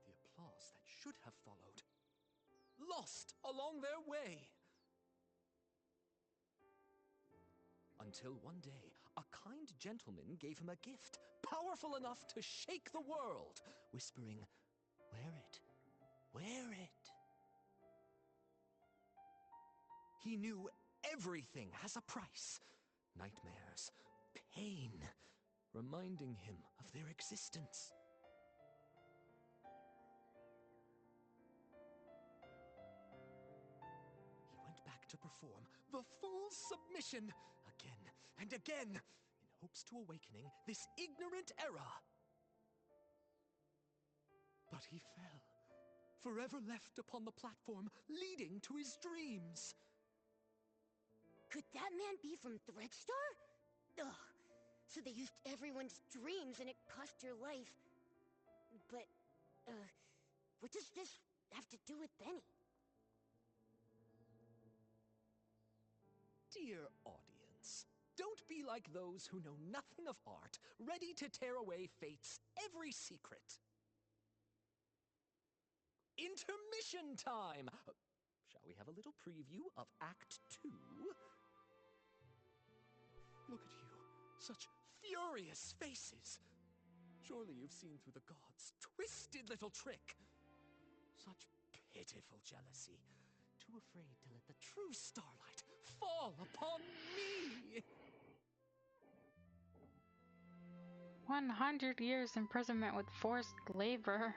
The applause that should have followed, lost along their way. Until one day, a kind gentleman gave him a gift, powerful enough to shake the world, whispering, "Wear it, wear it." He knew everything has a price. Nightmares, pain, reminding him of their existence. He went back to perform the full submission again and again in hopes to awakening this ignorant era. But he fell, forever left upon the platform leading to his dreams. Could that man be from Threadstar? Ugh. So they used everyone's dreams and it cost your life. But, what does this have to do with Benny? Dear audience, don't be like those who know nothing of art, ready to tear away fate's every secret. Intermission time! Shall we have a little preview of Act 2? Look at you, such furious faces. Surely you've seen through the gods' twisted little trick. Such pitiful jealousy, too afraid to let the true starlight fall upon me. 100 years imprisonment with forced labor.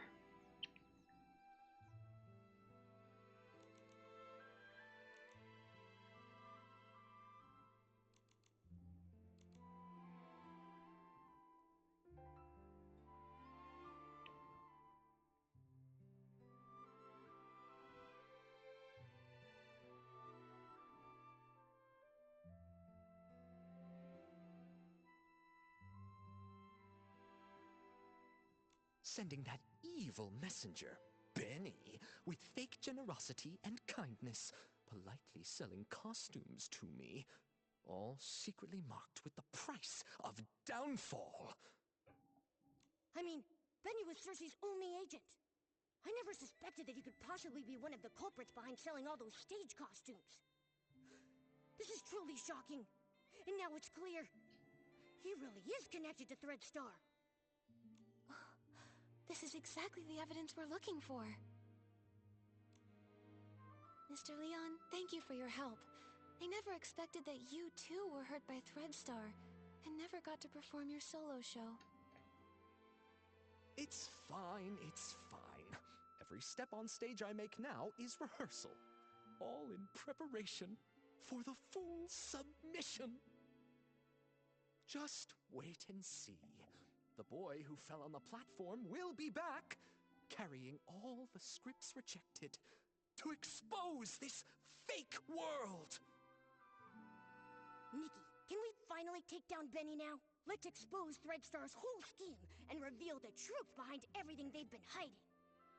sending that evil messenger, Benny, with fake generosity and kindness, politely selling costumes to me, all secretly marked with the price of downfall. I mean, Benny was Cersei's only agent. I never suspected that he could possibly be one of the culprits behind selling all those stage costumes. This is truly shocking. And now it's clear. He really is connected to Threadstar. This is exactly the evidence we're looking for. Mr. Leon, thank you for your help. I never expected that you too were hurt by Threadstar and never got to perform your solo show. It's fine, it's fine. Every step on stage I make now is rehearsal, all in preparation for the full submission. Just wait and see. The boy who fell on the platform will be back, carrying all the scripts rejected to expose this fake world. Nikki, can we finally take down Benny now? Let's expose Threadstar's whole scheme and reveal the truth behind everything they've been hiding.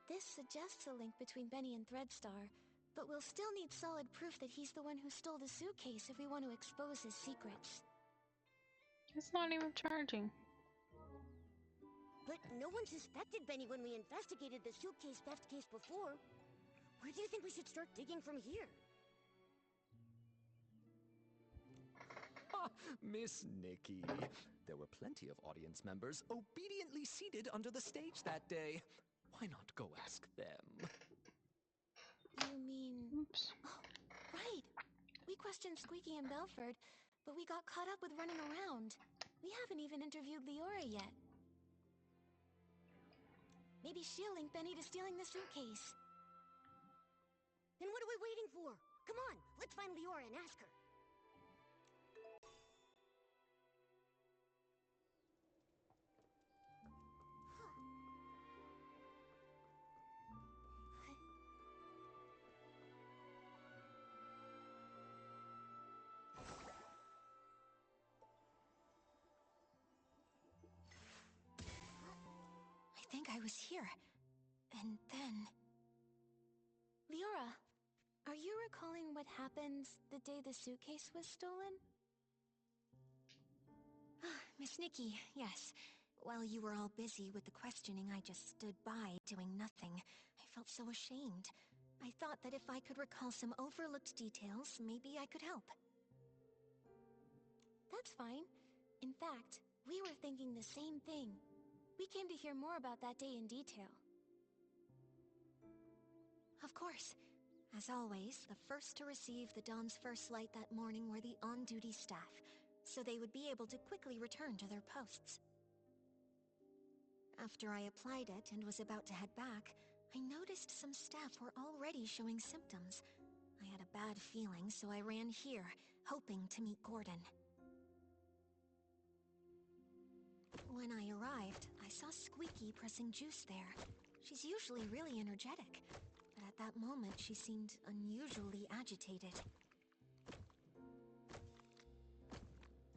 This suggests a link between Benny and Threadstar, but we'll still need solid proof that he's the one who stole the suitcase if we want to expose his secrets. It's not even charging. But no one suspected Benny when we investigated the suitcase theft case before. Where do you think we should start digging from here? Miss Nikki. There were plenty of audience members obediently seated under the stage that day. Why not go ask them? You mean... Oops. Oh, right. We questioned Squeaky and Belford, but we got caught up with running around. We haven't even interviewed Leora yet. Maybe she'll link Benny to stealing the suitcase. Then what are we waiting for? Come on, let's find Leora and ask her. I think I was here. And then... Leora, are you recalling what happened the day the suitcase was stolen? Miss Nikki, yes. While you were all busy with the questioning, I just stood by, doing nothing. I felt so ashamed. I thought that if I could recall some overlooked details, maybe I could help. That's fine. In fact, we were thinking the same thing. We came to hear more about that day in detail. Of course. As always, the first to receive the dawn's first light that morning were the on-duty staff, so they would be able to quickly return to their posts. After I applied it and was about to head back, I noticed some staff were already showing symptoms. I had a bad feeling, so I ran here, hoping to meet Gordon. When I arrived, I saw Squeaky pressing juice there. She's usually really energetic, but at that moment she seemed unusually agitated.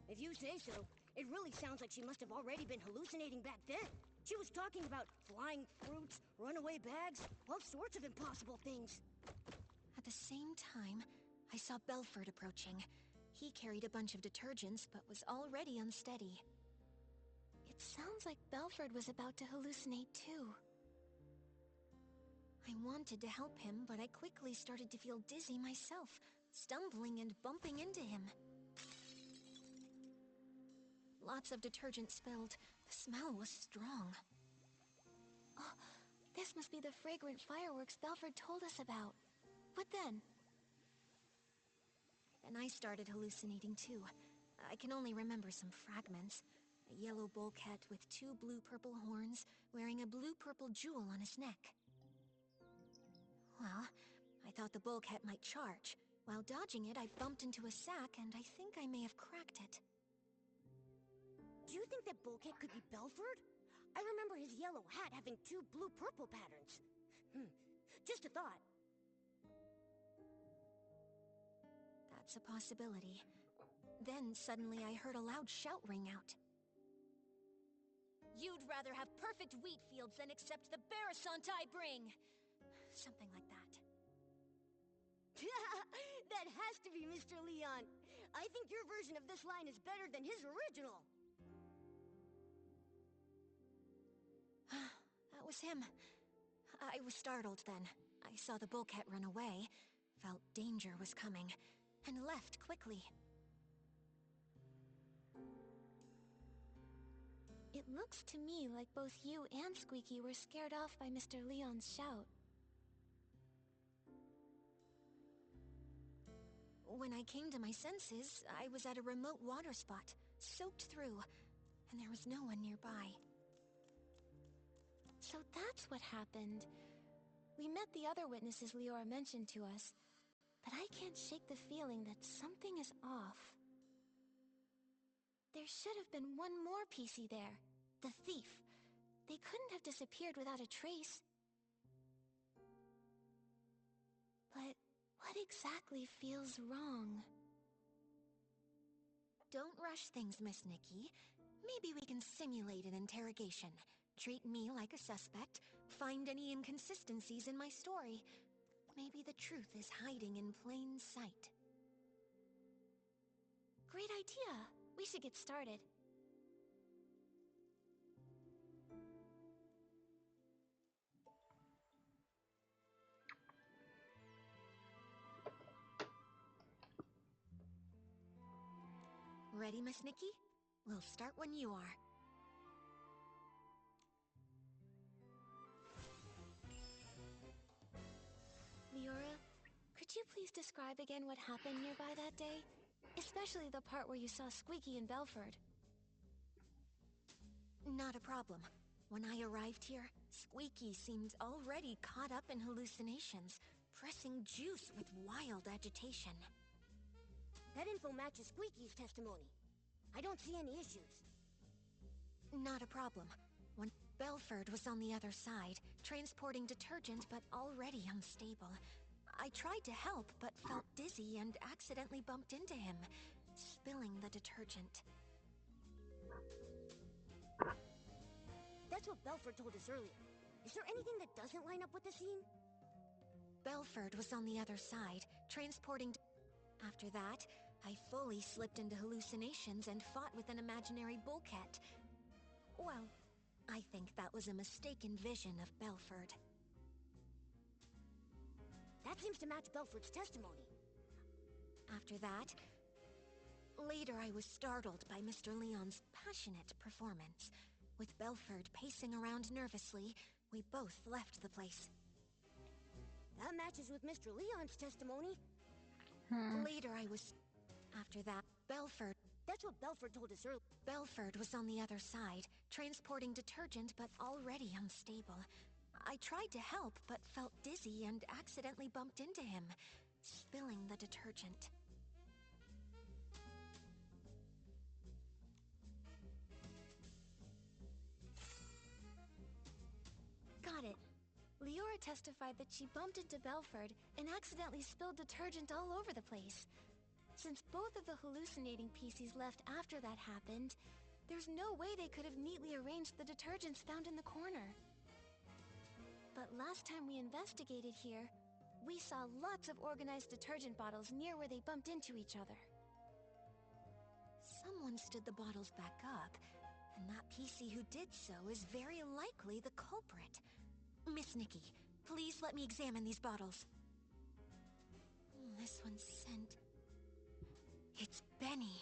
If you say so, it really sounds like she must have already been hallucinating back then. She was talking about flying fruits, runaway bags, all sorts of impossible things. At the same time, I saw Belford approaching. He carried a bunch of detergents, but was already unsteady. It sounds like Belford was about to hallucinate too. I wanted to help him, but I quickly started to feel dizzy myself, stumbling and bumping into him. Lots of detergent spilled. The smell was strong. Oh, this must be the fragrant fireworks Belford told us about. What then? And I started hallucinating too. I can only remember some fragments. A yellow bulkhead with two blue-purple horns, wearing a blue-purple jewel on his neck. Well, I thought the bulkhead might charge. While dodging it, I bumped into a sack, and I think I may have cracked it. Do you think that bulkhead could be Belford? I remember his yellow hat having two blue-purple patterns. Just a thought. That's a possibility. Then, suddenly, I heard a loud shout ring out. You'd rather have perfect wheat fields than accept the Barasant I bring. Something like that. That has to be Mr. Leon. I think your version of this line is better than his original. That was him. I was startled then. I saw the bullcat run away, felt danger was coming, and left quickly. It looks to me like both you and Squeaky were scared off by Mr. Leon's shout. When I came to my senses, I was at a remote water spot, soaked through, and there was no one nearby. So that's what happened. We met the other witnesses Leora mentioned to us, but I can't shake the feeling that something is off. There should have been one more PC there. The thief. They couldn't have disappeared without a trace. But what exactly feels wrong? Don't rush things, Miss Nikki. Maybe we can simulate an interrogation. Treat me like a suspect, find any inconsistencies in my story. Maybe the truth is hiding in plain sight. Great idea. We should get started. Ready, Miss Nikki? We'll start when you are. Leora, could you please describe again what happened nearby that day? Especially the part where you saw Squeaky and Belford. Not a problem. When I arrived here, Squeaky seemed already caught up in hallucinations, pressing juice with wild agitation. That info matches Squeaky's testimony. I don't see any issues. Not a problem. When Belford was on the other side, transporting detergent but already unstable. I tried to help, but felt dizzy and accidentally bumped into him, spilling the detergent. That's what Belford told us earlier. Is there anything that doesn't line up with the scene? Belford was on the other side, transporting... After that, I fully slipped into hallucinations and fought with an imaginary bullcat. Well, I think that was a mistaken vision of Belford. That seems to match Belford's testimony. After that, later I was startled by Mr. Leon's passionate performance. With Belford pacing around nervously, we both left the place. That matches with Mr. Leon's testimony. Later I was... After that, Belford... That's what Belford told us earlier. Belford was on the other side, transporting detergent but already unstable. I tried to help, but felt dizzy and accidentally bumped into him, spilling the detergent. Got it. Leora testified that she bumped into Belford and accidentally spilled detergent all over the place. Since both of the hallucinating PCs left after that happened, there's no way they could have neatly arranged the detergents found in the corner. But last time we investigated here, we saw lots of organized detergent bottles near where they bumped into each other. Someone stood the bottles back up, and that PC who did so is very likely the culprit. Miss Nikki, please let me examine these bottles. This one's scent. It's Benny.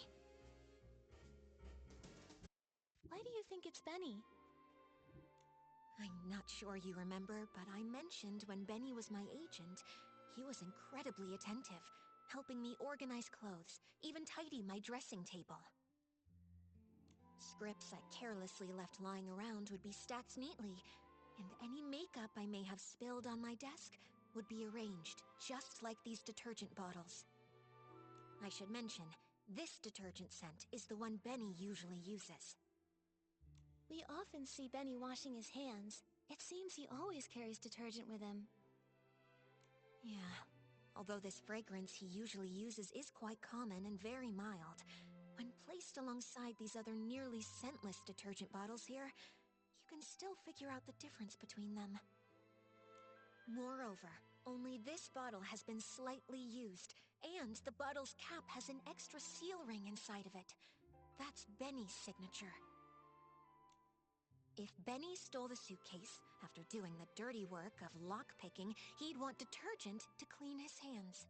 Why do you think it's Benny? I'm not sure you remember, but I mentioned when Benny was my agent, he was incredibly attentive, helping me organize clothes, even tidy my dressing table. Scripts I carelessly left lying around would be stacked neatly, and any makeup I may have spilled on my desk would be arranged just like these detergent bottles. I should mention, this detergent scent is the one Benny usually uses. We often see Benny washing his hands. It seems he always carries detergent with him. Yeah, although this fragrance he usually uses is quite common and very mild, when placed alongside these other nearly scentless detergent bottles here, you can still figure out the difference between them. Moreover, only this bottle has been slightly used, and the bottle's cap has an extra seal ring inside of it. That's Benny's signature. If Benny stole the suitcase, after doing the dirty work of lockpicking, he'd want detergent to clean his hands.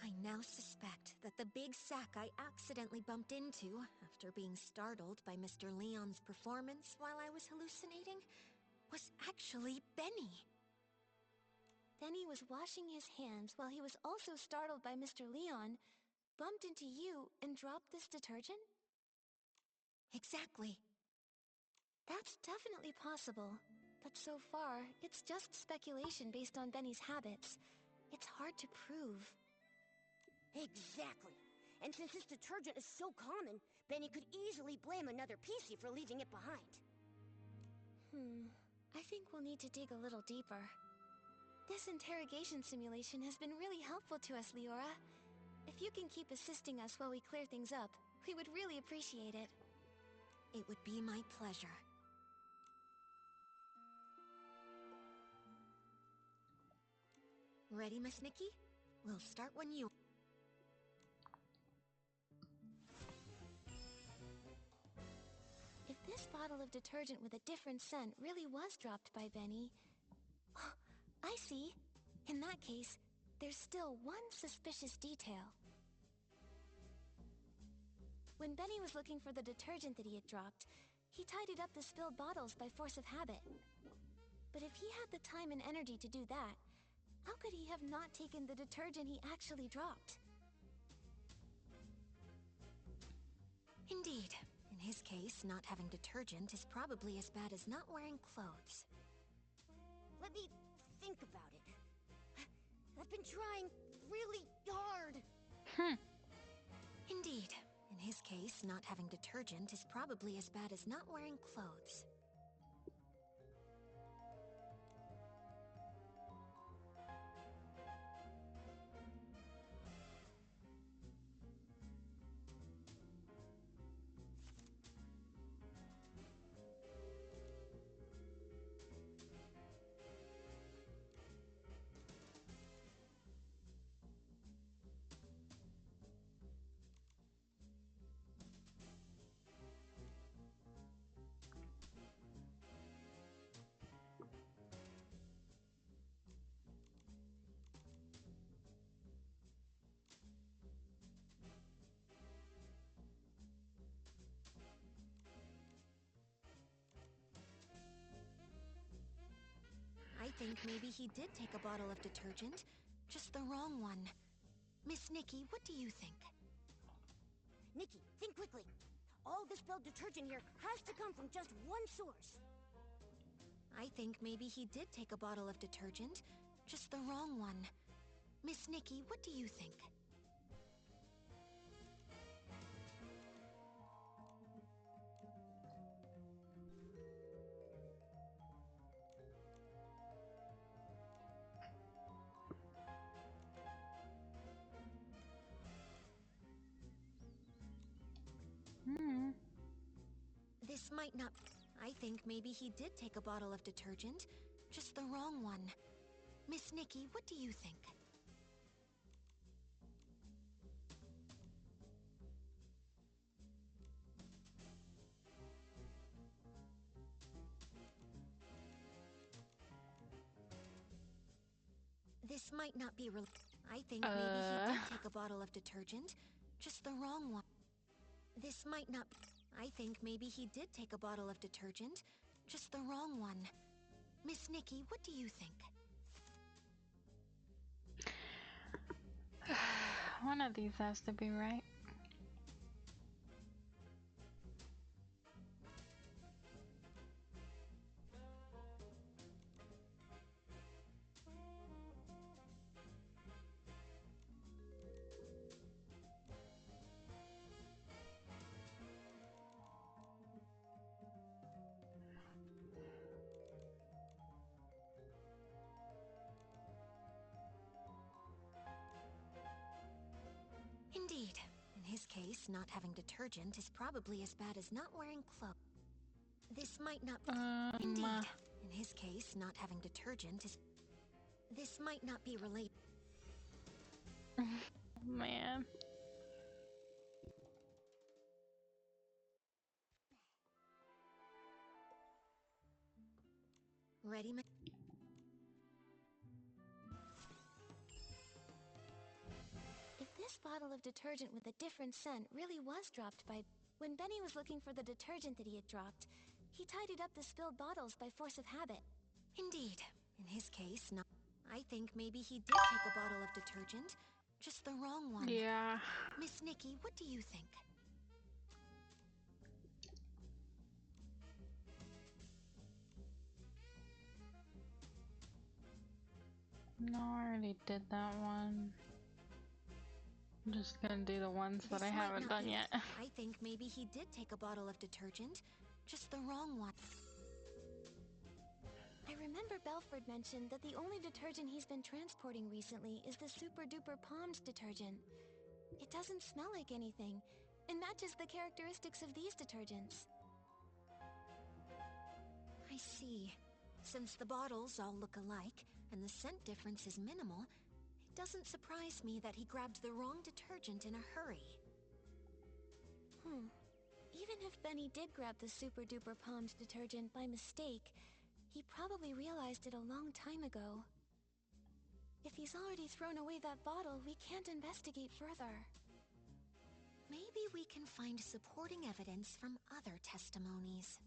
I now suspect that the big sack I accidentally bumped into, after being startled by Mr. Leon's performance while I was hallucinating, was actually Benny. Benny was washing his hands while he was also startled by Mr. Leon, bumped into you, and dropped this detergent? Exactly. That's definitely possible. But so far, it's just speculation based on Benny's habits. It's hard to prove. Exactly. And since this detergent is so common, Benny could easily blame another PC for leaving it behind. I think we'll need to dig a little deeper. This interrogation simulation has been really helpful to us, Leora. If you can keep assisting us while we clear things up, we would really appreciate it. It would be my pleasure. Ready, Miss Nikki? We'll start when you... If this bottle of detergent with a different scent really was dropped by Benny... Oh, I see. In that case, there's still one suspicious detail. When Benny was looking for the detergent that he had dropped, he tidied up the spilled bottles by force of habit. But if he had the time and energy to do that, how could he have not taken the detergent he actually dropped? Indeed. In his case, not having detergent is probably as bad as not wearing clothes. Let me think about it. I've been trying really hard. Indeed. In his case, not having detergent is probably as bad as not wearing clothes. I think maybe he did take a bottle of detergent, just the wrong one. Miss Nikki, what do you think? Nikki, think quickly. All the spilled detergent here has to come from just one source. I think maybe he did take a bottle of detergent, just the wrong one. Miss Nikki, what do you think? This might not... I think maybe he did take a bottle of detergent, just the wrong one. Miss Nikki, what do you think? This might not be real. I think maybe he did take a bottle of detergent, just the wrong one. This might not... I think maybe he did take a bottle of detergent, just the wrong one. Miss Nikki, what do you think? One of these has to be right. Indeed. In his case, not having detergent is probably as bad as not wearing clothes. This might not be... Indeed. In his case, not having detergent is... This might not be related. Man. Ready, ma- If this bottle of detergent with a different scent really was dropped by... When Benny was looking for the detergent that he had dropped, he tidied up the spilled bottles by force of habit. Indeed. In his case, not... I think maybe he did take a bottle of detergent, just the wrong one. Yeah. Miss Nikki, what do you think? No, I already did that one. I'm just gonna do the ones that I haven't done yet. I think maybe he did take a bottle of detergent, just the wrong one. I remember Belford mentioned that the only detergent he's been transporting recently is the Super Duper Palmed detergent. It doesn't smell like anything, and matches the characteristics of these detergents. I see. Since the bottles all look alike, and the scent difference is minimal, it doesn't surprise me that he grabbed the wrong detergent in a hurry. Even if Benny did grab the Super Duper Palmed detergent by mistake, he probably realized it a long time ago. If he's already thrown away that bottle, we can't investigate further. Maybe we can find supporting evidence from other testimonies.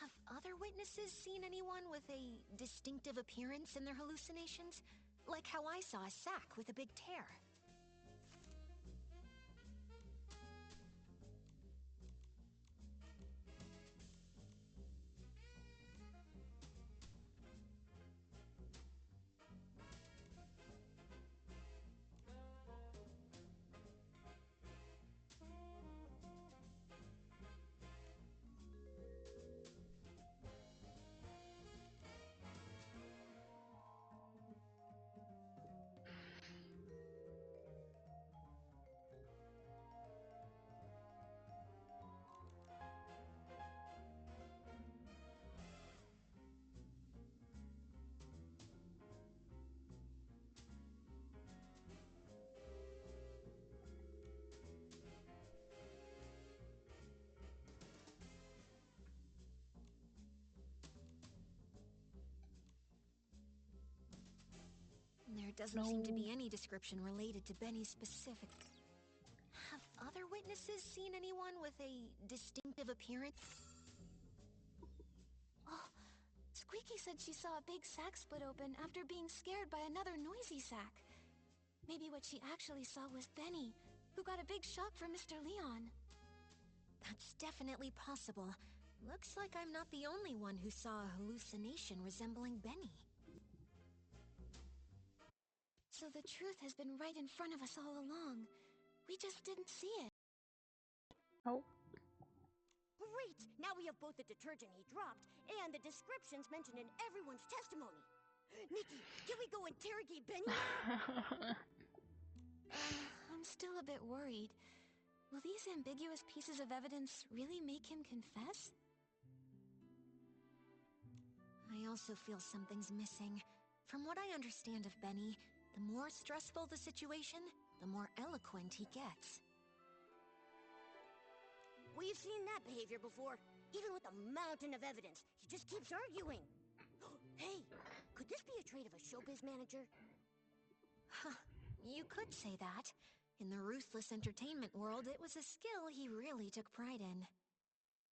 Have other witnesses seen anyone with a distinctive appearance in their hallucinations? Like how I saw a sack with a big tear. There doesn't seem to be any description related to Benny's specific... Have other witnesses seen anyone with a distinctive appearance? Oh, Squeaky said she saw a big sack split open after being scared by another noisy sack. Maybe what she actually saw was Benny, who got a big shock from Mr. Leon. That's definitely possible. Looks like I'm not the only one who saw a hallucination resembling Benny. So the truth has been right in front of us all along. We just didn't see it. Oh. Great! Now we have both the detergent he dropped and the descriptions mentioned in everyone's testimony. Nikki, can we go interrogate Benny now? I'm still a bit worried. Will these ambiguous pieces of evidence really make him confess? I also feel something's missing. From what I understand of Benny, the more stressful the situation, the more eloquent he gets. We've seen that behavior before. Even with a mountain of evidence, he just keeps arguing. Hey, could this be a trait of a showbiz manager? Huh, you could say that. In the ruthless entertainment world, it was a skill he really took pride in.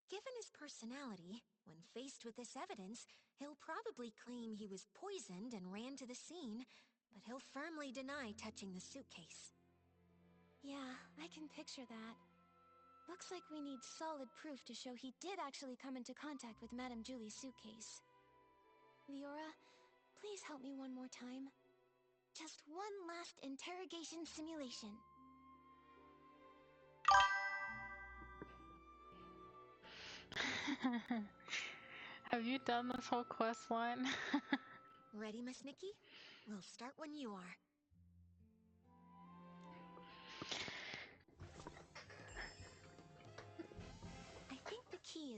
Given his personality, when faced with this evidence, he'll probably claim he was poisoned and ran to the scene, but he'll firmly deny touching the suitcase. Yeah, I can picture that. Looks like we need solid proof to show he did actually come into contact with Madame Julie's suitcase. Leora, please help me one more time. Just one last interrogation simulation. Have you done this whole quest line? Ready, Miss Nikki? We'll start when you are.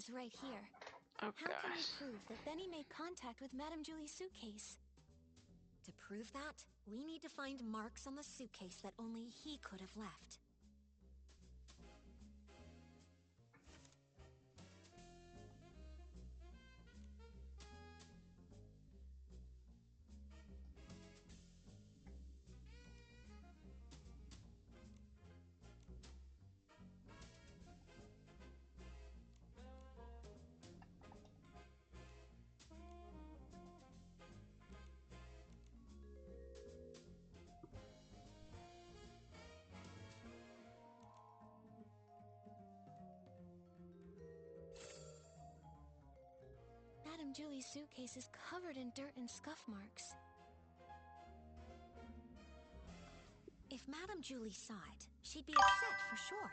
is right here. Oh How can we gosh. prove that Benny made contact with Madame Julie's suitcase? To prove that, we need to find marks on the suitcase that only he could have left. Madame Julie's suitcase is covered in dirt and scuff marks. If Madame Julie saw it, she'd be upset for sure.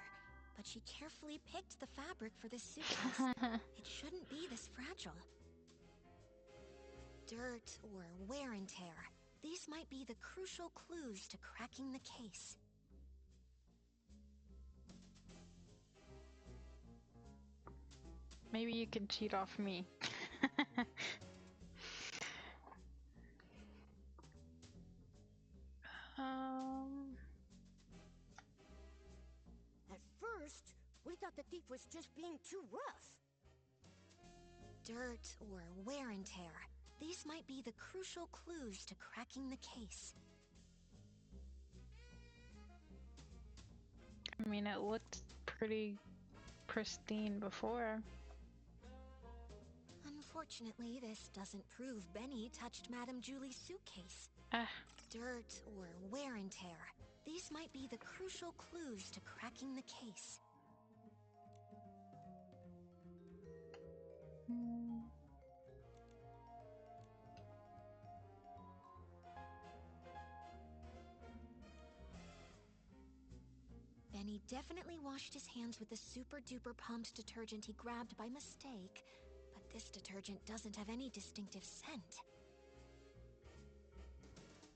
But she carefully picked the fabric for this suitcase. It shouldn't be this fragile. Dirt or wear and tear. These might be the crucial clues to cracking the case. Maybe you can cheat off me. At first, we thought the thief was just being too rough. Dirt or wear and tear. These might be the crucial clues to cracking the case. I mean, it looked pretty pristine before. Unfortunately, this doesn't prove Benny touched Madame Julie's suitcase. Dirt or wear and tear. These might be the crucial clues to cracking the case. Benny definitely washed his hands with the super-duper pumped detergent he grabbed by mistake, but this detergent doesn't have any distinctive scent.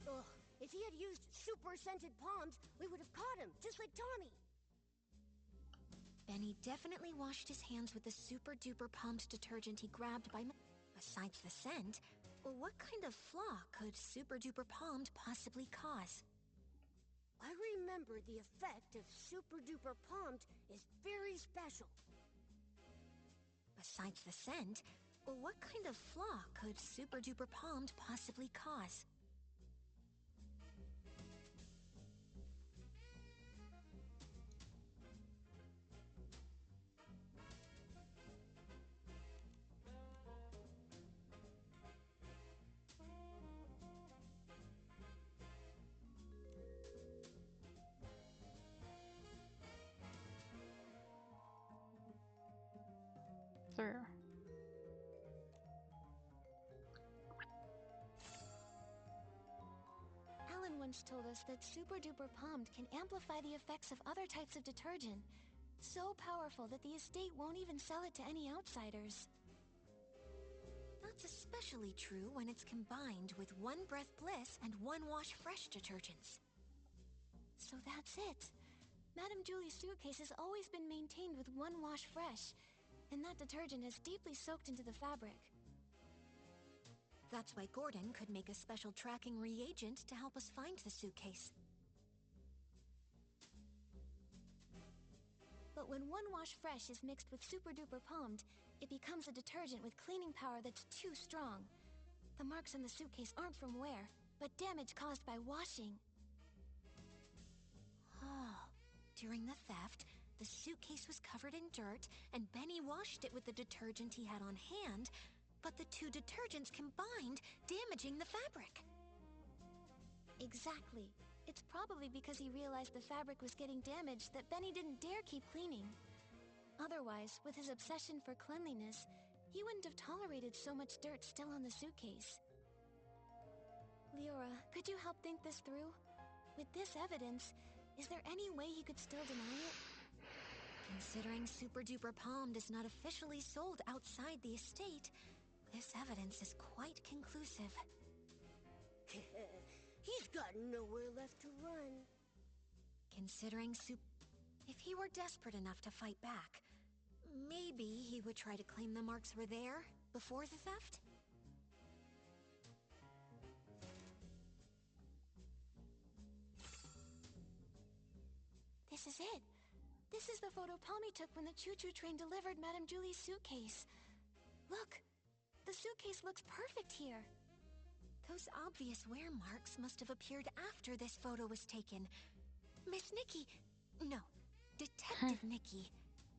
Ugh, if he had used super-scented palms, we would have caught him, just like Tommy. Benny definitely washed his hands with the super-duper pumped detergent he grabbed by Besides the scent, what kind of flaw could super-duper palmed possibly cause? I remember the effect of super-duper palmed is very special. Besides the scent, what kind of flaw could super-duper palmed possibly cause? Sure. Alan once told us that Super Duper Palmed can amplify the effects of other types of detergent. So powerful that the estate won't even sell it to any outsiders. That's especially true when it's combined with One Breath Bliss and One Wash Fresh detergents. So that's it. Madame Julie's suitcase has always been maintained with One Wash Fresh, and that detergent has deeply soaked into the fabric. That's why Gordon could make a special tracking reagent to help us find the suitcase. But when One Wash Fresh is mixed with Super Duper Palmed, it becomes a detergent with cleaning power that's too strong. The marks on the suitcase aren't from wear, but damage caused by washing. Oh, during the theft, the suitcase was covered in dirt, and Benny washed it with the detergent he had on hand, but the two detergents combined, damaging the fabric. Exactly. It's probably because he realized the fabric was getting damaged that Benny didn't dare keep cleaning. Otherwise, with his obsession for cleanliness, he wouldn't have tolerated so much dirt still on the suitcase. Leora, could you help think this through? With this evidence, is there any way he could still deny it? Considering Super Duper Palmed is not officially sold outside the estate, this evidence is quite conclusive. He's got nowhere left to run. Considering if he were desperate enough to fight back, Maybe he would try to claim the marks were there before the theft? This is it. This is the photo Palmy took when the choo-choo train delivered Madame Julie's suitcase. Look, the suitcase looks perfect here. Those obvious wear marks must have appeared after this photo was taken. Miss Nikki... No, Detective Nikki.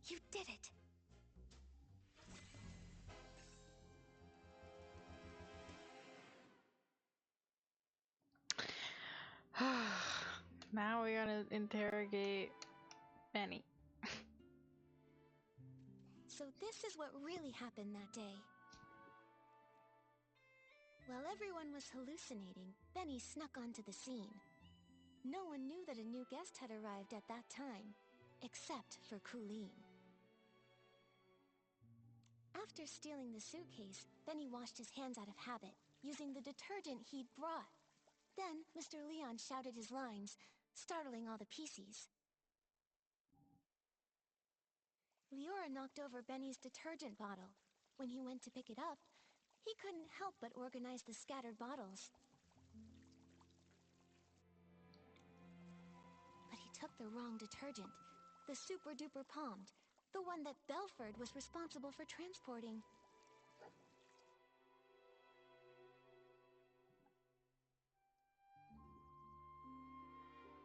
You did it. Now we're gonna interrogate Benny. So this is what really happened that day. While everyone was hallucinating, Benny snuck onto the scene. No one knew that a new guest had arrived at that time, except for Colleen. After stealing the suitcase, Benny washed his hands out of habit, using the detergent he'd brought. Then, Mr. Leon shouted his lines, startling all the PCs. Leora knocked over Benny's detergent bottle. When he went to pick it up, he couldn't help but organize the scattered bottles. But he took the wrong detergent, the super-duper palmed, the one that Belford was responsible for transporting.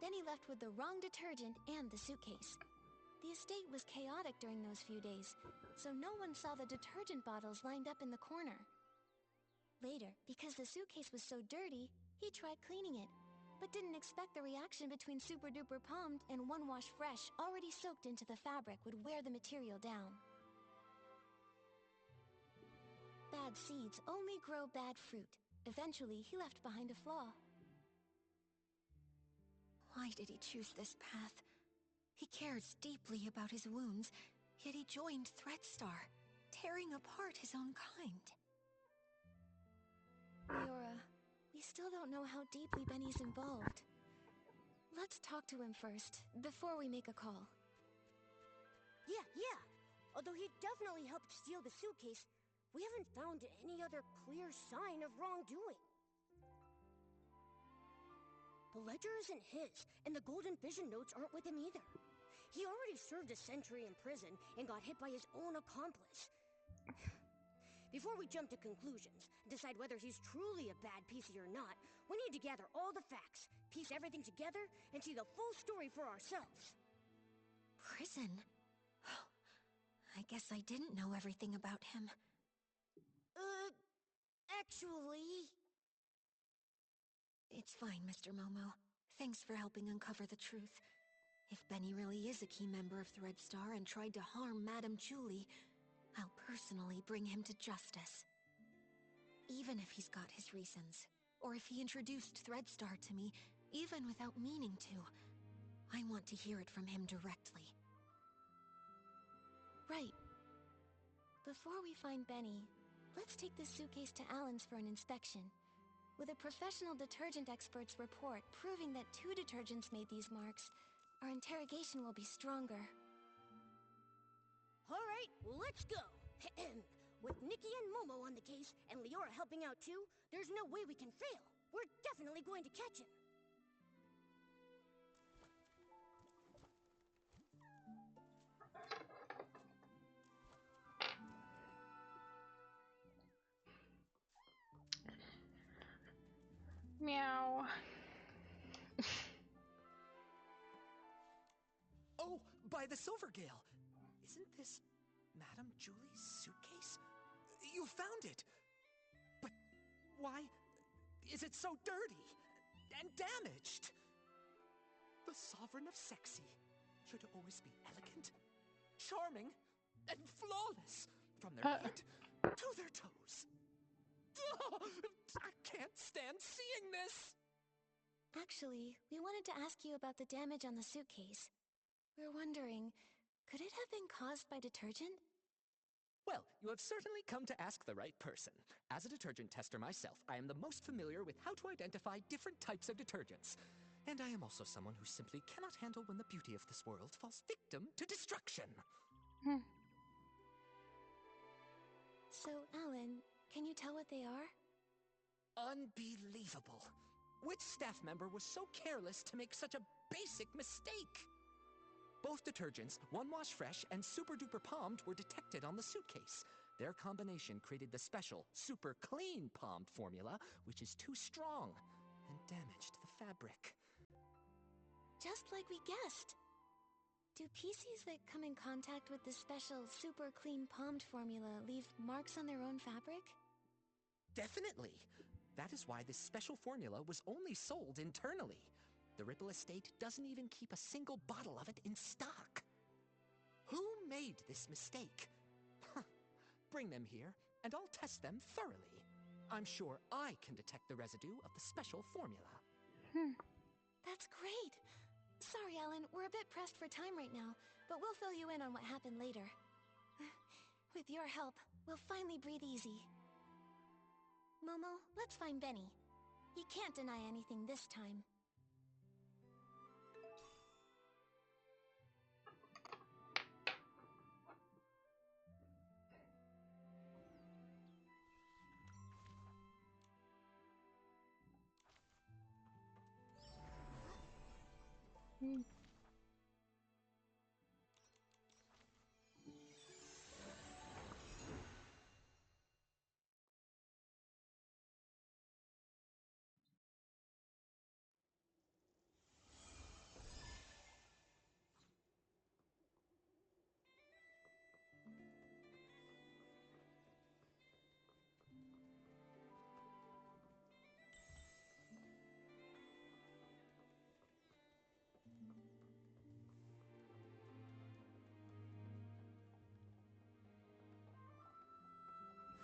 Benny left with the wrong detergent and the suitcase. The estate was chaotic during those few days, so no one saw the detergent bottles lined up in the corner. Later, because the suitcase was so dirty, he tried cleaning it, but didn't expect the reaction between Super Duper Palmed and One Wash Fresh already soaked into the fabric would wear the material down. Bad seeds only grow bad fruit. Eventually, he left behind a flaw. Why did he choose this path? He cares deeply about his wounds, yet he joined Threadstar, tearing apart his own kind. Leora, we still don't know how deeply Benny's involved. Let's talk to him first, before we make a call. Yeah. Although he definitely helped steal the suitcase, we haven't found any other clear sign of wrongdoing. The ledger isn't his, and the Golden Vision notes aren't with him either. He already served a century in prison and got hit by his own accomplice. Before we jump to conclusions and decide whether he's truly a bad PC or not, we need to gather all the facts, piece everything together, and see the full story for ourselves. Prison? I guess I didn't know everything about him. Actually... It's fine, Mr. Momo. Thanks for helping uncover the truth. If Benny really is a key member of Threadstar and tried to harm Madame Julie, I'll personally bring him to justice. Even if he's got his reasons, or if he introduced Threadstar to me, even without meaning to, I want to hear it from him directly. Right. Before we find Benny, let's take this suitcase to Alan's for an inspection. With a professional detergent expert's report proving that 2 detergents made these marks, our interrogation will be stronger. Alright, let's go! With Nikki and Momo on the case, and Leora helping out too, there's no way we can fail. We're definitely going to catch him. Meow. Oh, by the Silvergale! Isn't this Madame Julie's suitcase? You found it! But why is it so dirty and damaged? The Sovereign of Sexy should always be elegant, charming, and flawless from their head to their toes. I can't stand seeing this! Actually, we wanted to ask you about the damage on the suitcase. We're wondering, could it have been caused by detergent? Well, you have certainly come to ask the right person. As a detergent tester myself, I am the most familiar with how to identify different types of detergents. And I am also someone who simply cannot handle when the beauty of this world falls victim to destruction. So, Alan, can you tell what they are? Unbelievable. Which staff member was so careless to make such a basic mistake? Both detergents, One Wash Fresh and Super Duper Palmed, were detected on the suitcase. Their combination created the special Super Clean Palmed formula, which is too strong and damaged the fabric. Just like we guessed. Do PCs that come in contact with the special Super Clean Palmed formula leave marks on their own fabric? Definitely. That is why this special formula was only sold internally. The Ripple Estate doesn't even keep a single bottle of it in stock. Who made this mistake? Bring them here, and I'll test them thoroughly. I'm sure I can detect the residue of the special formula. That's great. Sorry, Alan, we're a bit pressed for time right now, but we'll fill you in on what happened later. With your help, we'll finally breathe easy. Momo, let's find Benny. He can't deny anything this time.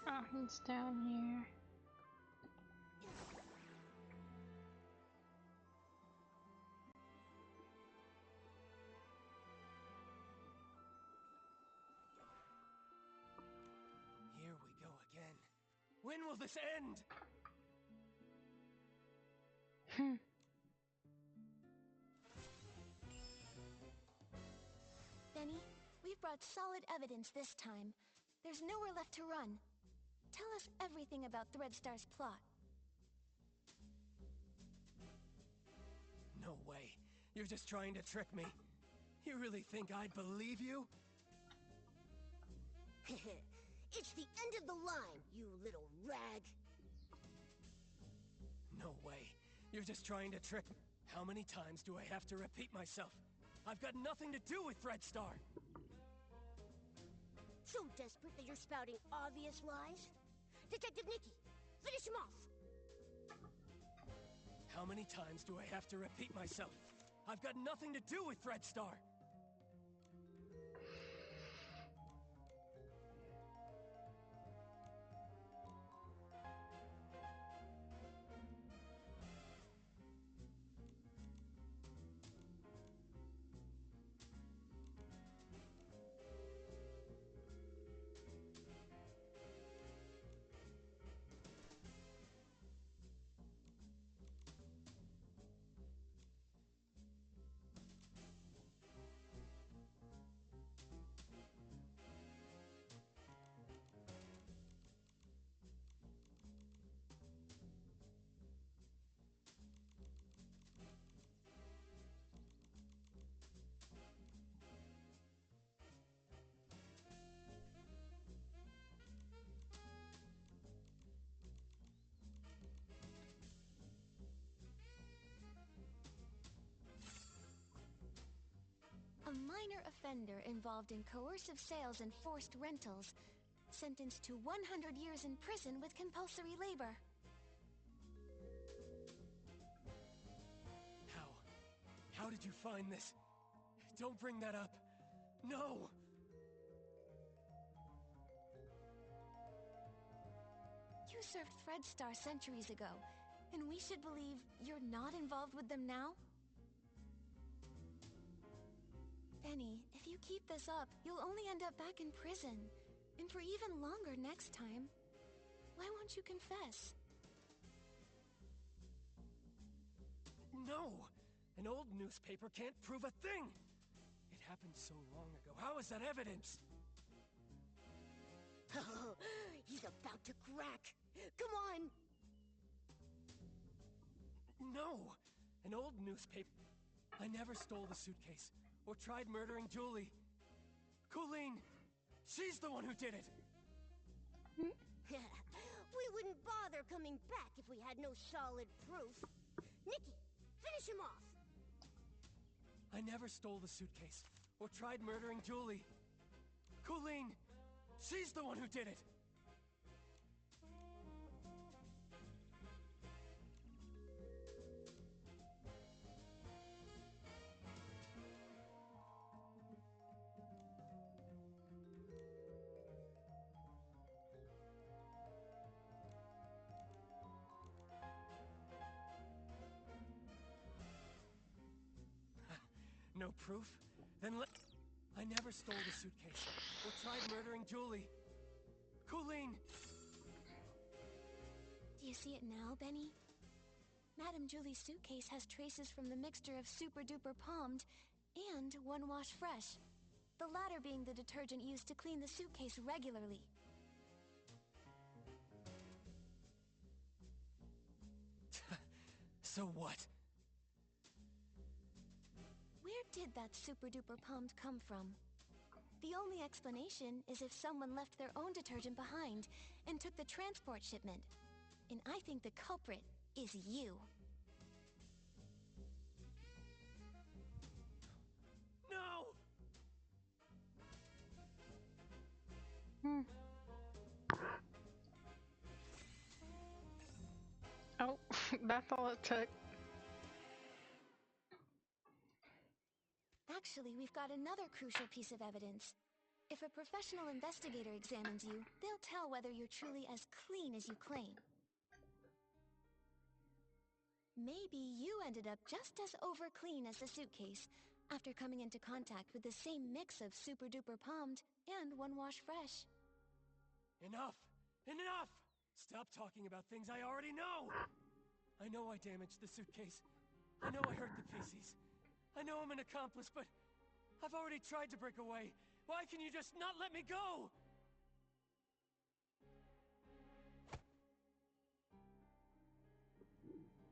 Oh, he's down here. Here we go again. When will this end? Benny, we've brought solid evidence this time. There's nowhere left to run. Tell us everything about Threadstar's plot. No way. You're just trying to trick me. You really think I'd believe you? It's the end of the line, you little rag. No way. You're just trying to trick me. How many times do I have to repeat myself? I've got nothing to do with Threadstar. So desperate that you're spouting obvious lies? Detective Nikki, finish him off! How many times do I have to repeat myself? I've got nothing to do with Threadstar. A minor offender involved in coercive sales and forced rentals, sentenced to 100 years in prison with compulsory labor. How did you find this? Don't bring that up. No! You served Threadstar centuries ago, and we should believe you're not involved with them now? Benny, if you keep this up, you'll only end up back in prison. And for even longer next time. Why won't you confess? No! An old newspaper can't prove a thing! It happened so long ago. How is that evidence? He's about to crack. Come on! No! An old newspaper. I never stole the suitcase or tried murdering Julie. Colleen! She's the one who did it! We wouldn't bother coming back if we had no solid proof. Nikki, finish him off! I never stole the suitcase or tried murdering Julie. Colleen! She's the one who did it! No proof? Then I never stole the suitcase or tried murdering Julie. Colleen! Do you see it now, Benny? Madame Julie's suitcase has traces from the mixture of Super Duper Palmed and One Wash Fresh, the latter being the detergent used to clean the suitcase regularly. So what? Where did that Super Duper Palmed come from? The only explanation is if someone left their own detergent behind and took the transport shipment. And I think the culprit is you. No! Oh, that's all it took. Actually, we've got another crucial piece of evidence. If a professional investigator examines you, they'll tell whether you're truly as clean as you claim. Maybe you ended up just as over-clean as the suitcase after coming into contact with the same mix of Super Duper Palmed and One Wash Fresh. Enough! Enough! Stop talking about things I already know! I know I damaged the suitcase. I know I hurt the PCs. I know I'm an accomplice, but I've already tried to break away. Why can you just not let me go?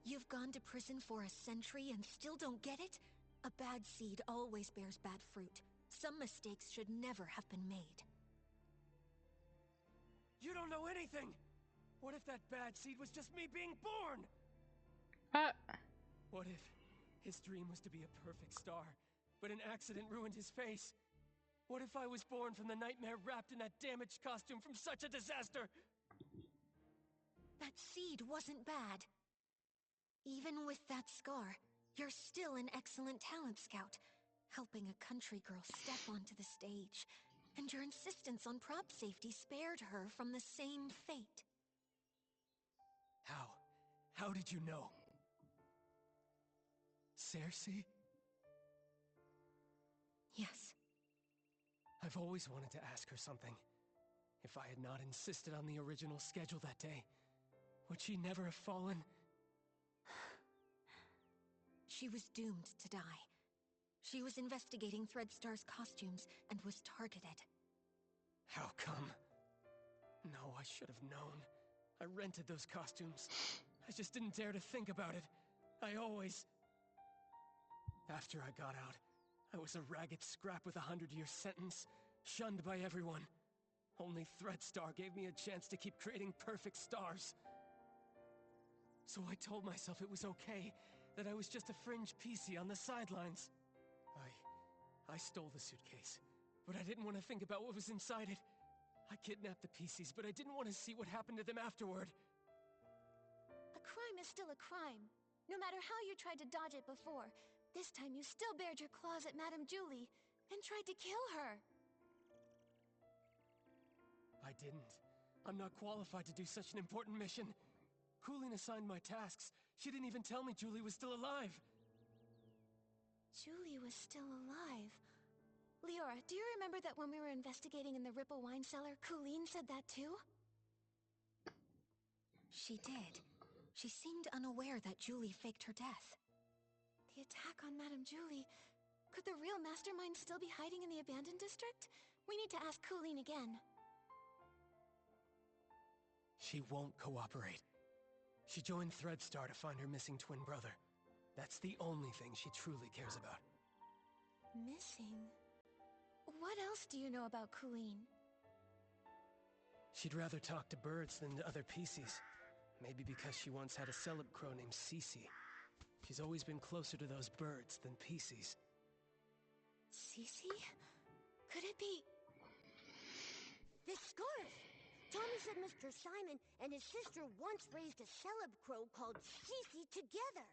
You've gone to prison for a century and still don't get it? A bad seed always bears bad fruit. Some mistakes should never have been made. You don't know anything! What if that bad seed was just me being born? What if his dream was to be a perfect star, but an accident ruined his face? What if I was born from the nightmare wrapped in that damaged costume from such a disaster? That seed wasn't bad. Even with that scar, you're still an excellent talent scout, helping a country girl step onto the stage. And your insistence on prop safety spared her from the same fate. How? How did you know? Cersei? Yes. I've always wanted to ask her something. If I had not insisted on the original schedule that day, would she never have fallen? She was doomed to die. She was investigating Threadstar's costumes and was targeted. How come? No, I should have known. I rented those costumes. I just didn't dare to think about it. I always... After I got out, I was a ragged scrap with a 100-year sentence, shunned by everyone. Only Threadstar gave me a chance to keep creating perfect stars. So I told myself it was okay, that I was just a fringe PC on the sidelines. I stole the suitcase, but I didn't want to think about what was inside it. I kidnapped the PCs, but I didn't want to see what happened to them afterward. A crime is still a crime. No matter how you tried to dodge it before, this time you still bared your claws at Madame Julie and tried to kill her. I didn't. I'm not qualified to do such an important mission. Coolin assigned my tasks. She didn't even tell me Julie was still alive. Julie was still alive. Leora, do you remember that when we were investigating in the Ripple wine cellar, Colleen said that too? She did. She seemed unaware that Julie faked her death. The attack on Madame Julie... Could the real mastermind still be hiding in the abandoned district? We need to ask Colleen again. She won't cooperate. She joined Threadstar to find her missing twin brother. That's the only thing she truly cares about. Missing? What else do you know about Colleen? She'd rather talk to birds than to other PCs. Maybe because she once had a celeb crow named Cece. She's always been closer to those birds than PCs. Cece? Could it be... This scarf! Tommy said Mr. Simon and his sister once raised a celeb crow called Cece together.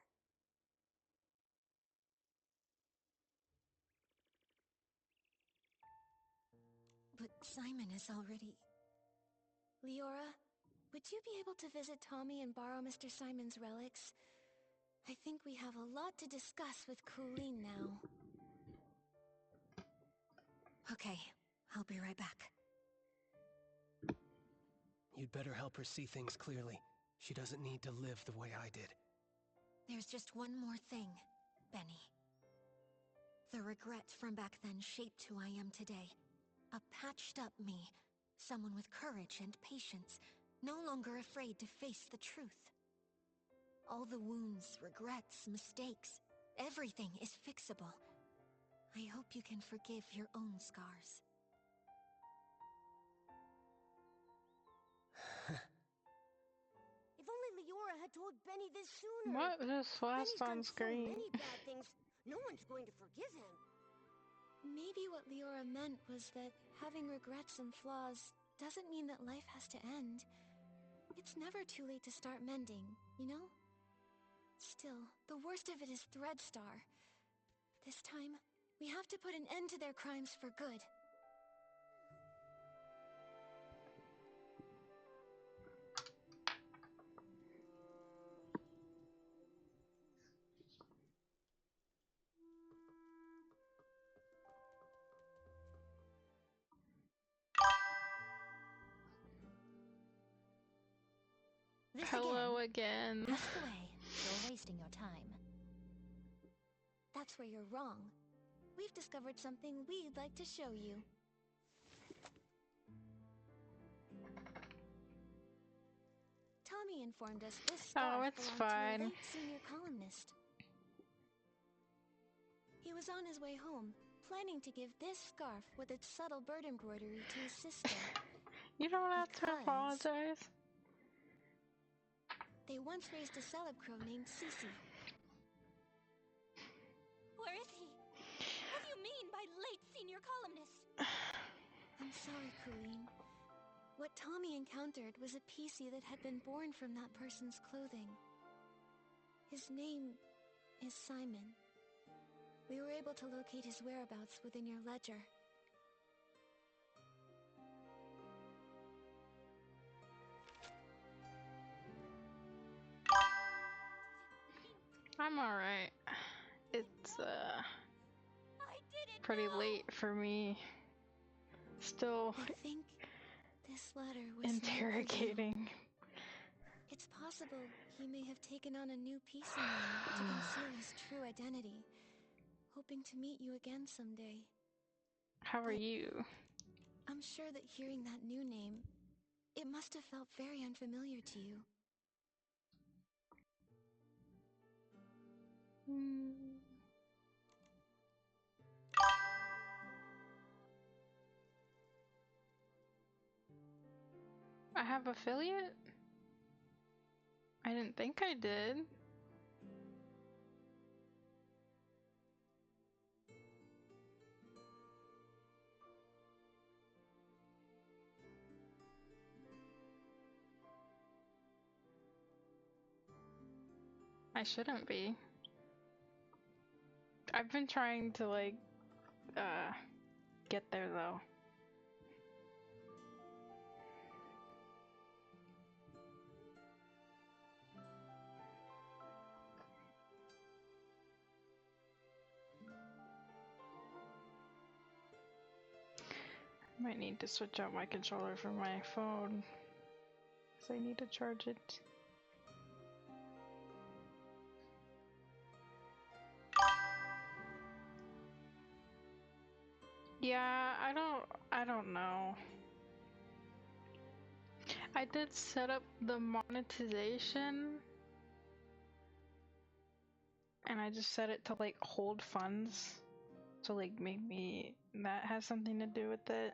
But Simon is already... Leora, would you be able to visit Tommy and borrow Mr. Simon's relics? I think we have a lot to discuss with Colleen now. Okay, I'll be right back. You'd better help her see things clearly. She doesn't need to live the way I did. There's just one more thing, Benny. The regret from back then shaped who I am today. A patched-up me. Someone with courage and patience, no longer afraid to face the truth. All the wounds, regrets, mistakes, everything is fixable. I hope you can forgive your own scars. If only Leora had told Benny this sooner. What just flashed Benny's on done screen? so many bad things, no one's going to forgive him. Maybe what Leora meant was that having regrets and flaws doesn't mean that life has to end. It's never too late to start mending, you know? Still, the worst of it is Threadstar. This time, we have to put an end to their crimes for good. This Hello again. Ask away. You're wasting your time. That's where you're wrong. We've discovered something we'd like to show you. Tommy informed us this scarf it's belonged fine. to a late senior columnist. He was on his way home, planning to give this scarf with its subtle bird embroidery to his sister. You don't have to Because- apologize. They once raised a celeb crow named Cece. Where is he? What do you mean by late senior columnist? I'm sorry, Colleen. What Tommy encountered was a PC that had been born from that person's clothing. His name is Simon. We were able to locate his whereabouts within your ledger. I'm alright. It's I didn't pretty know. late for me. Still I think this letter was meant for you. interrogating. It's possible he may have taken on a new PC name to conceal his true identity, hoping to meet you again someday. How are you? I'm sure that hearing that new name, it must have felt very unfamiliar to you. I have affiliate? I didn't think I did. I shouldn't be. I've been trying to like get there though. Might need to switch out my controller for my phone, because I need to charge it. Yeah, I don't know. I did set up the monetization, and I just set it to like hold funds, so like maybe that has something to do with it.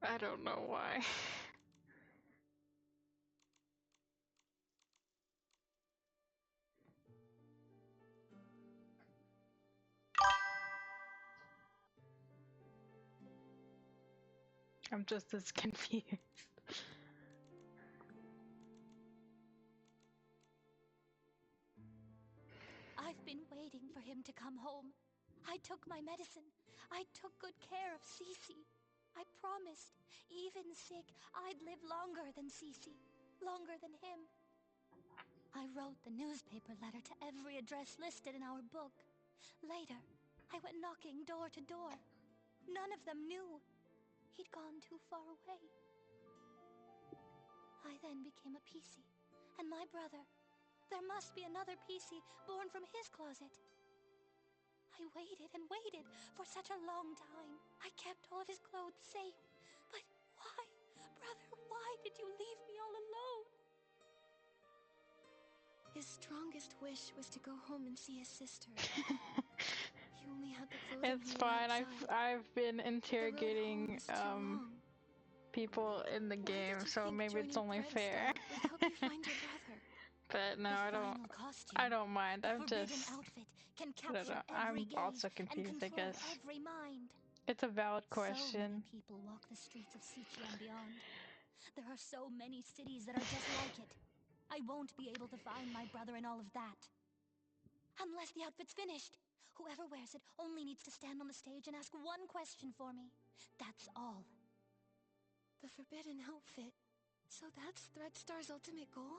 I don't know why. I'm just as confused. I've been waiting for him to come home. I took my medicine. I took good care of Cece. I promised, even sick, I'd live longer than Cece, longer than him. I wrote the newspaper letter to every address listed in our book. Later, I went knocking door to door. None of them knew. He'd gone too far away. I then became a PC, and my brother. There must be another PC born from his closet. I waited and waited for such a long time. I kept all of his clothes safe. But why, brother, why did you leave me all alone? His strongest wish was to go home and see his sister. He only had the clothing It's he wore fine. outside. I've been The road home interrogating was too long. people in the Why game, did you so think maybe it's joining only Red fair. Star would help you find your brother? But no, The I don't. final costume, I don't mind. the I'm forbidden just. outfit, can I don't capture know. every I'm gaze also and confused. I control guess every mind. it's a valid So many question. people walk the streets of Sichi and beyond. There are so many cities that are just like it. I won't be able to find my brother in all of that. Unless the outfit's finished. Whoever wears it only needs to stand on the stage and ask one question for me. That's all. The forbidden outfit. So that's Threadstar's ultimate goal?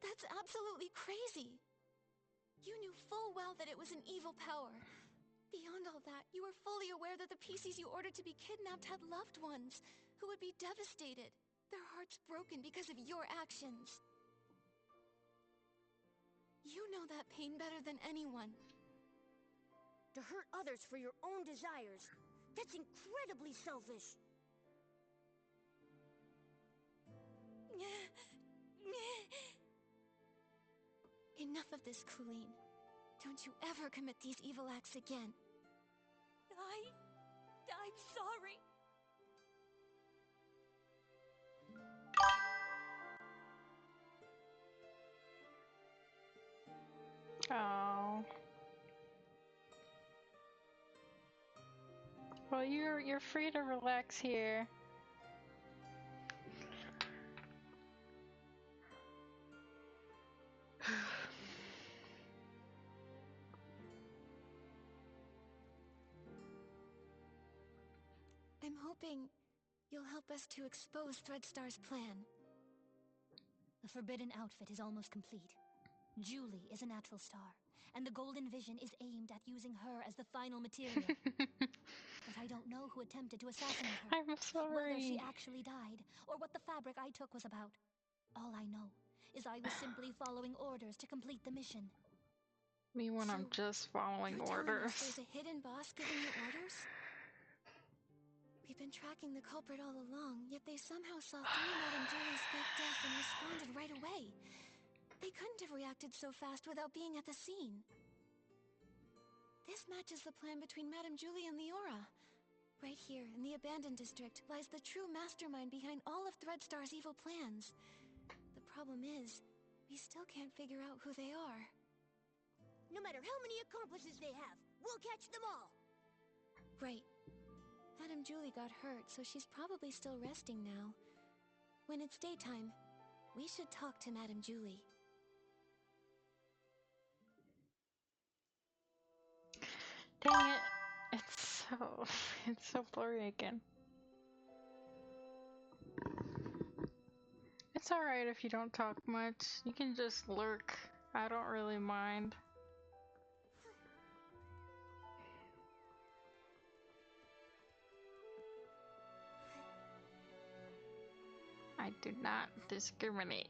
That's absolutely crazy! You knew full well that it was an evil power. Beyond all that, you were fully aware that the PCs you ordered to be kidnapped had loved ones who would be devastated, their hearts broken because of your actions. You know that pain better than anyone. To hurt others for your own desires, that's incredibly selfish. Enough of this, Colleen. Don't you ever commit these evil acts again. I'm sorry. Oh. Well, you're free to relax here. I'm hoping you'll help us to expose Threadstar's plan. The forbidden outfit is almost complete. Julie is a natural star, and the Golden Vision is aimed at using her as the final material. But I don't know who attempted to assassinate her. I'm Whether she sorry. actually died, or what the fabric I took was about. All I know is I was simply following orders to complete the mission. Me when I'm So, just following you're telling orders. us there's a hidden boss giving you orders? We've been tracking the culprit all along, yet they somehow saw through Madame Julie's fake death and responded right away. They couldn't have reacted so fast without being at the scene. This matches the plan between Madame Julie and Leora. Right here, in the Abandoned District, lies the true mastermind behind all of Threadstar's evil plans. The problem is, we still can't figure out who they are. No matter how many accomplices they have, we'll catch them all! Right. Madame Julie got hurt, so she's probably still resting now. When it's daytime, we should talk to Madame Julie. Dang it. It's so blurry again. It's alright if you don't talk much. You can just lurk. I don't really mind. I do not discriminate.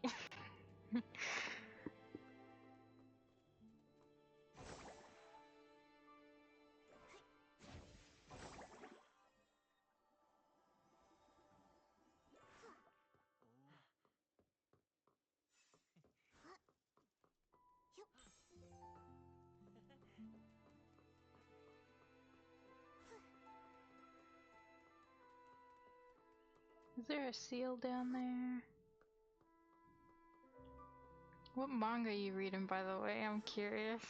Is there a seal down there? What manga are you reading, by the way? I'm curious.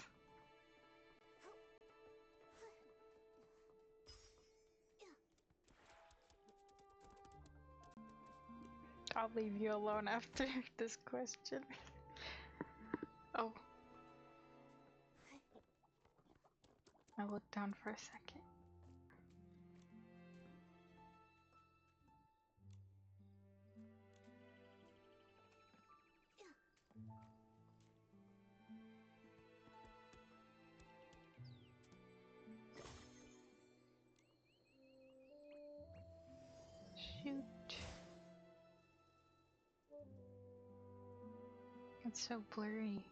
I'll leave you alone after this question. Oh. I looked down for a second. Shoot. It's so blurry.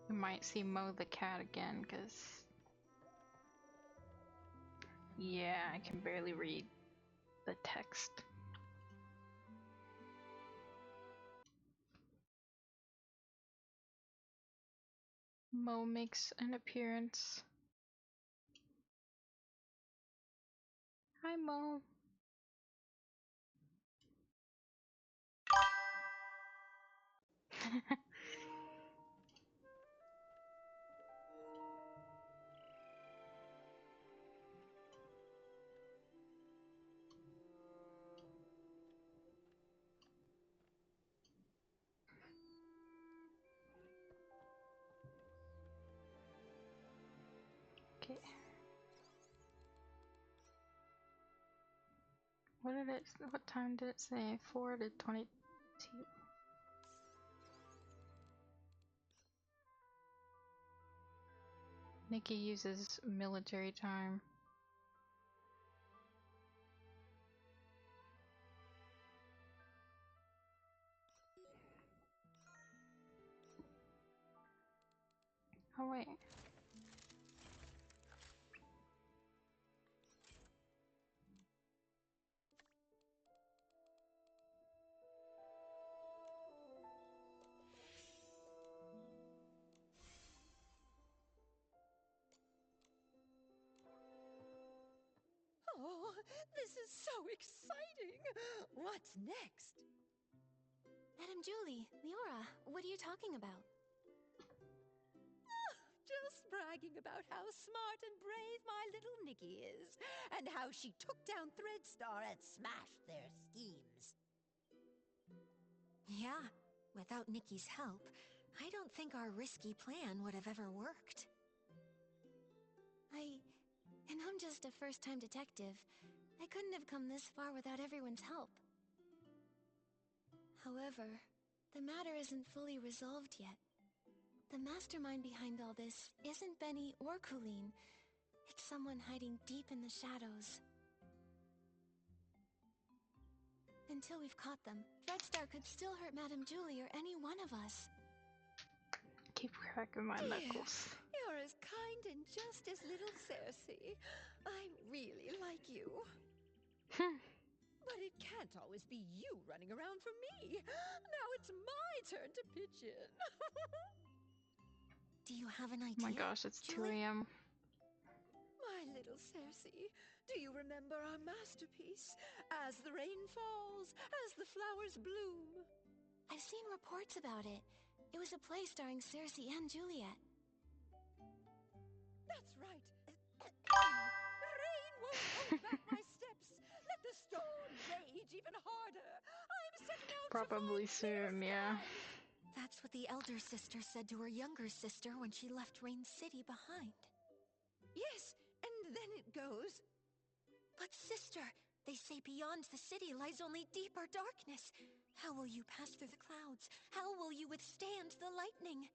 You might see Mo the cat again, cause yeah, I can barely read the text. Mo makes an appearance. Hi, Mo. Okay. What time did it say? 4 to 22. Nikki uses military time. Oh wait. Oh, this is so exciting! What's next? Madam Julie, Leora, what are you talking about? Just bragging about how smart and brave my little Nikki is, and how she took down Threadstar and smashed their schemes. Yeah, without Nikki's help, I don't think our risky plan would have ever worked. And I'm just a first-time detective. I couldn't have come this far without everyone's help. However, the matter isn't fully resolved yet. The mastermind behind all this isn't Benny or Colleen. It's someone hiding deep in the shadows. Until we've caught them, Threadstar could still hurt Madame Julie or any one of us. Keep cracking my knuckles. You're as kind and just as little Cersei. I really like you. But it can't always be you running around for me. Now it's my turn to pitch in. Do you have an idea? Oh my gosh, it's Julie? 2 a.m. My little Cersei, do you remember our masterpiece? As the rain falls, as the flowers bloom. I've seen reports about it. It was a play starring Cersei and Juliet. That's right. Rain won't hold back my steps. Let the storm rage even harder. I'm setting out Probably to find soon, clear yeah. skies. That's what the elder sister said to her younger sister when she left Rain City behind. Yes, and then it goes. But sister, they say beyond the city lies only deeper darkness. How will you pass through the clouds? How will you withstand the lightning?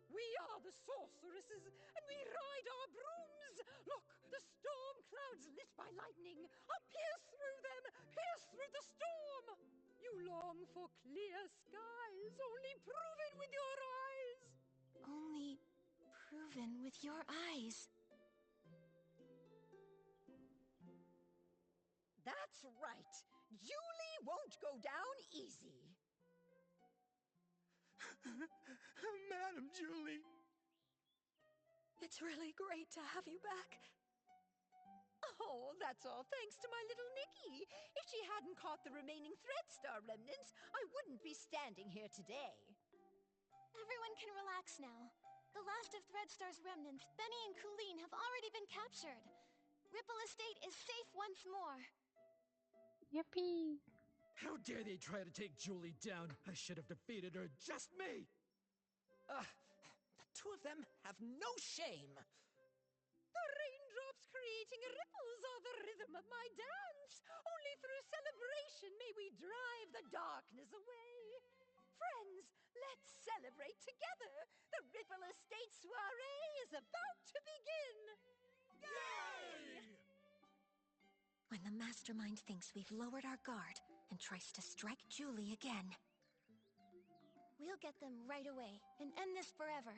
We are the sorceresses, and we ride our brooms. Look, the storm clouds lit by lightning. I'll pierce through them, pierce through the storm. You long for clear skies, only proven with your eyes. Only proven with your eyes. That's right. Julie won't go down easy. Madam Julie. It's really great to have you back. Oh, that's all thanks to my little Nikki. If she hadn't caught the remaining Threadstar remnants, I wouldn't be standing here today. Everyone can relax now. The last of Threadstar's remnants, Benny and Colleen, have already been captured. Ripple Estate is safe once more. Yippee! How dare they try to take Julie down? I should have defeated her, just me! The two of them have no shame! The raindrops creating ripples are the rhythm of my dance. Only through celebration may we drive the darkness away. Friends, let's celebrate together. The Ripple Estate soiree is about to begin. Yay! When the mastermind thinks we've lowered our guard and tries to strike Julie again. We'll get them right away and end this forever.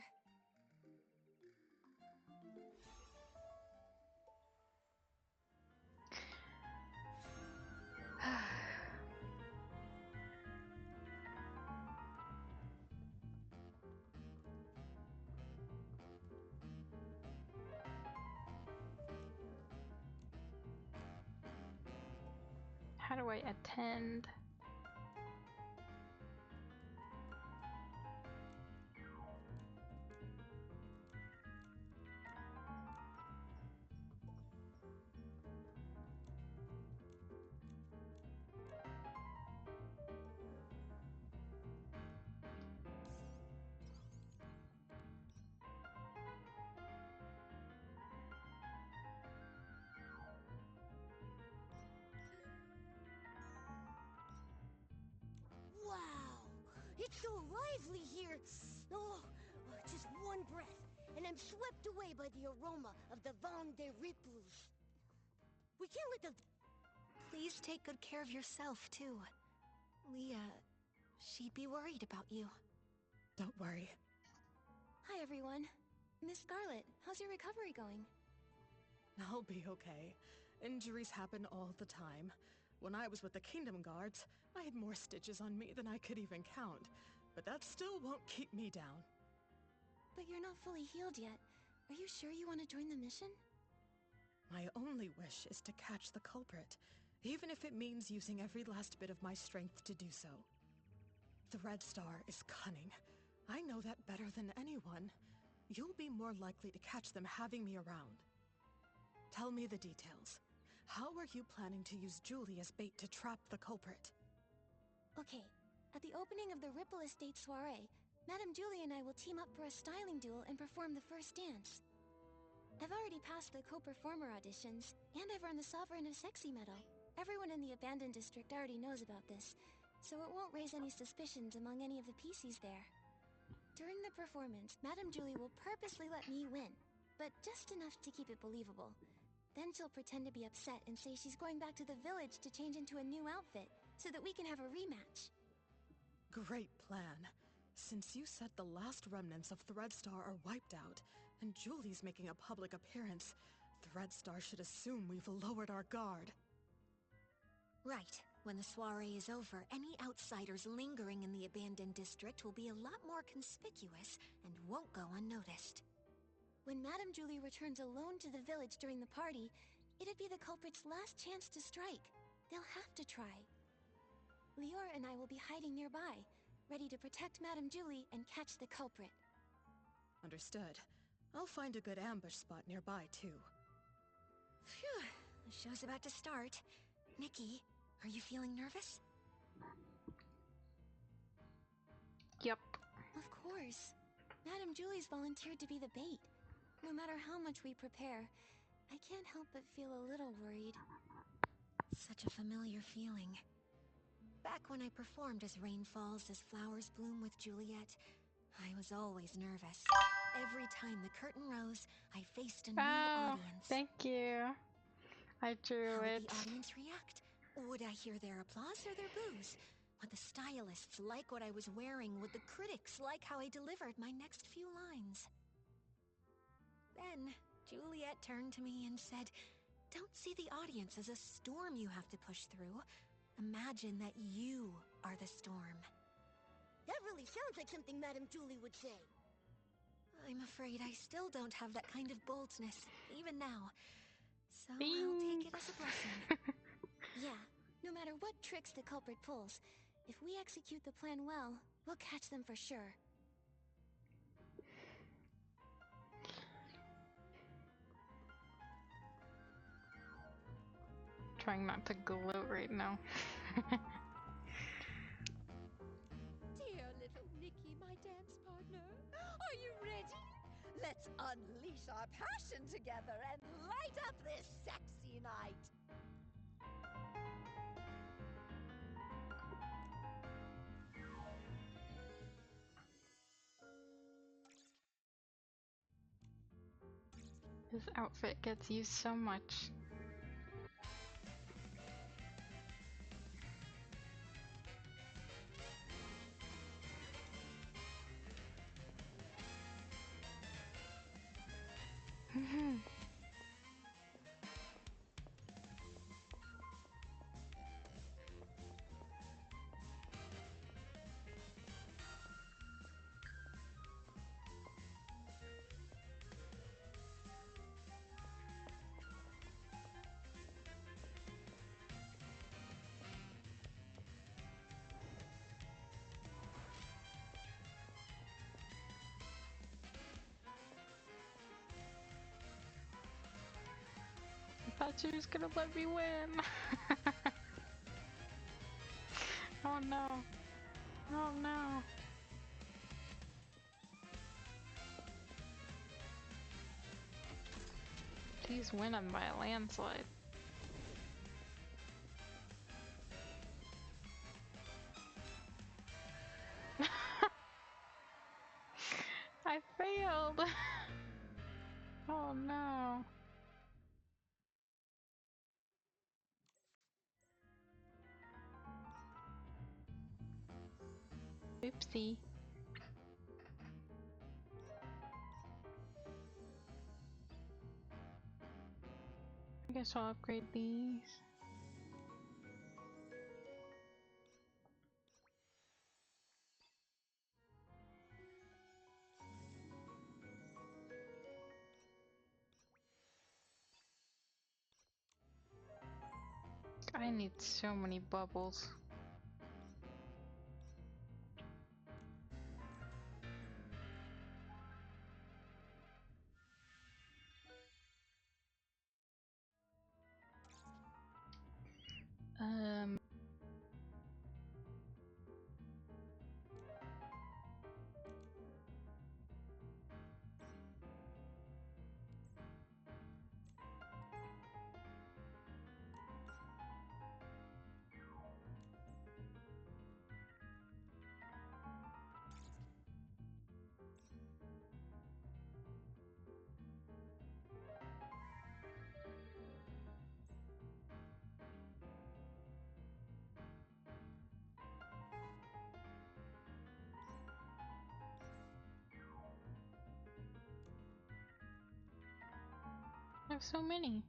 How do I attend? Wow! It's so lively here! Oh, just one breath, and I'm swept away by the aroma of the Vin des Ripples. We can't let the... Please take good care of yourself, too. Leah, she'd be worried about you. Don't worry. Hi, everyone. Miss Scarlet, how's your recovery going? I'll be okay. Injuries happen all the time. When I was with the Kingdom Guards, I had more stitches on me than I could even count. But that still won't keep me down. But you're not fully healed yet. Are you sure you want to join the mission? My only wish is to catch the culprit, even if it means using every last bit of my strength to do so. Threadstar is cunning. I know that better than anyone. You'll be more likely to catch them having me around. Tell me the details. How are you planning to use Julie as bait to trap the culprit? Okay, at the opening of the Ripple Estate soiree, Madame Julie and I will team up for a styling duel and perform the first dance. I've already passed the co-performer auditions, and I've earned the Sovereign of Sexy medal. Everyone in the abandoned district already knows about this, so it won't raise any suspicions among any of the PCs there. During the performance, Madame Julie will purposely let me win, but just enough to keep it believable. Then she'll pretend to be upset and say she's going back to the village to change into a new outfit, so that we can have a rematch. Great plan. Since you said the last remnants of Threadstar are wiped out, and Julie's making a public appearance, Threadstar should assume we've lowered our guard. Right. When the soiree is over, any outsiders lingering in the abandoned district will be a lot more conspicuous and won't go unnoticed. When Madame Julie returns alone to the village during the party, it'd be the culprit's last chance to strike. They'll have to try. Leora and I will be hiding nearby, ready to protect Madame Julie and catch the culprit. Understood. I'll find a good ambush spot nearby, too. Phew, the show's about to start. Nikki, are you feeling nervous? Yep. Of course. Madame Julie's volunteered to be the bait. No matter how much we prepare, I can't help but feel a little worried. Such a familiar feeling. Back when I performed as Rain Falls as Flowers Bloom with Juliet, I was always nervous. Every time the curtain rose, I faced a new audience. Thank you. I drew How it. would the audience react? Would I hear their applause or their boos? Would the stylists like what I was wearing? Would the critics like how I delivered my next few lines? Then, Juliet turned to me and said, "Don't see the audience as a storm you have to push through. Imagine that you are the storm." That really sounds like something Madame Julie would say. I'm afraid I still don't have that kind of boldness, even now. So Bing. I'll take it as a blessing. Yeah, no matter what tricks the culprit pulls, if we execute the plan well, we'll catch them for sure. Trying not to gloat right now. Dear little Nikki, my dance partner, are you ready? Let's unleash our passion together and light up this sexy night. This outfit gets used so much. I thought you was gonna let me win. Oh no. Oh no. She's winning by a landslide. I failed. Oh no. Oopsie. I guess I'll upgrade these. I need so many bubbles. Um, I have so many.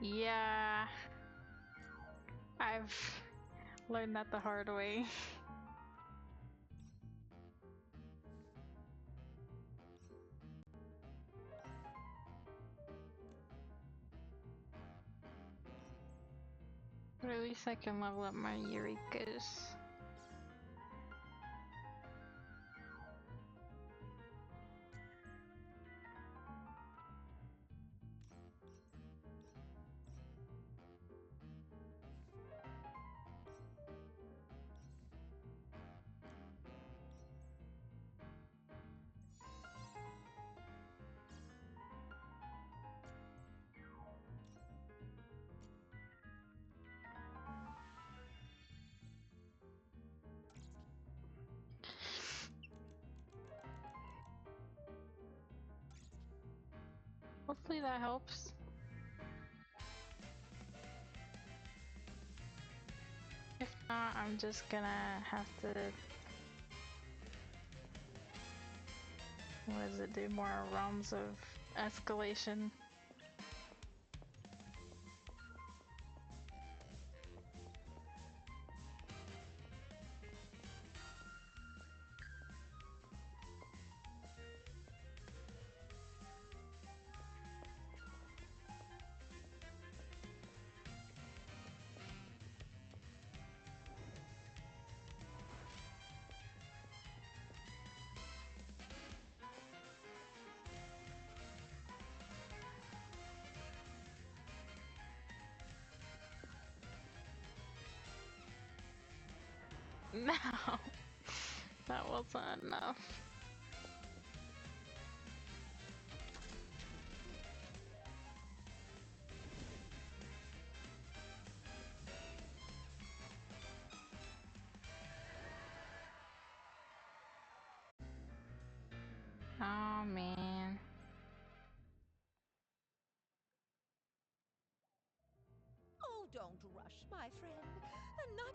Yeah, I've learned that the hard way. But at least I can level up my Eureka's. Hopefully that helps. If not, I'm just gonna have to... What does it do? More realms of escalation. No, that wasn't enough. Oh man. Oh, don't rush, my friend. Not...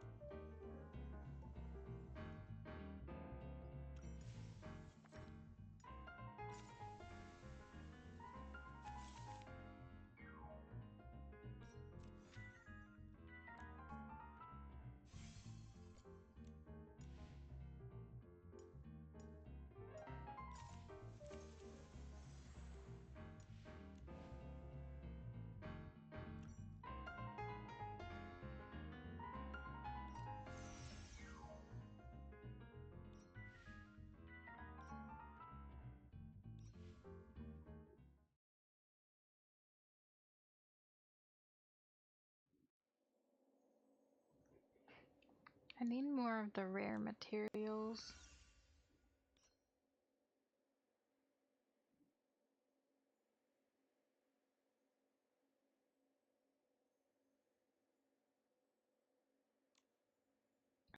I need more of the rare materials.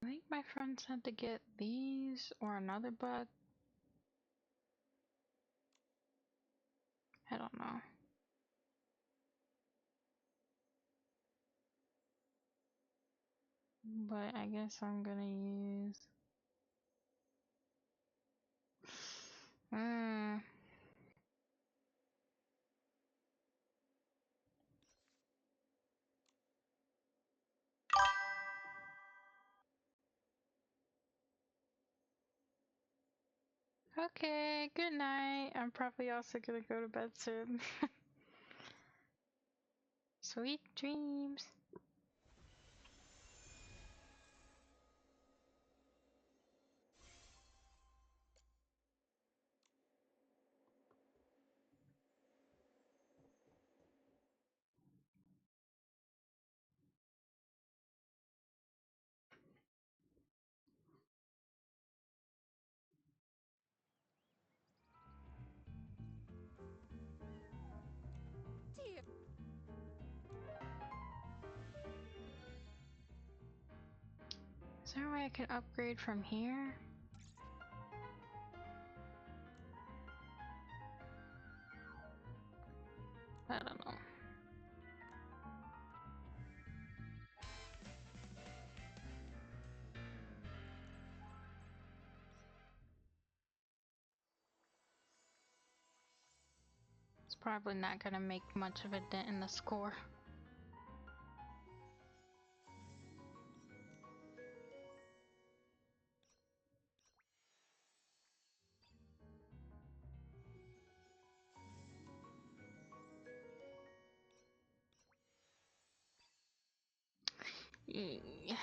I think my friends had to get these or another bug. I don't know. But I guess I'm gonna use... Okay, good night. I'm probably also gonna go to bed soon. Sweet dreams. Dear... Is there a way I can upgrade from here? I don't know. It's probably not gonna make much of a dent in the score. Yeah.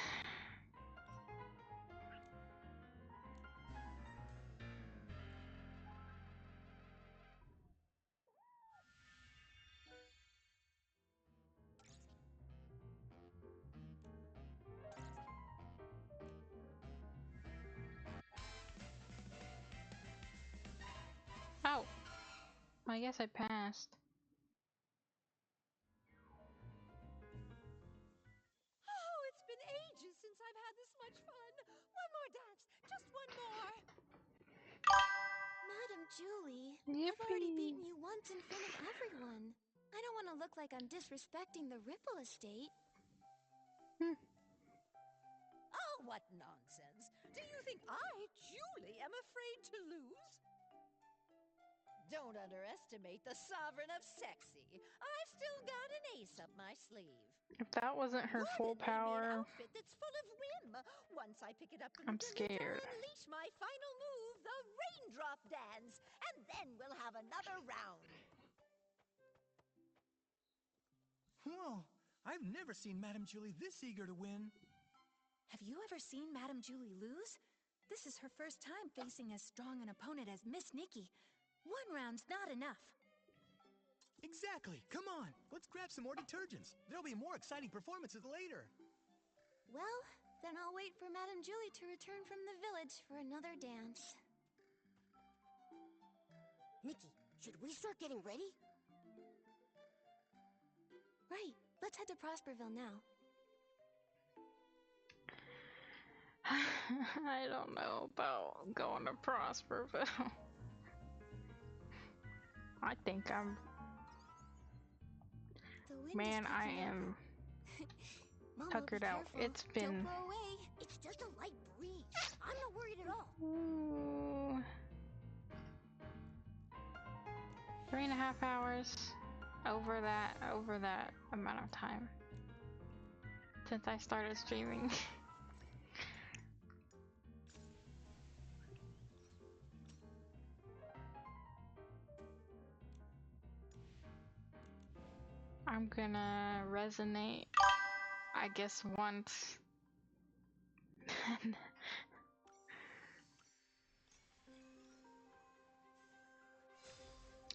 Oh, I guess I passed. Oh, it's been ages since I've had this much fun. One more dance. Just one more. Madam Julie, I've already Yippee! beaten you once in front of everyone. I don't want to look like I'm disrespecting the Ripple Estate. Oh, what nonsense. Do you think I, Julie, am afraid to lose? Don't underestimate the sovereign of sexy. I've still got an ace up my sleeve. If that wasn't her full Gordon made me an power, outfit that's full of whim. Once I pick it up from I'm the village, scared. I'll unleash my final move, the raindrop dance, and then we'll have another round. Whoa, I've never seen Madame Julie this eager to win. Have you ever seen Madame Julie lose? This is her first time facing as strong an opponent as Miss Nikki. One round's not enough. Exactly. Come on, let's grab some more detergents. There'll be more exciting performances later. Well, then I'll wait for Madame Julie to return from the village for another dance. Nikki, should we start getting ready? Right, let's head to Prosperville now. I don't know about going to Prosperville. I think I'm... The wind Man, is I picking up. am Mama, tuckered be out. careful. It's been... Don't blow away. It's just a light breeze. I'm not worried at all. Ooh, 3.5 hours. Over that amount of time. Since I started streaming. I'm gonna resonate, I guess, once.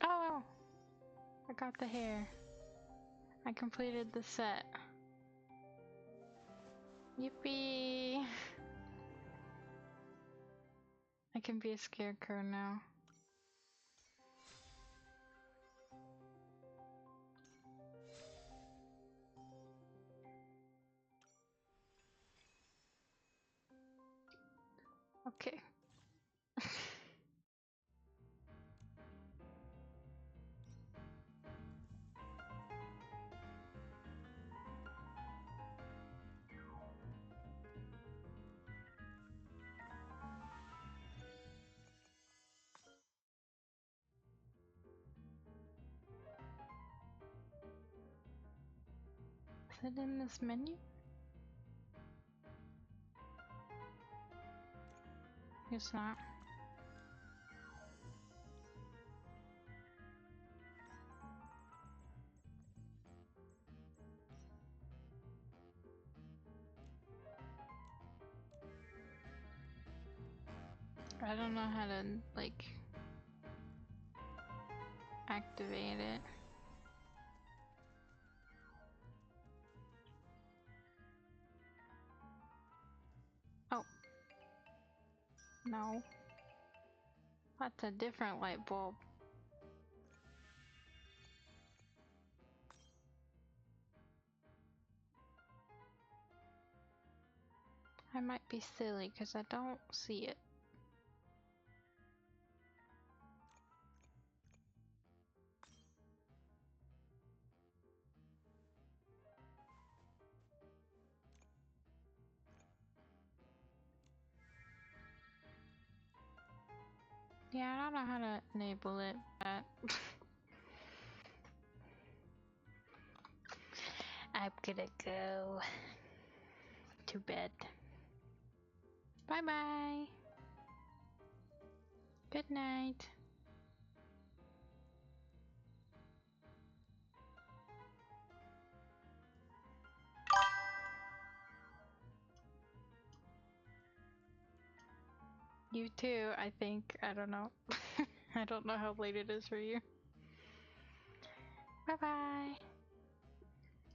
Oh, I got the hair. I completed the set. Yippee! I can be a scarecrow now. Okay. Is it in this menu? It's not. I don't know how to, like, activate it. Oh. No. That's a different light bulb. I might be silly because I don't see it. Yeah, I don't know how to enable it, but I'm gonna go to bed. Bye bye. Good night. You too, I think. I don't know. I don't know how late it is for you. Bye bye.